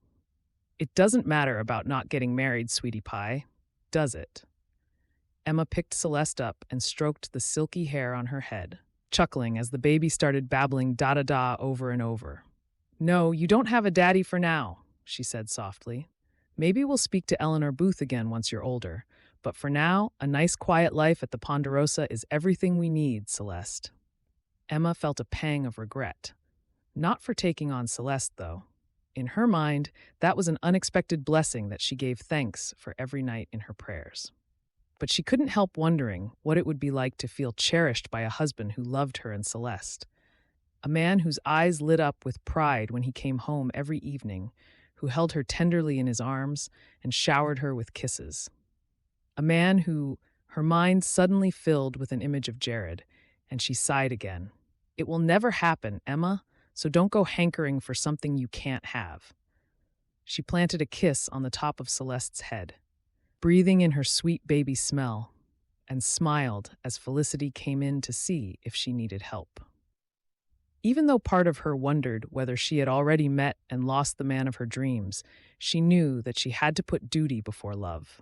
It doesn't matter about not getting married, sweetie pie, does it? Emma picked Celeste up and stroked the silky hair on her head, chuckling as the baby started babbling da-da-da over and over. No, you don't have a daddy for now, she said softly. Maybe we'll speak to Eleanor Booth again once you're older, but for now, a nice quiet life at the Ponderosa is everything we need, Celeste. Emma felt a pang of regret. Not for taking on Celeste, though. In her mind, that was an unexpected blessing that she gave thanks for every night in her prayers. But she couldn't help wondering what it would be like to feel cherished by a husband who loved her and Celeste. A man whose eyes lit up with pride when he came home every evening, who held her tenderly in his arms and showered her with kisses. A man who, Her mind suddenly filled with an image of Jared, and she sighed again. It will never happen, Emma, so don't go hankering for something you can't have. She planted a kiss on the top of Celeste's head, breathing in her sweet baby smell, and smiled as Felicity came in to see if she needed help. Even though part of her wondered whether she had already met and lost the man of her dreams, she knew that she had to put duty before love.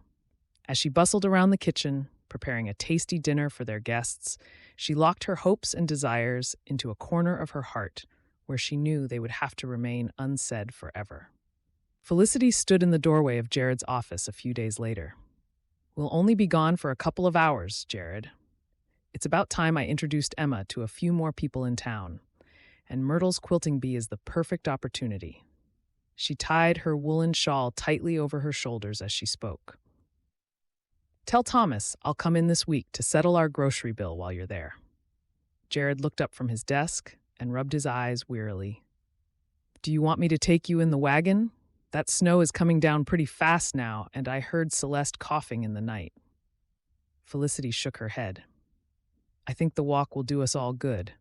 As she bustled around the kitchen, preparing a tasty dinner for their guests, she locked her hopes and desires into a corner of her heart where she knew they would have to remain unsaid forever. Felicity stood in the doorway of Jared's office a few days later. "We'll only be gone for a couple of hours, Jared. It's about time I introduced Emma to a few more people in town, and Myrtle's quilting bee is the perfect opportunity." She tied her woolen shawl tightly over her shoulders as she spoke. "Tell Thomas I'll come in this week to settle our grocery bill while you're there." Jared looked up from his desk and rubbed his eyes wearily. "Do you want me to take you in the wagon? That snow is coming down pretty fast now, and I heard Celeste coughing in the night." Felicity shook her head. "I think the walk will do us all good.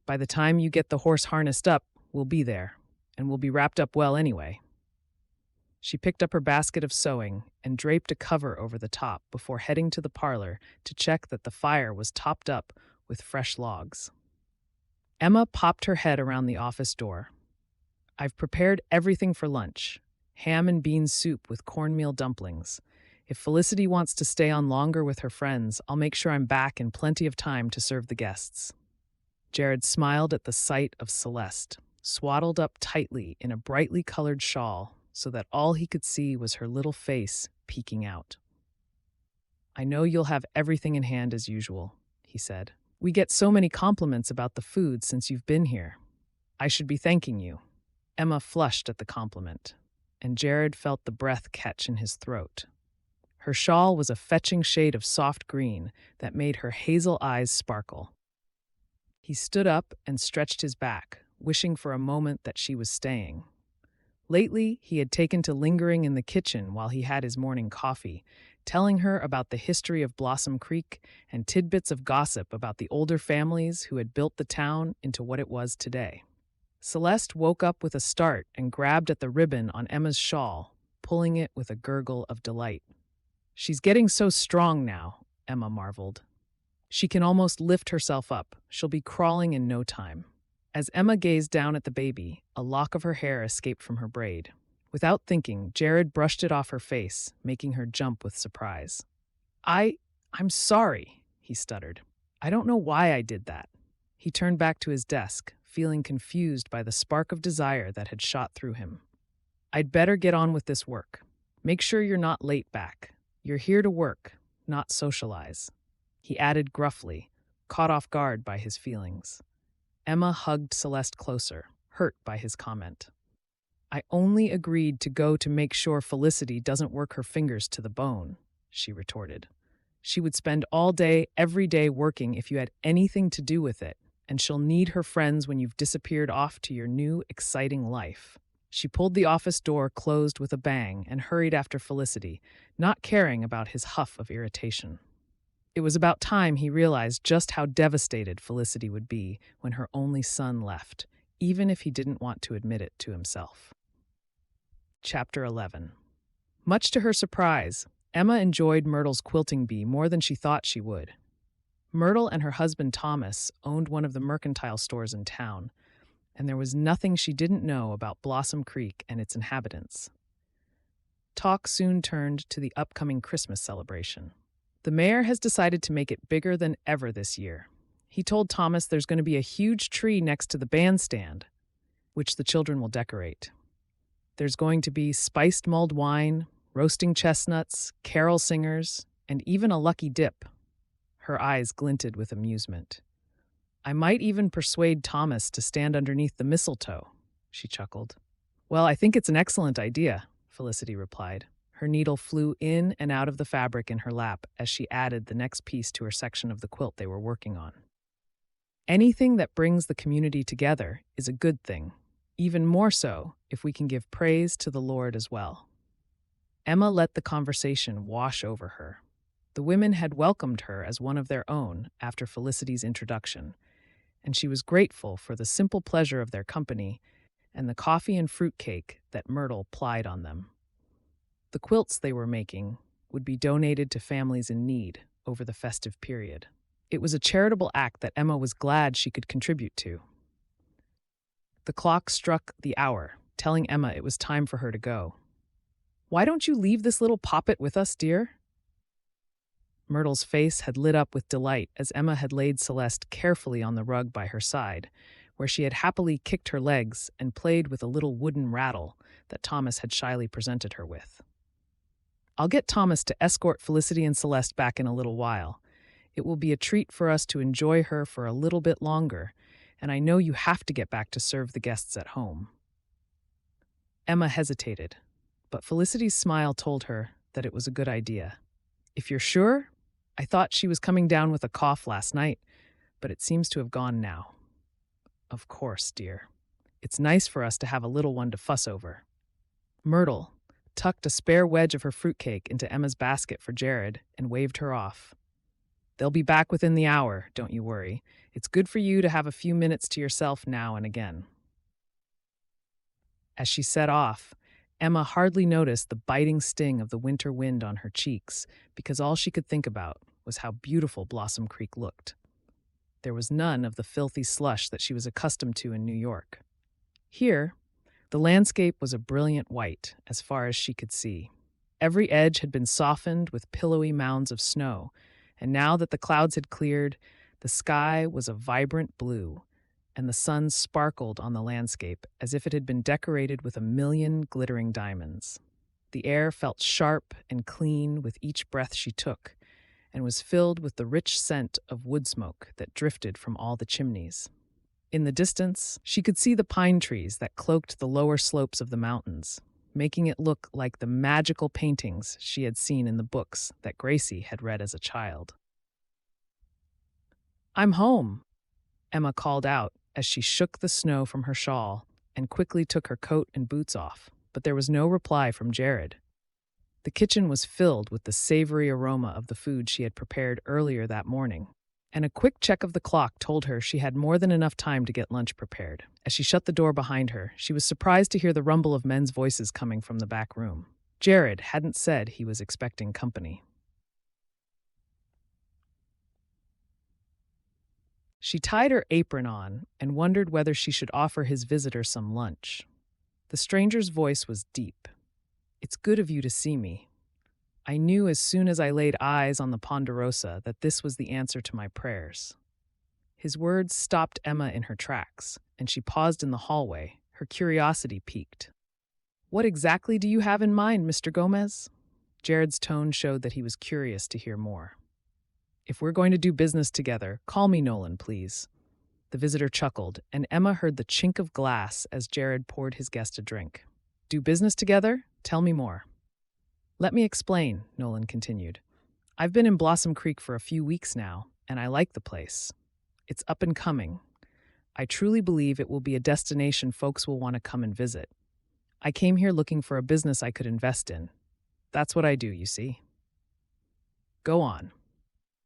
By the time you get the horse harnessed up, we'll be there, and we'll be wrapped up well anyway." She picked up her basket of sewing and draped a cover over the top before heading to the parlor to check that the fire was topped up with fresh logs. Emma popped her head around the office door. "I've prepared everything for lunch. Ham and bean soup with cornmeal dumplings. If Felicity wants to stay on longer with her friends, I'll make sure I'm back in plenty of time to serve the guests." Jared smiled at the sight of Celeste, swaddled up tightly in a brightly colored shawl so that all he could see was her little face peeking out. "I know you'll have everything in hand as usual," he said. "We get so many compliments about the food since you've been here. I should be thanking you." Emma flushed at the compliment, and Jared felt the breath catch in his throat. Her shawl was a fetching shade of soft green that made her hazel eyes sparkle. He stood up and stretched his back, wishing for a moment that she was staying. Lately, he had taken to lingering in the kitchen while he had his morning coffee, telling her about the history of Blossom Creek and tidbits of gossip about the older families who had built the town into what it was today. Celeste woke up with a start and grabbed at the ribbon on Emma's shawl, pulling it with a gurgle of delight. "She's getting so strong now," Emma marveled. "She can almost lift herself up. She'll be crawling in no time." As Emma gazed down at the baby, a lock of her hair escaped from her braid. Without thinking, Jared brushed it off her face, making her jump with surprise. I'm sorry," he stuttered. "I don't know why I did that." He turned back to his desk, feeling confused by the spark of desire that had shot through him. "I'd better get on with this work. Make sure you're not late back. You're here to work, not socialize," he added gruffly, caught off guard by his feelings. Emma hugged Celeste closer, hurt by his comment. "I only agreed to go to make sure Felicity doesn't work her fingers to the bone," she retorted. "She would spend all day, every day working if you had anything to do with it, and she'll need her friends when you've disappeared off to your new, exciting life." She pulled the office door closed with a bang and hurried after Felicity, not caring about his huff of irritation. It was about time he realized just how devastated Felicity would be when her only son left, even if he didn't want to admit it to himself. Chapter 11. Much to her surprise, Emma enjoyed Myrtle's quilting bee more than she thought she would. Myrtle and her husband Thomas owned one of the mercantile stores in town, and there was nothing she didn't know about Blossom Creek and its inhabitants. Talk soon turned to the upcoming Christmas celebration. "The mayor has decided to make it bigger than ever this year. He told Thomas there's going to be a huge tree next to the bandstand, which the children will decorate. There's going to be spiced mulled wine, roasting chestnuts, carol singers, and even a lucky dip." Her eyes glinted with amusement. "I might even persuade Thomas to stand underneath the mistletoe," she chuckled. "Well, I think it's an excellent idea," Felicity replied. Her needle flew in and out of the fabric in her lap as she added the next piece to her section of the quilt they were working on. "Anything that brings the community together is a good thing, even more so if we can give praise to the Lord as well." Emma let the conversation wash over her. The women had welcomed her as one of their own after Felicity's introduction, and she was grateful for the simple pleasure of their company and the coffee and fruit cake that Myrtle plied on them. The quilts they were making would be donated to families in need over the festive period. It was a charitable act that Emma was glad she could contribute to. The clock struck the hour, telling Emma it was time for her to go. "Why don't you leave this little poppet with us, dear?" Myrtle's face had lit up with delight as Emma had laid Celeste carefully on the rug by her side, where she had happily kicked her legs and played with a little wooden rattle that Thomas had shyly presented her with. "I'll get Thomas to escort Felicity and Celeste back in a little while. It will be a treat for us to enjoy her for a little bit longer, and I know you have to get back to serve the guests at home." Emma hesitated, but Felicity's smile told her that it was a good idea. "If you're sure? I thought she was coming down with a cough last night, but it seems to have gone now." "Of course, dear. It's nice for us to have a little one to fuss over." Myrtle tucked a spare wedge of her fruitcake into Emma's basket for Jared and waved her off. "They'll be back within the hour, don't you worry. It's good for you to have a few minutes to yourself now and again." As she set off, Emma hardly noticed the biting sting of the winter wind on her cheeks because all she could think about was how beautiful Blossom Creek looked. There was none of the filthy slush that she was accustomed to in New York. Here, the landscape was a brilliant white as far as she could see. Every edge had been softened with pillowy mounds of snow, and now that the clouds had cleared, the sky was a vibrant blue, and the sun sparkled on the landscape as if it had been decorated with a million glittering diamonds. The air felt sharp and clean with each breath she took, and was filled with the rich scent of wood smoke that drifted from all the chimneys. In the distance, she could see the pine trees that cloaked the lower slopes of the mountains, making it look like the magical paintings she had seen in the books that Gracie had read as a child. "I'm home," Emma called out as she shook the snow from her shawl and quickly took her coat and boots off, but there was no reply from Jared. The kitchen was filled with the savory aroma of the food she had prepared earlier that morning, and a quick check of the clock told her she had more than enough time to get lunch prepared. As she shut the door behind her, she was surprised to hear the rumble of men's voices coming from the back room. Jared hadn't said he was expecting company. She tied her apron on and wondered whether she should offer his visitor some lunch. The stranger's voice was deep. "It's good of you to see me. I knew as soon as I laid eyes on the Ponderosa that this was the answer to my prayers." His words stopped Emma in her tracks, and she paused in the hallway, her curiosity piqued. "What exactly do you have in mind, Mr. Gomez?" Jared's tone showed that he was curious to hear more. "If we're going to do business together, call me Nolan, please." The visitor chuckled, and Emma heard the chink of glass as Jared poured his guest a drink. "Do business together? Tell me more." "Let me explain," Nolan continued. "I've been in Blossom Creek for a few weeks now, and I like the place. It's up and coming. I truly believe it will be a destination folks will want to come and visit. I came here looking for a business I could invest in. That's what I do, you see." "Go on,"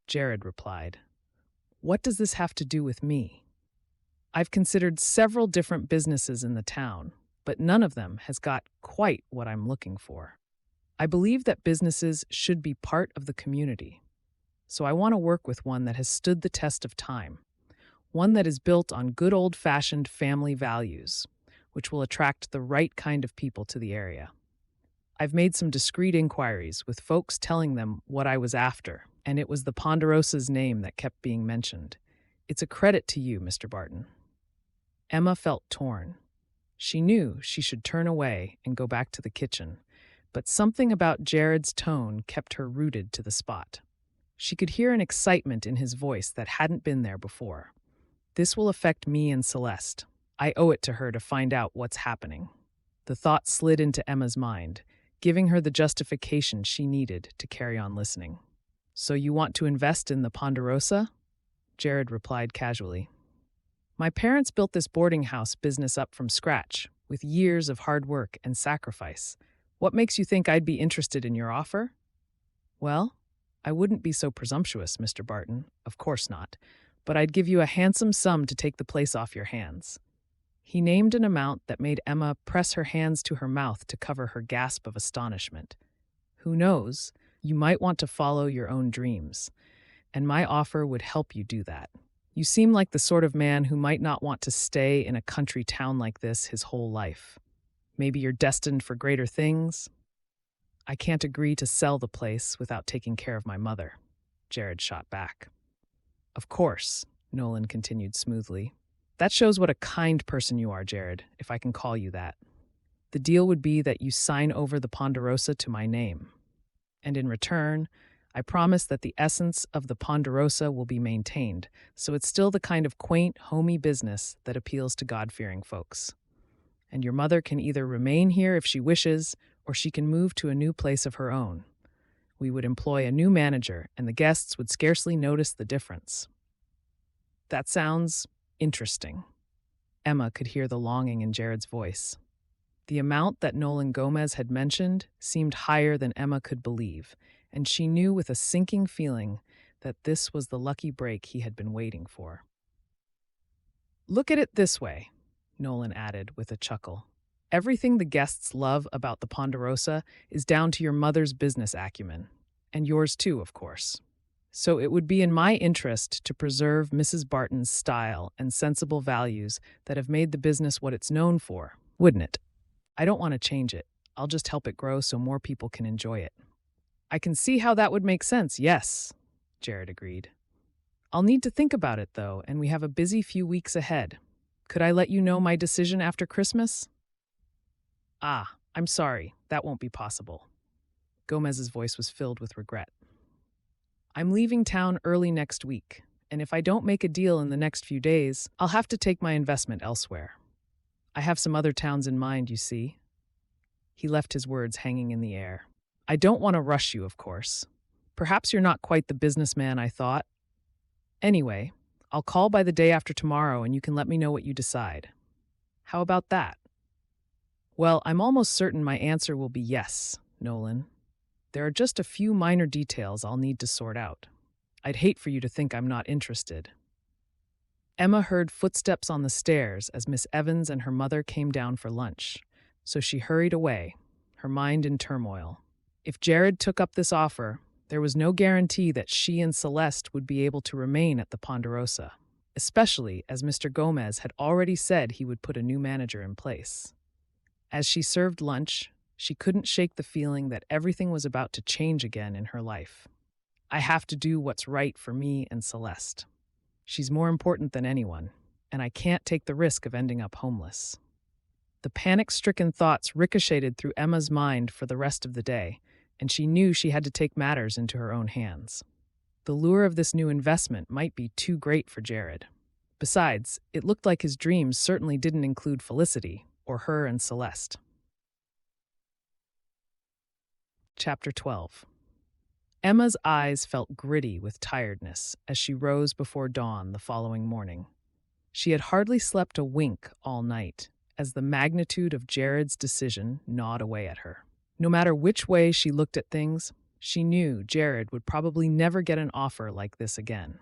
Jared replied. "What does this have to do with me?" "I've considered several different businesses in the town, but none of them has got quite what I'm looking for. I believe that businesses should be part of the community, so I want to work with one that has stood the test of time, one that is built on good old-fashioned family values, which will attract the right kind of people to the area. I've made some discreet inquiries with folks telling them what I was after, and it was the Ponderosa's name that kept being mentioned. It's a credit to you, Mr. Barton." Emma felt torn. She knew she should turn away and go back to the kitchen, but something about Jared's tone kept her rooted to the spot. She could hear an excitement in his voice that hadn't been there before. "This will affect me and Celeste. I owe it to her to find out what's happening." The thought slid into Emma's mind, giving her the justification she needed to carry on listening. "So you want to invest in the Ponderosa?" Jared replied casually. "My parents built this boarding house business up from scratch, with years of hard work and sacrifice. What makes you think I'd be interested in your offer?" "Well, I wouldn't be so presumptuous, Mr. Barton. Of course not. But I'd give you a handsome sum to take the place off your hands. He named an amount that made Emma press her hands to her mouth to cover her gasp of astonishment. Who knows? You might want to follow your own dreams, and my offer would help you do that. You seem like the sort of man who might not want to stay in a country town like this his whole life. Maybe you're destined for greater things? I can't agree to sell the place without taking care of my mother, Jared shot back. Of course, Nolan continued smoothly. That shows what a kind person you are, Jared, if I can call you that. The deal would be that you sign over the Ponderosa to my name. And in return, I promise that the essence of the Ponderosa will be maintained, so it's still the kind of quaint, homey business that appeals to God-fearing folks. And your mother can either remain here if she wishes, or she can move to a new place of her own. We would employ a new manager, and the guests would scarcely notice the difference. That sounds interesting. Emma could hear the longing in Jared's voice. The amount that Nolan Gomez had mentioned seemed higher than Emma could believe, and she knew with a sinking feeling that this was the lucky break he had been waiting for. Look at it this way, Nolan added with a chuckle. Everything the guests love about the Ponderosa is down to your mother's business acumen, and yours too, of course. So it would be in my interest to preserve Mrs. Barton's style and sensible values that have made the business what it's known for, wouldn't it? I don't want to change it. I'll just help it grow so more people can enjoy it. I can see how that would make sense, yes, Jared agreed. I'll need to think about it, though, and we have a busy few weeks ahead. Could I let you know my decision after Christmas? Ah, I'm sorry, that won't be possible. Gomez's voice was filled with regret. I'm leaving town early next week, and if I don't make a deal in the next few days, I'll have to take my investment elsewhere. I have some other towns in mind, you see. He left his words hanging in the air. I don't want to rush you, of course. Perhaps you're not quite the businessman I thought. Anyway, I'll call by the day after tomorrow and you can let me know what you decide. How about that? Well, I'm almost certain my answer will be yes, Nolan. There are just a few minor details I'll need to sort out. I'd hate for you to think I'm not interested. Emma heard footsteps on the stairs as Miss Evans and her mother came down for lunch, so she hurried away, her mind in turmoil. If Jared took up this offer, there was no guarantee that she and Celeste would be able to remain at the Ponderosa, especially as Mr. Gomez had already said he would put a new manager in place. As she served lunch, she couldn't shake the feeling that everything was about to change again in her life. I have to do what's right for me and Celeste. She's more important than anyone, and I can't take the risk of ending up homeless. The panic-stricken thoughts ricocheted through Emma's mind for the rest of the day, and she knew she had to take matters into her own hands. The lure of this new investment might be too great for Jared. Besides, it looked like his dreams certainly didn't include Felicity, or her and Celeste. Chapter 12. Emma's eyes felt gritty with tiredness as she rose before dawn the following morning. She had hardly slept a wink all night as the magnitude of Jared's decision gnawed away at her. No matter which way she looked at things, she knew Jared would probably never get an offer like this again.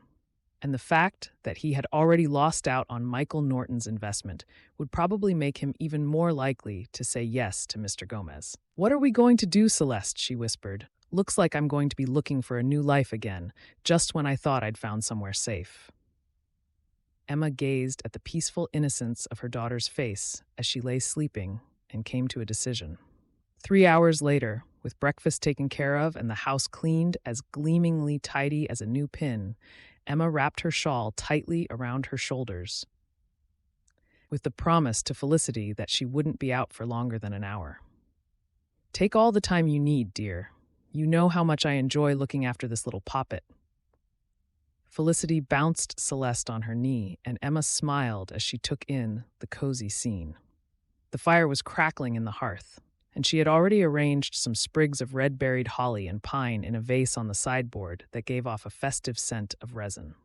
And the fact that he had already lost out on Michael Norton's investment would probably make him even more likely to say yes to Mr. Gomez. "What are we going to do, Celeste?" she whispered. "Looks like I'm going to be looking for a new life again, just when I thought I'd found somewhere safe." Emma gazed at the peaceful innocence of her daughter's face as she lay sleeping and came to a decision. 3 hours later, with breakfast taken care of and the house cleaned as gleamingly tidy as a new pin, Emma wrapped her shawl tightly around her shoulders, with the promise to Felicity that she wouldn't be out for longer than an hour. "Take all the time you need, dear. You know how much I enjoy looking after this little poppet." Felicity bounced Celeste on her knee, and Emma smiled as she took in the cozy scene. The fire was crackling in the hearth, and she had already arranged some sprigs of red-berried holly and pine in a vase on the sideboard that gave off a festive scent of resin.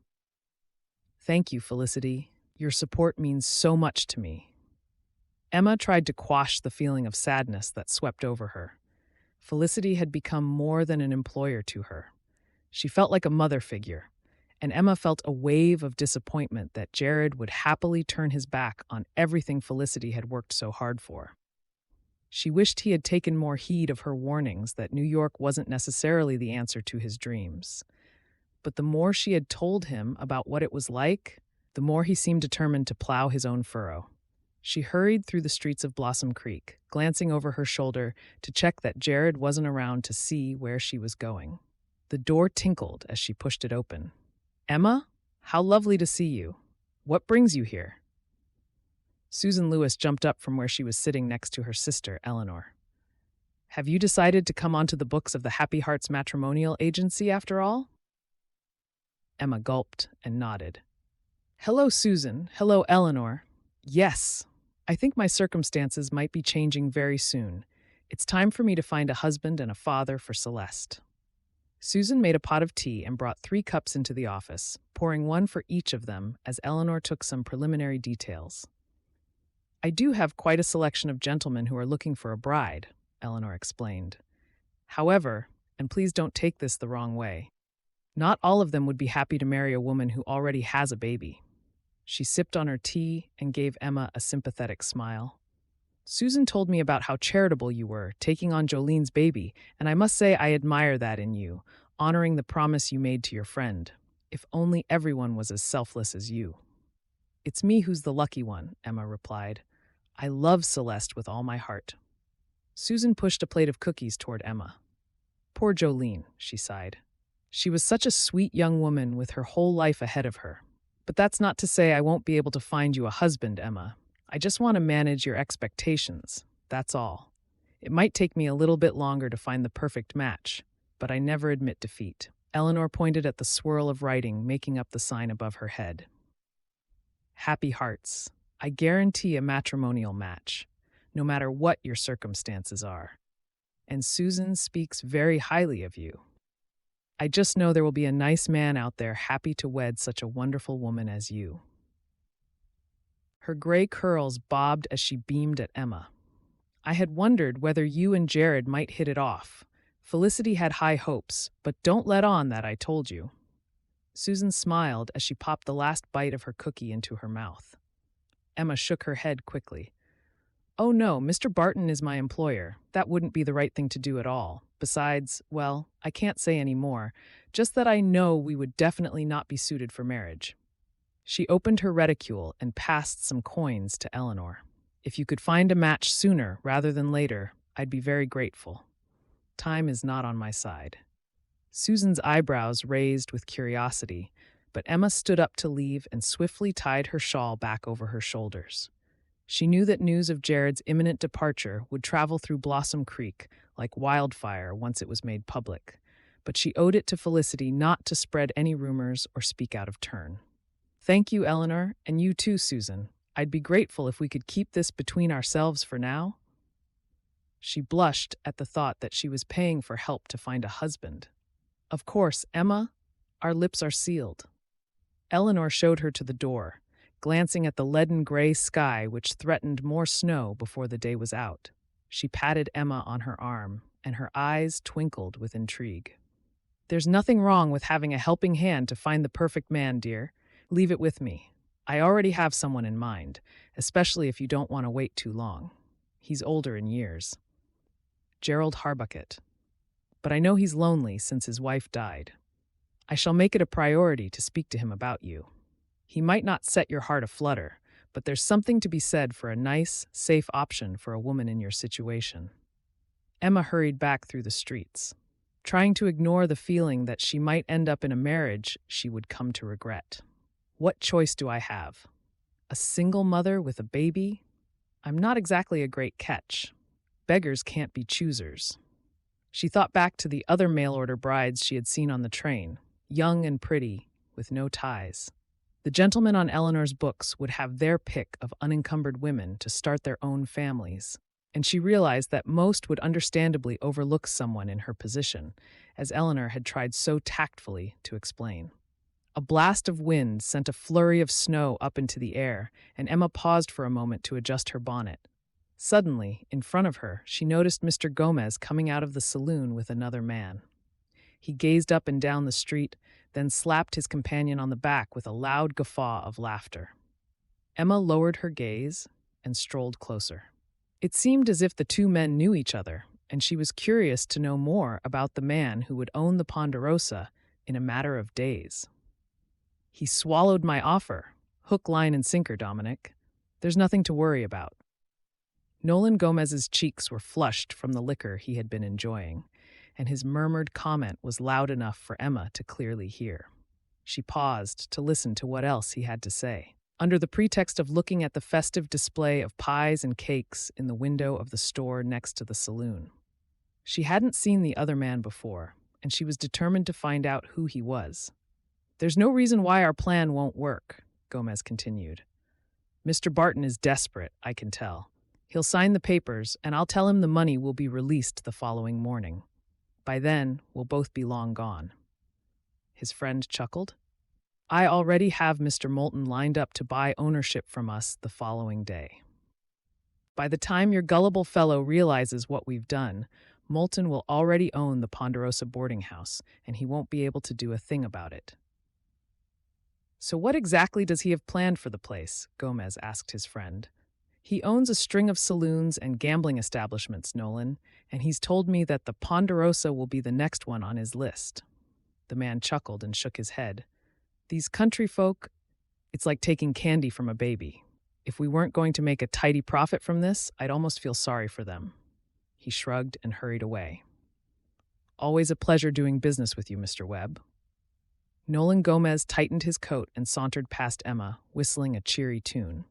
"Thank you, Felicity. Your support means so much to me." Emma tried to quash the feeling of sadness that swept over her. Felicity had become more than an employer to her. She felt like a mother figure, and Emma felt a wave of disappointment that Jared would happily turn his back on everything Felicity had worked so hard for. She wished he had taken more heed of her warnings that New York wasn't necessarily the answer to his dreams. But the more she had told him about what it was like, the more he seemed determined to plow his own furrow. She hurried through the streets of Blossom Creek, glancing over her shoulder to check that Jared wasn't around to see where she was going. The door tinkled as she pushed it open. "Emma, how lovely to see you. What brings you here?" Susan Lewis jumped up from where she was sitting next to her sister, Eleanor. "Have you decided to come onto the books of the Happy Hearts Matrimonial Agency after all?" Emma gulped and nodded. "Hello, Susan. Hello, Eleanor. Yes, I think my circumstances might be changing very soon. It's time for me to find a husband and a father for Celeste." Susan made a pot of tea and brought 3 cups into the office, pouring one for each of them as Eleanor took some preliminary details. "I do have quite a selection of gentlemen who are looking for a bride," Eleanor explained. "However, and please don't take this the wrong way, not all of them would be happy to marry a woman who already has a baby." She sipped on her tea and gave Emma a sympathetic smile. "Susan told me about how charitable you were, taking on Jolene's baby, and I must say I admire that in you, honoring the promise you made to your friend. If only everyone was as selfless as you." "It's me who's the lucky one," Emma replied. "I love Celeste with all my heart." Susan pushed a plate of cookies toward Emma. "Poor Jolene," she sighed. "She was such a sweet young woman with her whole life ahead of her. But that's not to say I won't be able to find you a husband, Emma. I just want to manage your expectations, that's all. It might take me a little bit longer to find the perfect match, but I never admit defeat." Eleanor pointed at the swirl of writing making up the sign above her head. "Happy Hearts. I guarantee a matrimonial match, no matter what your circumstances are. And Susan speaks very highly of you. I just know there will be a nice man out there happy to wed such a wonderful woman as you." Her gray curls bobbed as she beamed at Emma. "I had wondered whether you and Jared might hit it off. Felicity had high hopes, but don't let on that I told you." Susan smiled as she popped the last bite of her cookie into her mouth. Emma shook her head quickly. "Oh no, Mr. Barton is my employer. That wouldn't be the right thing to do at all. Besides, well, I can't say any more, just that I know we would definitely not be suited for marriage." She opened her reticule and passed some coins to Eleanor. "If you could find a match sooner rather than later, I'd be very grateful. Time is not on my side." Susan's eyebrows raised with curiosity, but Emma stood up to leave and swiftly tied her shawl back over her shoulders. She knew that news of Jared's imminent departure would travel through Blossom Creek like wildfire once it was made public, but she owed it to Felicity not to spread any rumors or speak out of turn. "Thank you, Eleanor, and you too, Susan. I'd be grateful if we could keep this between ourselves for now." She blushed at the thought that she was paying for help to find a husband. "Of course, Emma, our lips are sealed." Eleanor showed her to the door, glancing at the leaden gray sky which threatened more snow before the day was out. She patted Emma on her arm, and her eyes twinkled with intrigue. "There's nothing wrong with having a helping hand to find the perfect man, dear. Leave it with me. I already have someone in mind, especially if you don't want to wait too long. He's older in years. Gerald Harbucket. But I know he's lonely since his wife died. I shall make it a priority to speak to him about you. He might not set your heart aflutter, but there's something to be said for a nice, safe option for a woman in your situation." Emma hurried back through the streets, trying to ignore the feeling that she might end up in a marriage she would come to regret. What choice do I have? A single mother with a baby? I'm not exactly a great catch. Beggars can't be choosers. She thought back to the other mail-order brides she had seen on the train, young and pretty, with no ties. The gentlemen on Eleanor's books would have their pick of unencumbered women to start their own families, and she realized that most would understandably overlook someone in her position, as Eleanor had tried so tactfully to explain. A blast of wind sent a flurry of snow up into the air, and Emma paused for a moment to adjust her bonnet. Suddenly, in front of her, she noticed Mr. Gomez coming out of the saloon with another man. He gazed up and down the street, then slapped his companion on the back with a loud guffaw of laughter. Emma lowered her gaze and strolled closer. It seemed as if the two men knew each other, and she was curious to know more about the man who would own the Ponderosa in a matter of days. "He swallowed my offer. Hook, line, and sinker, Dominic. There's nothing to worry about." Nolan Gomez's cheeks were flushed from the liquor he had been enjoying, and his murmured comment was loud enough for Emma to clearly hear. She paused to listen to what else he had to say. Under the pretext of looking at the festive display of pies and cakes in the window of the store next to the saloon. She hadn't seen the other man before, and she was determined to find out who he was. "There's no reason why our plan won't work," Gomez continued. "Mr. Barton is desperate, I can tell. He'll sign the papers, and I'll tell him the money will be released the following morning. By then, we'll both be long gone." His friend chuckled. "I already have Mr. Moulton lined up to buy ownership from us the following day. By the time your gullible fellow realizes what we've done, Moulton will already own the Ponderosa boarding house, and he won't be able to do a thing about it." "So what exactly does he have planned for the place?" Gomez asked his friend. "He owns a string of saloons and gambling establishments, Nolan, and he's told me that the Ponderosa will be the next one on his list." The man chuckled and shook his head. "These country folk, it's like taking candy from a baby. If we weren't going to make a tidy profit from this, I'd almost feel sorry for them." He shrugged and hurried away. "Always a pleasure doing business with you, Mr. Webb." Nolan Gomez tightened his coat and sauntered past Emma, whistling a cheery tune.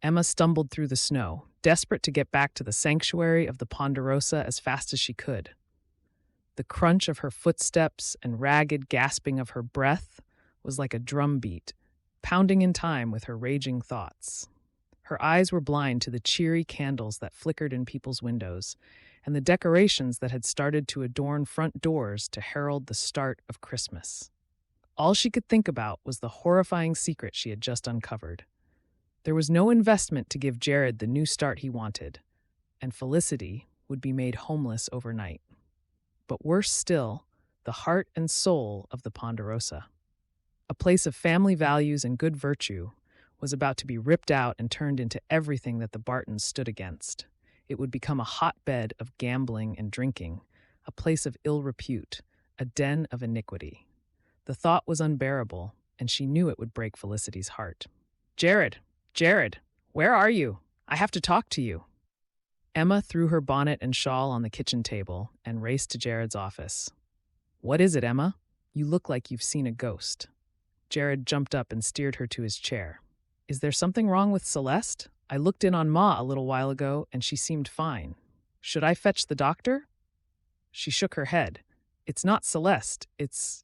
Emma stumbled through the snow, desperate to get back to the sanctuary of the Ponderosa as fast as she could. The crunch of her footsteps and ragged gasping of her breath was like a drum beat, pounding in time with her raging thoughts. Her eyes were blind to the cheery candles that flickered in people's windows, and the decorations that had started to adorn front doors to herald the start of Christmas. All she could think about was the horrifying secret she had just uncovered. There was no investment to give Jared the new start he wanted, and Felicity would be made homeless overnight. But worse still, the heart and soul of the Ponderosa, a place of family values and good virtue, was about to be ripped out and turned into everything that the Bartons stood against. It would become a hotbed of gambling and drinking, a place of ill repute, a den of iniquity. The thought was unbearable, and she knew it would break Felicity's heart. Jared, where are you? I have to talk to you." Emma threw her bonnet and shawl on the kitchen table and raced to Jared's office. "What is it, Emma? You look like you've seen a ghost." Jared jumped up and steered her to his chair. "Is there something wrong with Celeste? I looked in on Ma a little while ago, and she seemed fine. Should I fetch the doctor?" She shook her head. "It's not Celeste. It's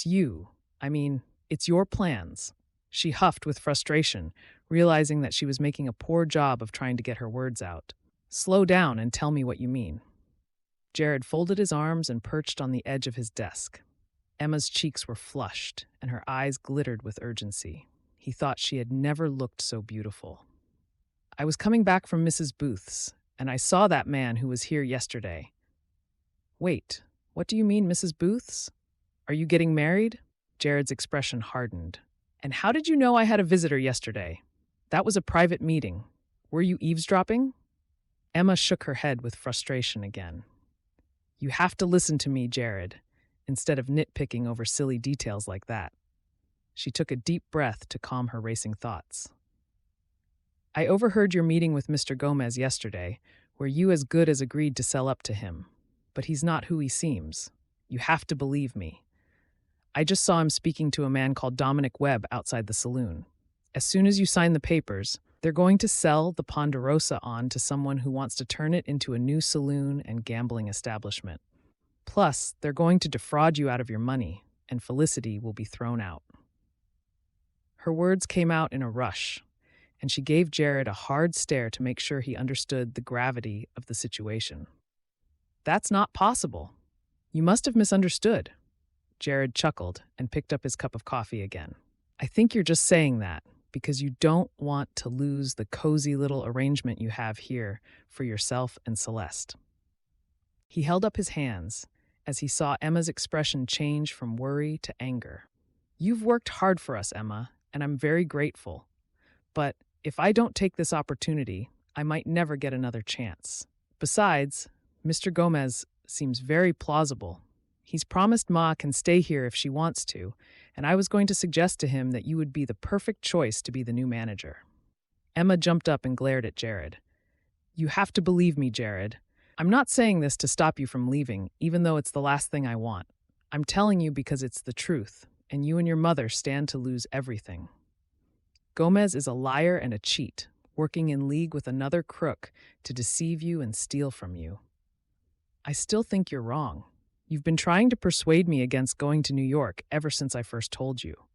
you. I mean, it's your plans." She huffed with frustration, realizing that she was making a poor job of trying to get her words out. "Slow down and tell me what you mean." Jared folded his arms and perched on the edge of his desk. Emma's cheeks were flushed, and her eyes glittered with urgency. He thought she had never looked so beautiful. "I was coming back from Mrs. Booth's, and I saw that man who was here yesterday." "Wait, what do you mean, Mrs. Booth's? Are you getting married?" Jared's expression hardened. "And how did you know I had a visitor yesterday? That was a private meeting. Were you eavesdropping?" Emma shook her head with frustration again. "You have to listen to me, Jared, instead of nitpicking over silly details like that." She took a deep breath to calm her racing thoughts. "I overheard your meeting with Mr. Gomez yesterday, where you as good as agreed to sell up to him. But he's not who he seems. You have to believe me. I just saw him speaking to a man called Dominic Webb outside the saloon. As soon as you sign the papers, they're going to sell the Ponderosa on to someone who wants to turn it into a new saloon and gambling establishment. Plus, they're going to defraud you out of your money, and Felicity will be thrown out." Her words came out in a rush, and she gave Jared a hard stare to make sure he understood the gravity of the situation. "That's not possible. You must have misunderstood." Jared chuckled and picked up his cup of coffee again. "I think you're just saying that because you don't want to lose the cozy little arrangement you have here for yourself and Celeste." He held up his hands, as he saw Emma's expression change from worry to anger. "You've worked hard for us, Emma, and I'm very grateful. But if I don't take this opportunity, I might never get another chance. Besides, Mr. Gomez seems very plausible. He's promised Ma can stay here if she wants to, and I was going to suggest to him that you would be the perfect choice to be the new manager." Emma jumped up and glared at Jared. "You have to believe me, Jared. I'm not saying this to stop you from leaving, even though it's the last thing I want. I'm telling you because it's the truth, and you and your mother stand to lose everything. Gomez is a liar and a cheat, working in league with another crook to deceive you and steal from you. I still think you're wrong. You've been trying to persuade me against going to New York ever since I first told you."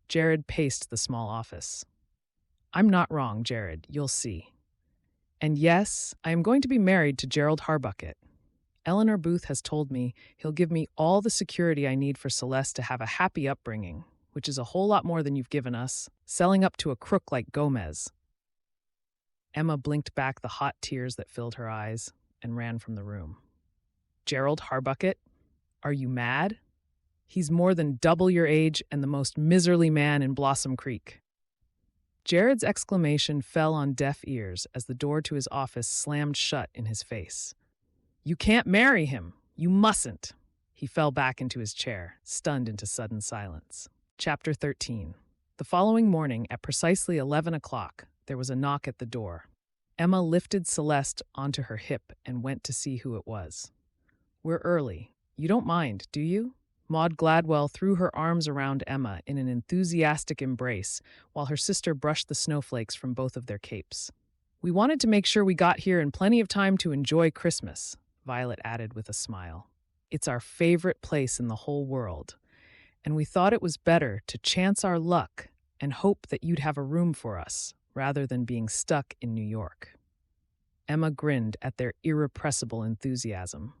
Jared paced the small office. "I'm not wrong, Jared, you'll see. And yes, I am going to be married to Gerald Harbucket. Eleanor Booth has told me he'll give me all the security I need for Celeste to have a happy upbringing, which is a whole lot more than you've given us, selling up to a crook like Gomez." Emma blinked back the hot tears that filled her eyes and ran from the room. "Gerald Harbucket? Are you mad? He's more than double your age and the most miserly man in Blossom Creek." Jared's exclamation fell on deaf ears as the door to his office slammed shut in his face. "You can't marry him. You mustn't." He fell back into his chair, stunned into sudden silence. Chapter 13. The following morning, at precisely 11 o'clock, there was a knock at the door. Emma lifted Celeste onto her hip and went to see who it was. "We're early. You don't mind, do you?" Maud Gladwell threw her arms around Emma in an enthusiastic embrace while her sister brushed the snowflakes from both of their capes. "We wanted to make sure we got here in plenty of time to enjoy Christmas," Violet added with a smile. "It's our favorite place in the whole world, and we thought it was better to chance our luck and hope that you'd have a room for us rather than being stuck in New York." Emma grinned at their irrepressible enthusiasm.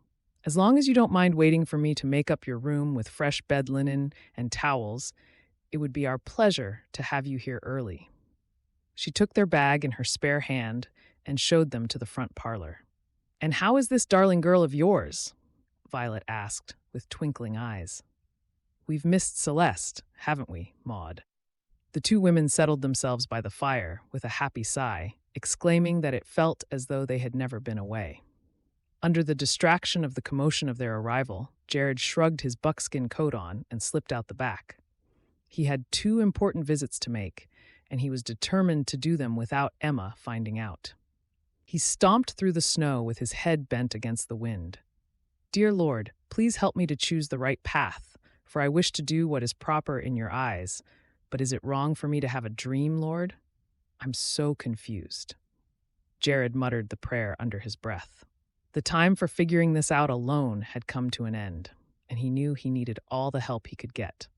"As long as you don't mind waiting for me to make up your room with fresh bed linen and towels, it would be our pleasure to have you here early." She took their bag in her spare hand and showed them to the front parlor. "And how is this darling girl of yours?" Violet asked, with twinkling eyes. "We've missed Celeste, haven't we, Maud?" The two women settled themselves by the fire with a happy sigh, exclaiming that it felt as though they had never been away. Under the distraction of the commotion of their arrival, Jared shrugged his buckskin coat on and slipped out the back. He had 2 important visits to make, and he was determined to do them without Emma finding out. He stomped through the snow with his head bent against the wind. "Dear Lord, please help me to choose the right path, for I wish to do what is proper in your eyes. But is it wrong for me to have a dream, Lord? I'm so confused." Jared muttered the prayer under his breath. The time for figuring this out alone had come to an end, and he knew he needed all the help he could get.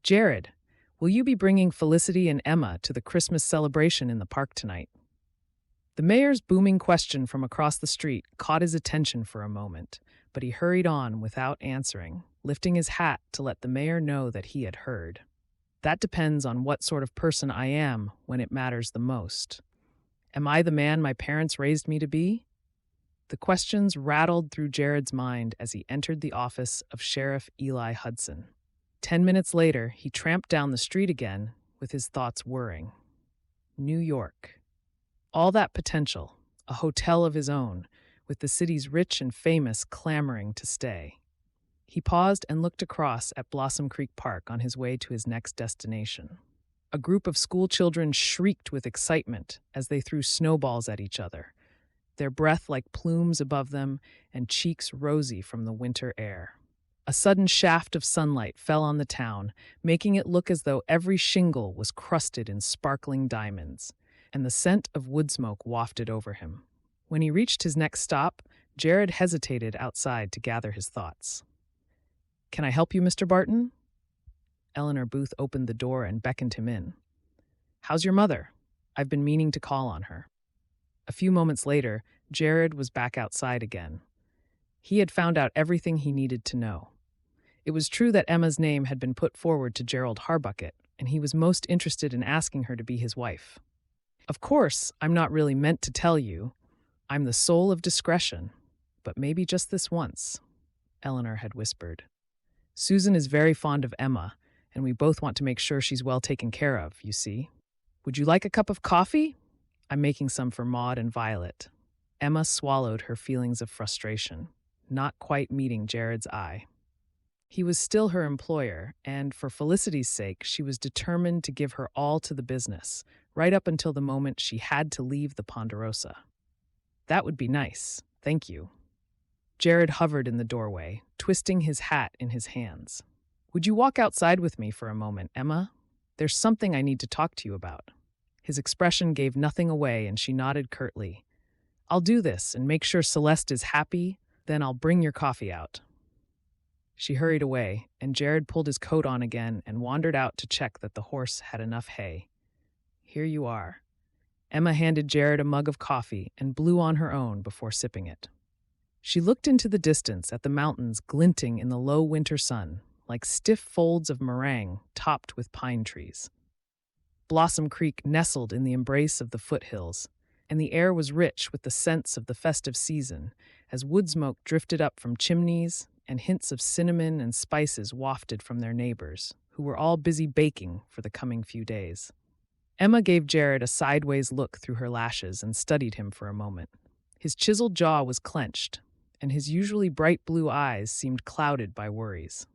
"Jared, will you be bringing Felicity and Emma to the Christmas celebration in the park tonight?" The mayor's booming question from across the street caught his attention for a moment, but he hurried on without answering, lifting his hat to let the mayor know that he had heard. "That depends on what sort of person I am when it matters the most. Am I the man my parents raised me to be?" The questions rattled through Jared's mind as he entered the office of Sheriff Eli Hudson. 10 minutes later, he tramped down the street again with his thoughts whirring. New York. All that potential, a hotel of his own, with the city's rich and famous clamoring to stay. He paused and looked across at Blossom Creek Park on his way to his next destination. A group of school children shrieked with excitement as they threw snowballs at each other, their breath like plumes above them and cheeks rosy from the winter air. A sudden shaft of sunlight fell on the town, making it look as though every shingle was crusted in sparkling diamonds, and the scent of wood smoke wafted over him. When he reached his next stop, Jared hesitated outside to gather his thoughts. "Can I help you, Mr. Barton?" Eleanor Booth opened the door and beckoned him in. "How's your mother? I've been meaning to call on her." A few moments later, Jared was back outside again. He had found out everything he needed to know. It was true that Emma's name had been put forward to Gerald Harbucket, and he was most interested in asking her to be his wife. "Of course, I'm not really meant to tell you. I'm the soul of discretion, but maybe just this once." Eleanor had whispered. Susan is very fond of Emma, and we both want to make sure she's well taken care of, you see. Would you like a cup of coffee? I'm making some for Maud and Violet. Emma swallowed her feelings of frustration, not quite meeting Jared's eye. He was still her employer, and for Felicity's sake, she was determined to give her all to the business, right up until the moment she had to leave the Ponderosa. That would be nice, thank you. Jared hovered in the doorway, twisting his hat in his hands. Would you walk outside with me for a moment, Emma? There's something I need to talk to you about. His expression gave nothing away, and she nodded curtly. I'll do this and make sure Celeste is happy, then I'll bring your coffee out. She hurried away, and Jared pulled his coat on again and wandered out to check that the horse had enough hay. Here you are. Emma handed Jared a mug of coffee and blew on her own before sipping it. She looked into the distance at the mountains glinting in the low winter sun, like stiff folds of meringue topped with pine trees. Blossom Creek nestled in the embrace of the foothills, and the air was rich with the scents of the festive season as wood smoke drifted up from chimneys and hints of cinnamon and spices wafted from their neighbors, who were all busy baking for the coming few days. Emma gave Jared a sideways look through her lashes and studied him for a moment. His chiseled jaw was clenched, and his usually bright blue eyes seemed clouded by worries.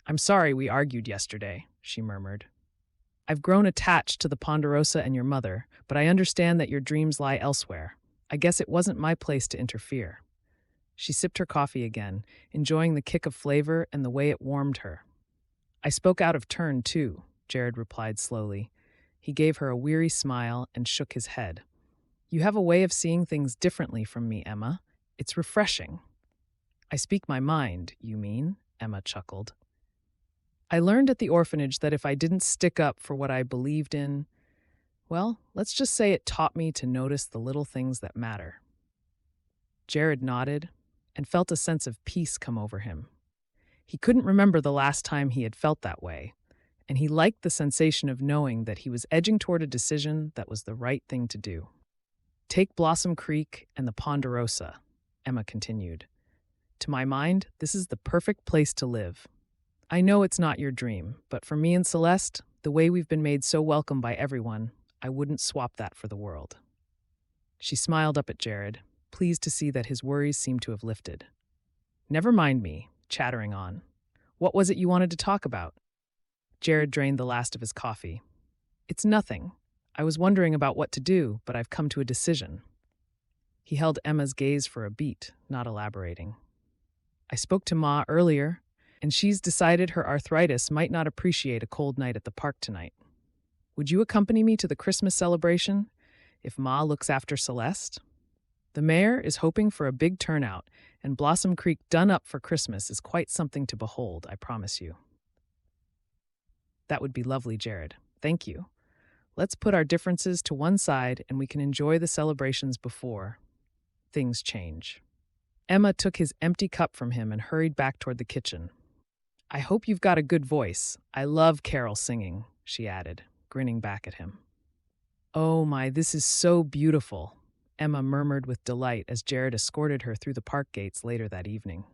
I'm sorry we argued yesterday, she murmured. I've grown attached to the Ponderosa and your mother, but I understand that your dreams lie elsewhere. I guess it wasn't my place to interfere. She sipped her coffee again, enjoying the kick of flavor and the way it warmed her. I spoke out of turn, too, Jared replied slowly. He gave her a weary smile and shook his head. You have a way of seeing things differently from me, Emma. It's refreshing. I speak my mind, you mean? Emma chuckled. I learned at the orphanage that if I didn't stick up for what I believed in, well, let's just say it taught me to notice the little things that matter. Jared nodded and felt a sense of peace come over him. He couldn't remember the last time he had felt that way, and he liked the sensation of knowing that he was edging toward a decision that was the right thing to do. Take Blossom Creek and the Ponderosa, Emma continued. To my mind, this is the perfect place to live. I know it's not your dream, but for me and Celeste, the way we've been made so welcome by everyone, I wouldn't swap that for the world. She smiled up at Jared, pleased to see that his worries seemed to have lifted. Never mind me, chattering on. What was it you wanted to talk about? Jared drained the last of his coffee. It's nothing. I was wondering about what to do, but I've come to a decision. He held Emma's gaze for a beat, not elaborating. I spoke to Ma earlier, and she's decided her arthritis might not appreciate a cold night at the park tonight. Would you accompany me to the Christmas celebration, if Ma looks after Celeste? The mayor is hoping for a big turnout, and Blossom Creek done up for Christmas is quite something to behold, I promise you. That would be lovely, Jared. Thank you. Let's put our differences to one side and we can enjoy the celebrations before things change. Emma took his empty cup from him and hurried back toward the kitchen. I hope you've got a good voice. I love carol singing, she added, grinning back at him. Oh my, this is so beautiful, Emma murmured with delight as Jared escorted her through the park gates later that evening.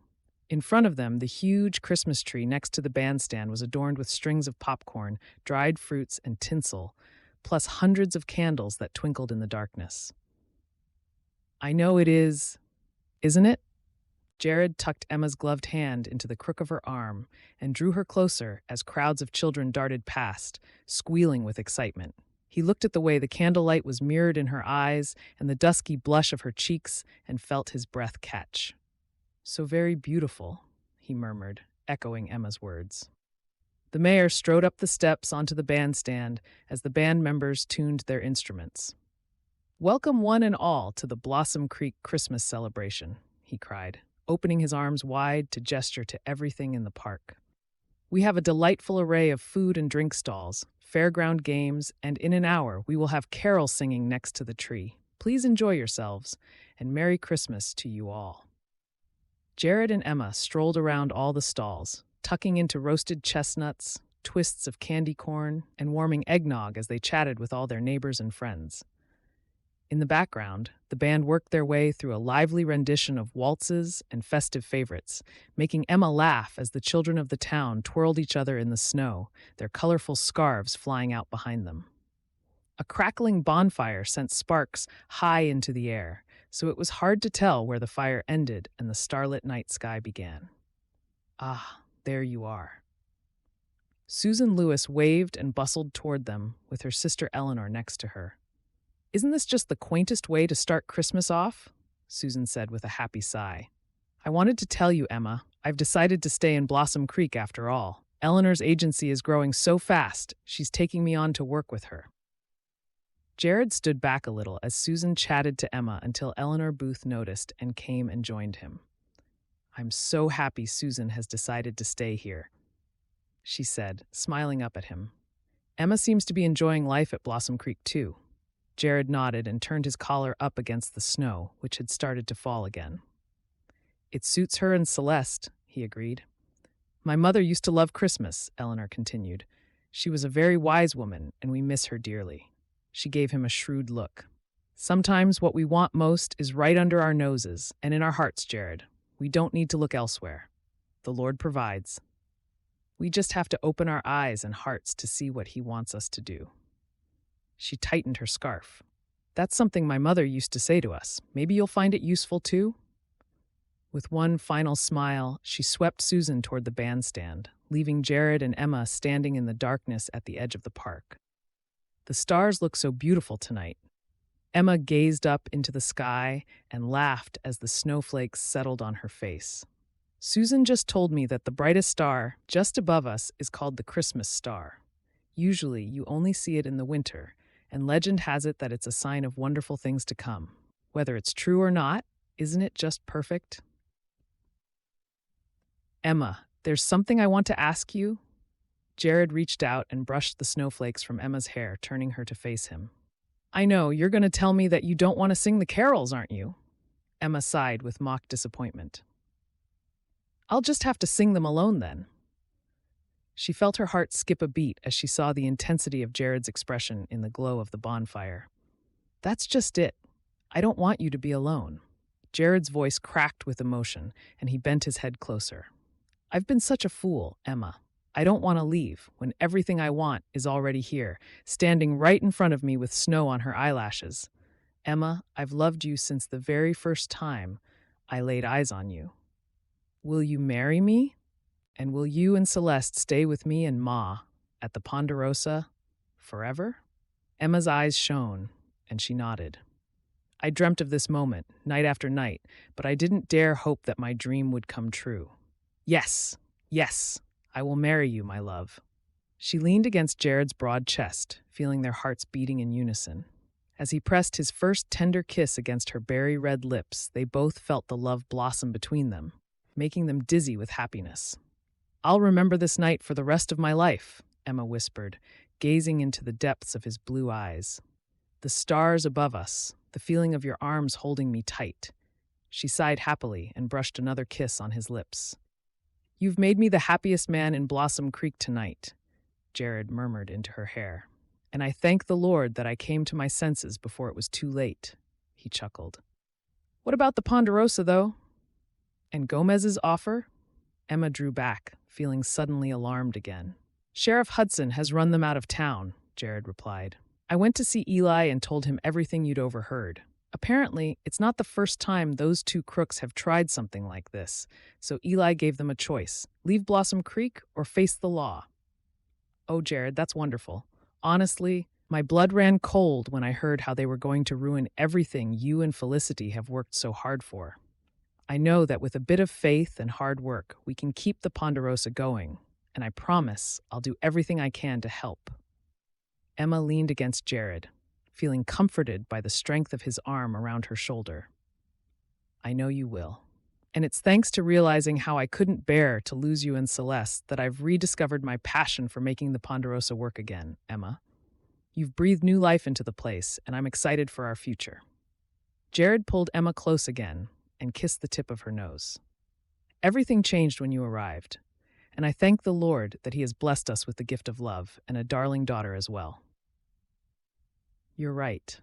In front of them, the huge Christmas tree next to the bandstand was adorned with strings of popcorn, dried fruits, and tinsel, plus hundreds of candles that twinkled in the darkness. I know it is, isn't it? Jared tucked Emma's gloved hand into the crook of her arm and drew her closer as crowds of children darted past, squealing with excitement. He looked at the way the candlelight was mirrored in her eyes and the dusky blush of her cheeks and felt his breath catch. So very beautiful, he murmured, echoing Emma's words. The mayor strode up the steps onto the bandstand as the band members tuned their instruments. Welcome one and all to the Blossom Creek Christmas celebration, he cried, opening his arms wide to gesture to everything in the park. We have a delightful array of food and drink stalls, fairground games, and in an hour we will have carol singing next to the tree. Please enjoy yourselves, and Merry Christmas to you all. Jared and Emma strolled around all the stalls, tucking into roasted chestnuts, twists of candy corn, and warming eggnog as they chatted with all their neighbors and friends. In the background, the band worked their way through a lively rendition of waltzes and festive favorites, making Emma laugh as the children of the town twirled each other in the snow, their colorful scarves flying out behind them. A crackling bonfire sent sparks high into the air, so it was hard to tell where the fire ended and the starlit night sky began. Ah, there you are. Susan Lewis waved and bustled toward them, with her sister Eleanor next to her. "Isn't this just the quaintest way to start Christmas off?" Susan said with a happy sigh. "I wanted to tell you, Emma, I've decided to stay in Blossom Creek after all. Eleanor's agency is growing so fast, she's taking me on to work with her." Jared stood back a little as Susan chatted to Emma until Eleanor Booth noticed and came and joined him. "I'm so happy Susan has decided to stay here," she said, smiling up at him. "Emma seems to be enjoying life at Blossom Creek, too." Jared nodded and turned his collar up against the snow, which had started to fall again. "It suits her and Celeste," he agreed. "My mother used to love Christmas," Eleanor continued. "She was a very wise woman, and we miss her dearly." She gave him a shrewd look. "Sometimes what we want most is right under our noses and in our hearts, Jared. We don't need to look elsewhere. The Lord provides. We just have to open our eyes and hearts to see what He wants us to do." She tightened her scarf. "That's something my mother used to say to us. Maybe you'll find it useful too?" With one final smile, she swept Susan toward the bandstand, leaving Jared and Emma standing in the darkness at the edge of the park. "The stars look so beautiful tonight." Emma gazed up into the sky and laughed as the snowflakes settled on her face. "Susan just told me that the brightest star just above us is called the Christmas star. Usually you only see it in the winter, and legend has it that it's a sign of wonderful things to come. Whether it's true or not, isn't it just perfect?" "Emma, there's something I want to ask you." Jared reached out and brushed the snowflakes from Emma's hair, turning her to face him. "I know, you're going to tell me that you don't want to sing the carols, aren't you?" Emma sighed with mock disappointment. "I'll just have to sing them alone then." She felt her heart skip a beat as she saw the intensity of Jared's expression in the glow of the bonfire. "That's just it. I don't want you to be alone." Jared's voice cracked with emotion, and he bent his head closer. "I've been such a fool, Emma. I don't want to leave when everything I want is already here, standing right in front of me with snow on her eyelashes. Emma, I've loved you since the very first time I laid eyes on you. Will you marry me? And will you and Celeste stay with me and Ma at the Ponderosa forever?" Emma's eyes shone, and she nodded. "I dreamt of this moment, night after night, but I didn't dare hope that my dream would come true. Yes, yes, I will marry you, my love." She leaned against Jared's broad chest, feeling their hearts beating in unison. As he pressed his first tender kiss against her berry-red lips, they both felt the love blossom between them, making them dizzy with happiness. "I'll remember this night for the rest of my life," Emma whispered, gazing into the depths of his blue eyes. "The stars above us, the feeling of your arms holding me tight." She sighed happily and brushed another kiss on his lips. "You've made me the happiest man in Blossom Creek tonight," Jared murmured into her hair. "And I thank the Lord that I came to my senses before it was too late," he chuckled. "What about the Ponderosa, though? And Gomez's offer?" Emma drew back, feeling suddenly alarmed again. "Sheriff Hudson has run them out of town," Jared replied. "I went to see Eli and told him everything you'd overheard. Apparently, it's not the first time those two crooks have tried something like this, so Eli gave them a choice: leave Blossom Creek or face the law." "Oh, Jared, that's wonderful. Honestly, my blood ran cold when I heard how they were going to ruin everything you and Felicity have worked so hard for. I know that with a bit of faith and hard work, we can keep the Ponderosa going, and I promise I'll do everything I can to help." Emma leaned against Jared, feeling comforted by the strength of his arm around her shoulder. "I know you will. And it's thanks to realizing how I couldn't bear to lose you and Celeste that I've rediscovered my passion for making the Ponderosa work again, Emma. You've breathed new life into the place, and I'm excited for our future." Jared pulled Emma close again and kissed the tip of her nose. "Everything changed when you arrived, and I thank the Lord that He has blessed us with the gift of love and a darling daughter as well." "You're right."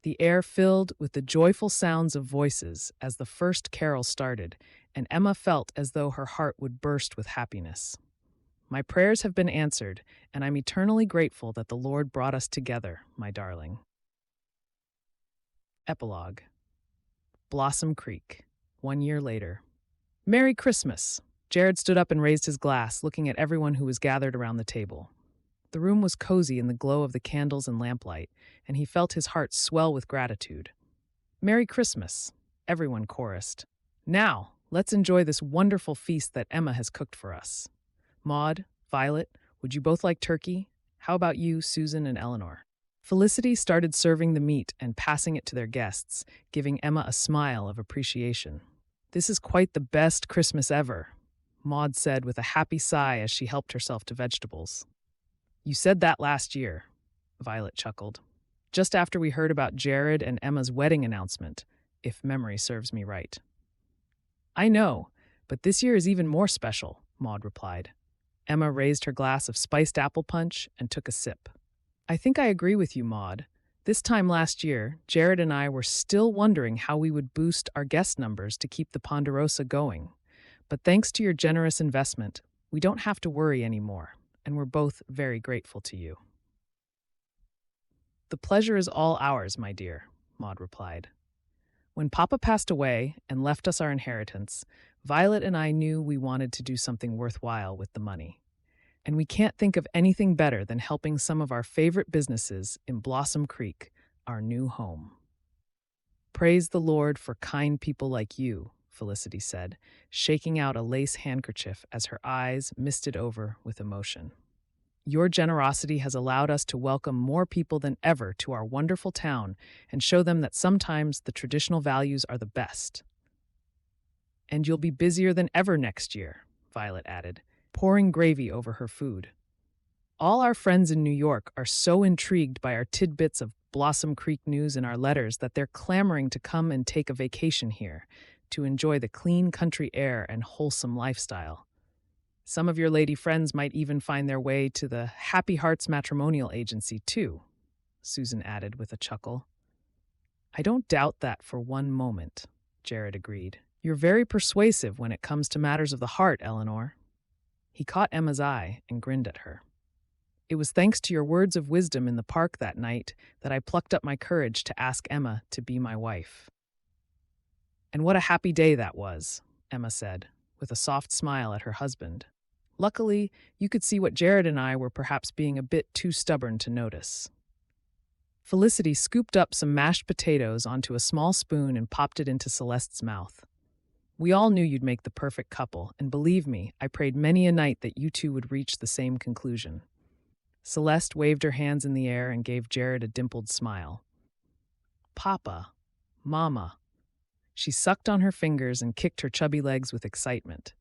The air filled with the joyful sounds of voices as the first carol started, and Emma felt as though her heart would burst with happiness. My prayers have been answered, and I'm eternally grateful that the Lord brought us together, my darling. Epilogue. Blossom Creek, 1 year later. Merry Christmas! Jared stood up and raised his glass, looking at everyone who was gathered around the table. The room was cozy in the glow of the candles and lamplight, and he felt his heart swell with gratitude. Merry Christmas! Everyone chorused. Now, let's enjoy this wonderful feast that Emma has cooked for us. Maud, Violet, would you both like turkey? How about you, Susan and Eleanor? Felicity started serving the meat and passing it to their guests, giving Emma a smile of appreciation. This is quite the best Christmas ever, Maud said with a happy sigh as she helped herself to vegetables. You said that last year, Violet chuckled. Just after we heard about Jared and Emma's wedding announcement, if memory serves me right. I know, but this year is even more special, Maud replied. Emma raised her glass of spiced apple punch and took a sip. I think I agree with you, Maud. This time last year, Jared and I were still wondering how we would boost our guest numbers to keep the Ponderosa going. But thanks to your generous investment, we don't have to worry anymore, and we're both very grateful to you. The pleasure is all ours, my dear, Maud replied. When Papa passed away and left us our inheritance, Violet and I knew we wanted to do something worthwhile with the money. And we can't think of anything better than helping some of our favorite businesses in Blossom Creek, our new home. Praise the Lord for kind people like you, Felicity said, shaking out a lace handkerchief as her eyes misted over with emotion. Your generosity has allowed us to welcome more people than ever to our wonderful town and show them that sometimes the traditional values are the best. And you'll be busier than ever next year, Violet added, pouring gravy over her food. All our friends in New York are so intrigued by our tidbits of Blossom Creek news in our letters that they're clamoring to come and take a vacation here, to enjoy the clean country air and wholesome lifestyle. Some of your lady friends might even find their way to the Happy Hearts Matrimonial Agency, too, Susan added with a chuckle. I don't doubt that for one moment, Jared agreed. You're very persuasive when it comes to matters of the heart, Eleanor. He caught Emma's eye and grinned at her. It was thanks to your words of wisdom in the park that night that I plucked up my courage to ask Emma to be my wife. And what a happy day that was, Emma said, with a soft smile at her husband. Luckily, you could see what Jared and I were perhaps being a bit too stubborn to notice. Felicity scooped up some mashed potatoes onto a small spoon and popped it into Celeste's mouth. We all knew you'd make the perfect couple, and believe me, I prayed many a night that you two would reach the same conclusion. Celeste waved her hands in the air and gave Jared a dimpled smile. Papa, Mama. She sucked on her fingers and kicked her chubby legs with excitement.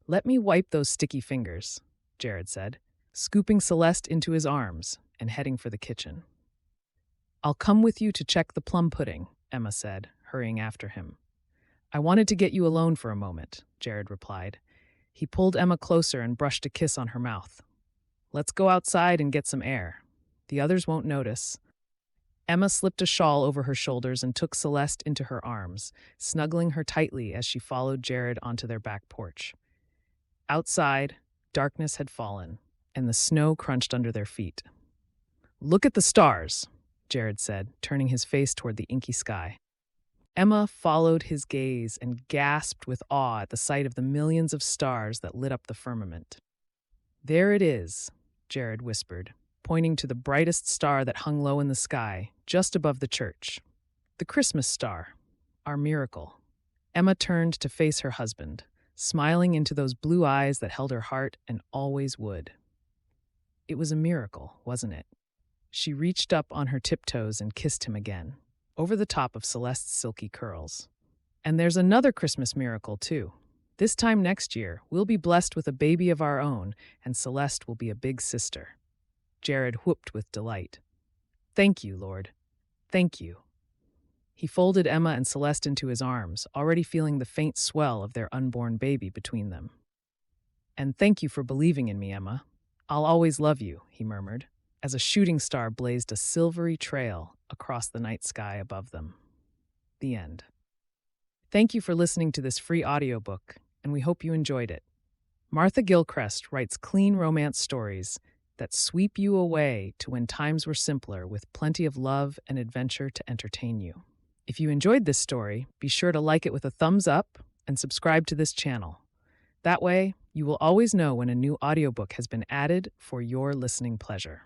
Let me wipe those sticky fingers, Jared said, scooping Celeste into his arms and heading for the kitchen. I'll come with you to check the plum pudding, Emma said, hurrying after him. I wanted to get you alone for a moment, Jared replied. He pulled Emma closer and brushed a kiss on her mouth. Let's go outside and get some air. The others won't notice. Emma slipped a shawl over her shoulders and took Celeste into her arms, snuggling her tightly as she followed Jared onto their back porch. Outside, darkness had fallen, and the snow crunched under their feet. Look at the stars, Jared said, turning his face toward the inky sky. Emma followed his gaze and gasped with awe at the sight of the millions of stars that lit up the firmament. There it is, Jared whispered, pointing to the brightest star that hung low in the sky, just above the church. The Christmas star, our miracle. Emma turned to face her husband, smiling into those blue eyes that held her heart and always would. It was a miracle, wasn't it? She reached up on her tiptoes and kissed him again, over the top of Celeste's silky curls. And there's another Christmas miracle, too. This time next year, we'll be blessed with a baby of our own, and Celeste will be a big sister. Jared whooped with delight. Thank you, Lord. Thank you. He folded Emma and Celeste into his arms, already feeling the faint swell of their unborn baby between them. And thank you for believing in me, Emma. I'll always love you, he murmured, as a shooting star blazed a silvery trail across the night sky above them. The end. Thank you for listening to this free audiobook, and we hope you enjoyed it. Martha Gillcrest writes clean romance stories that sweep you away to when times were simpler with plenty of love and adventure to entertain you. If you enjoyed this story, be sure to like it with a thumbs up and subscribe to this channel. That way, you will always know when a new audiobook has been added for your listening pleasure.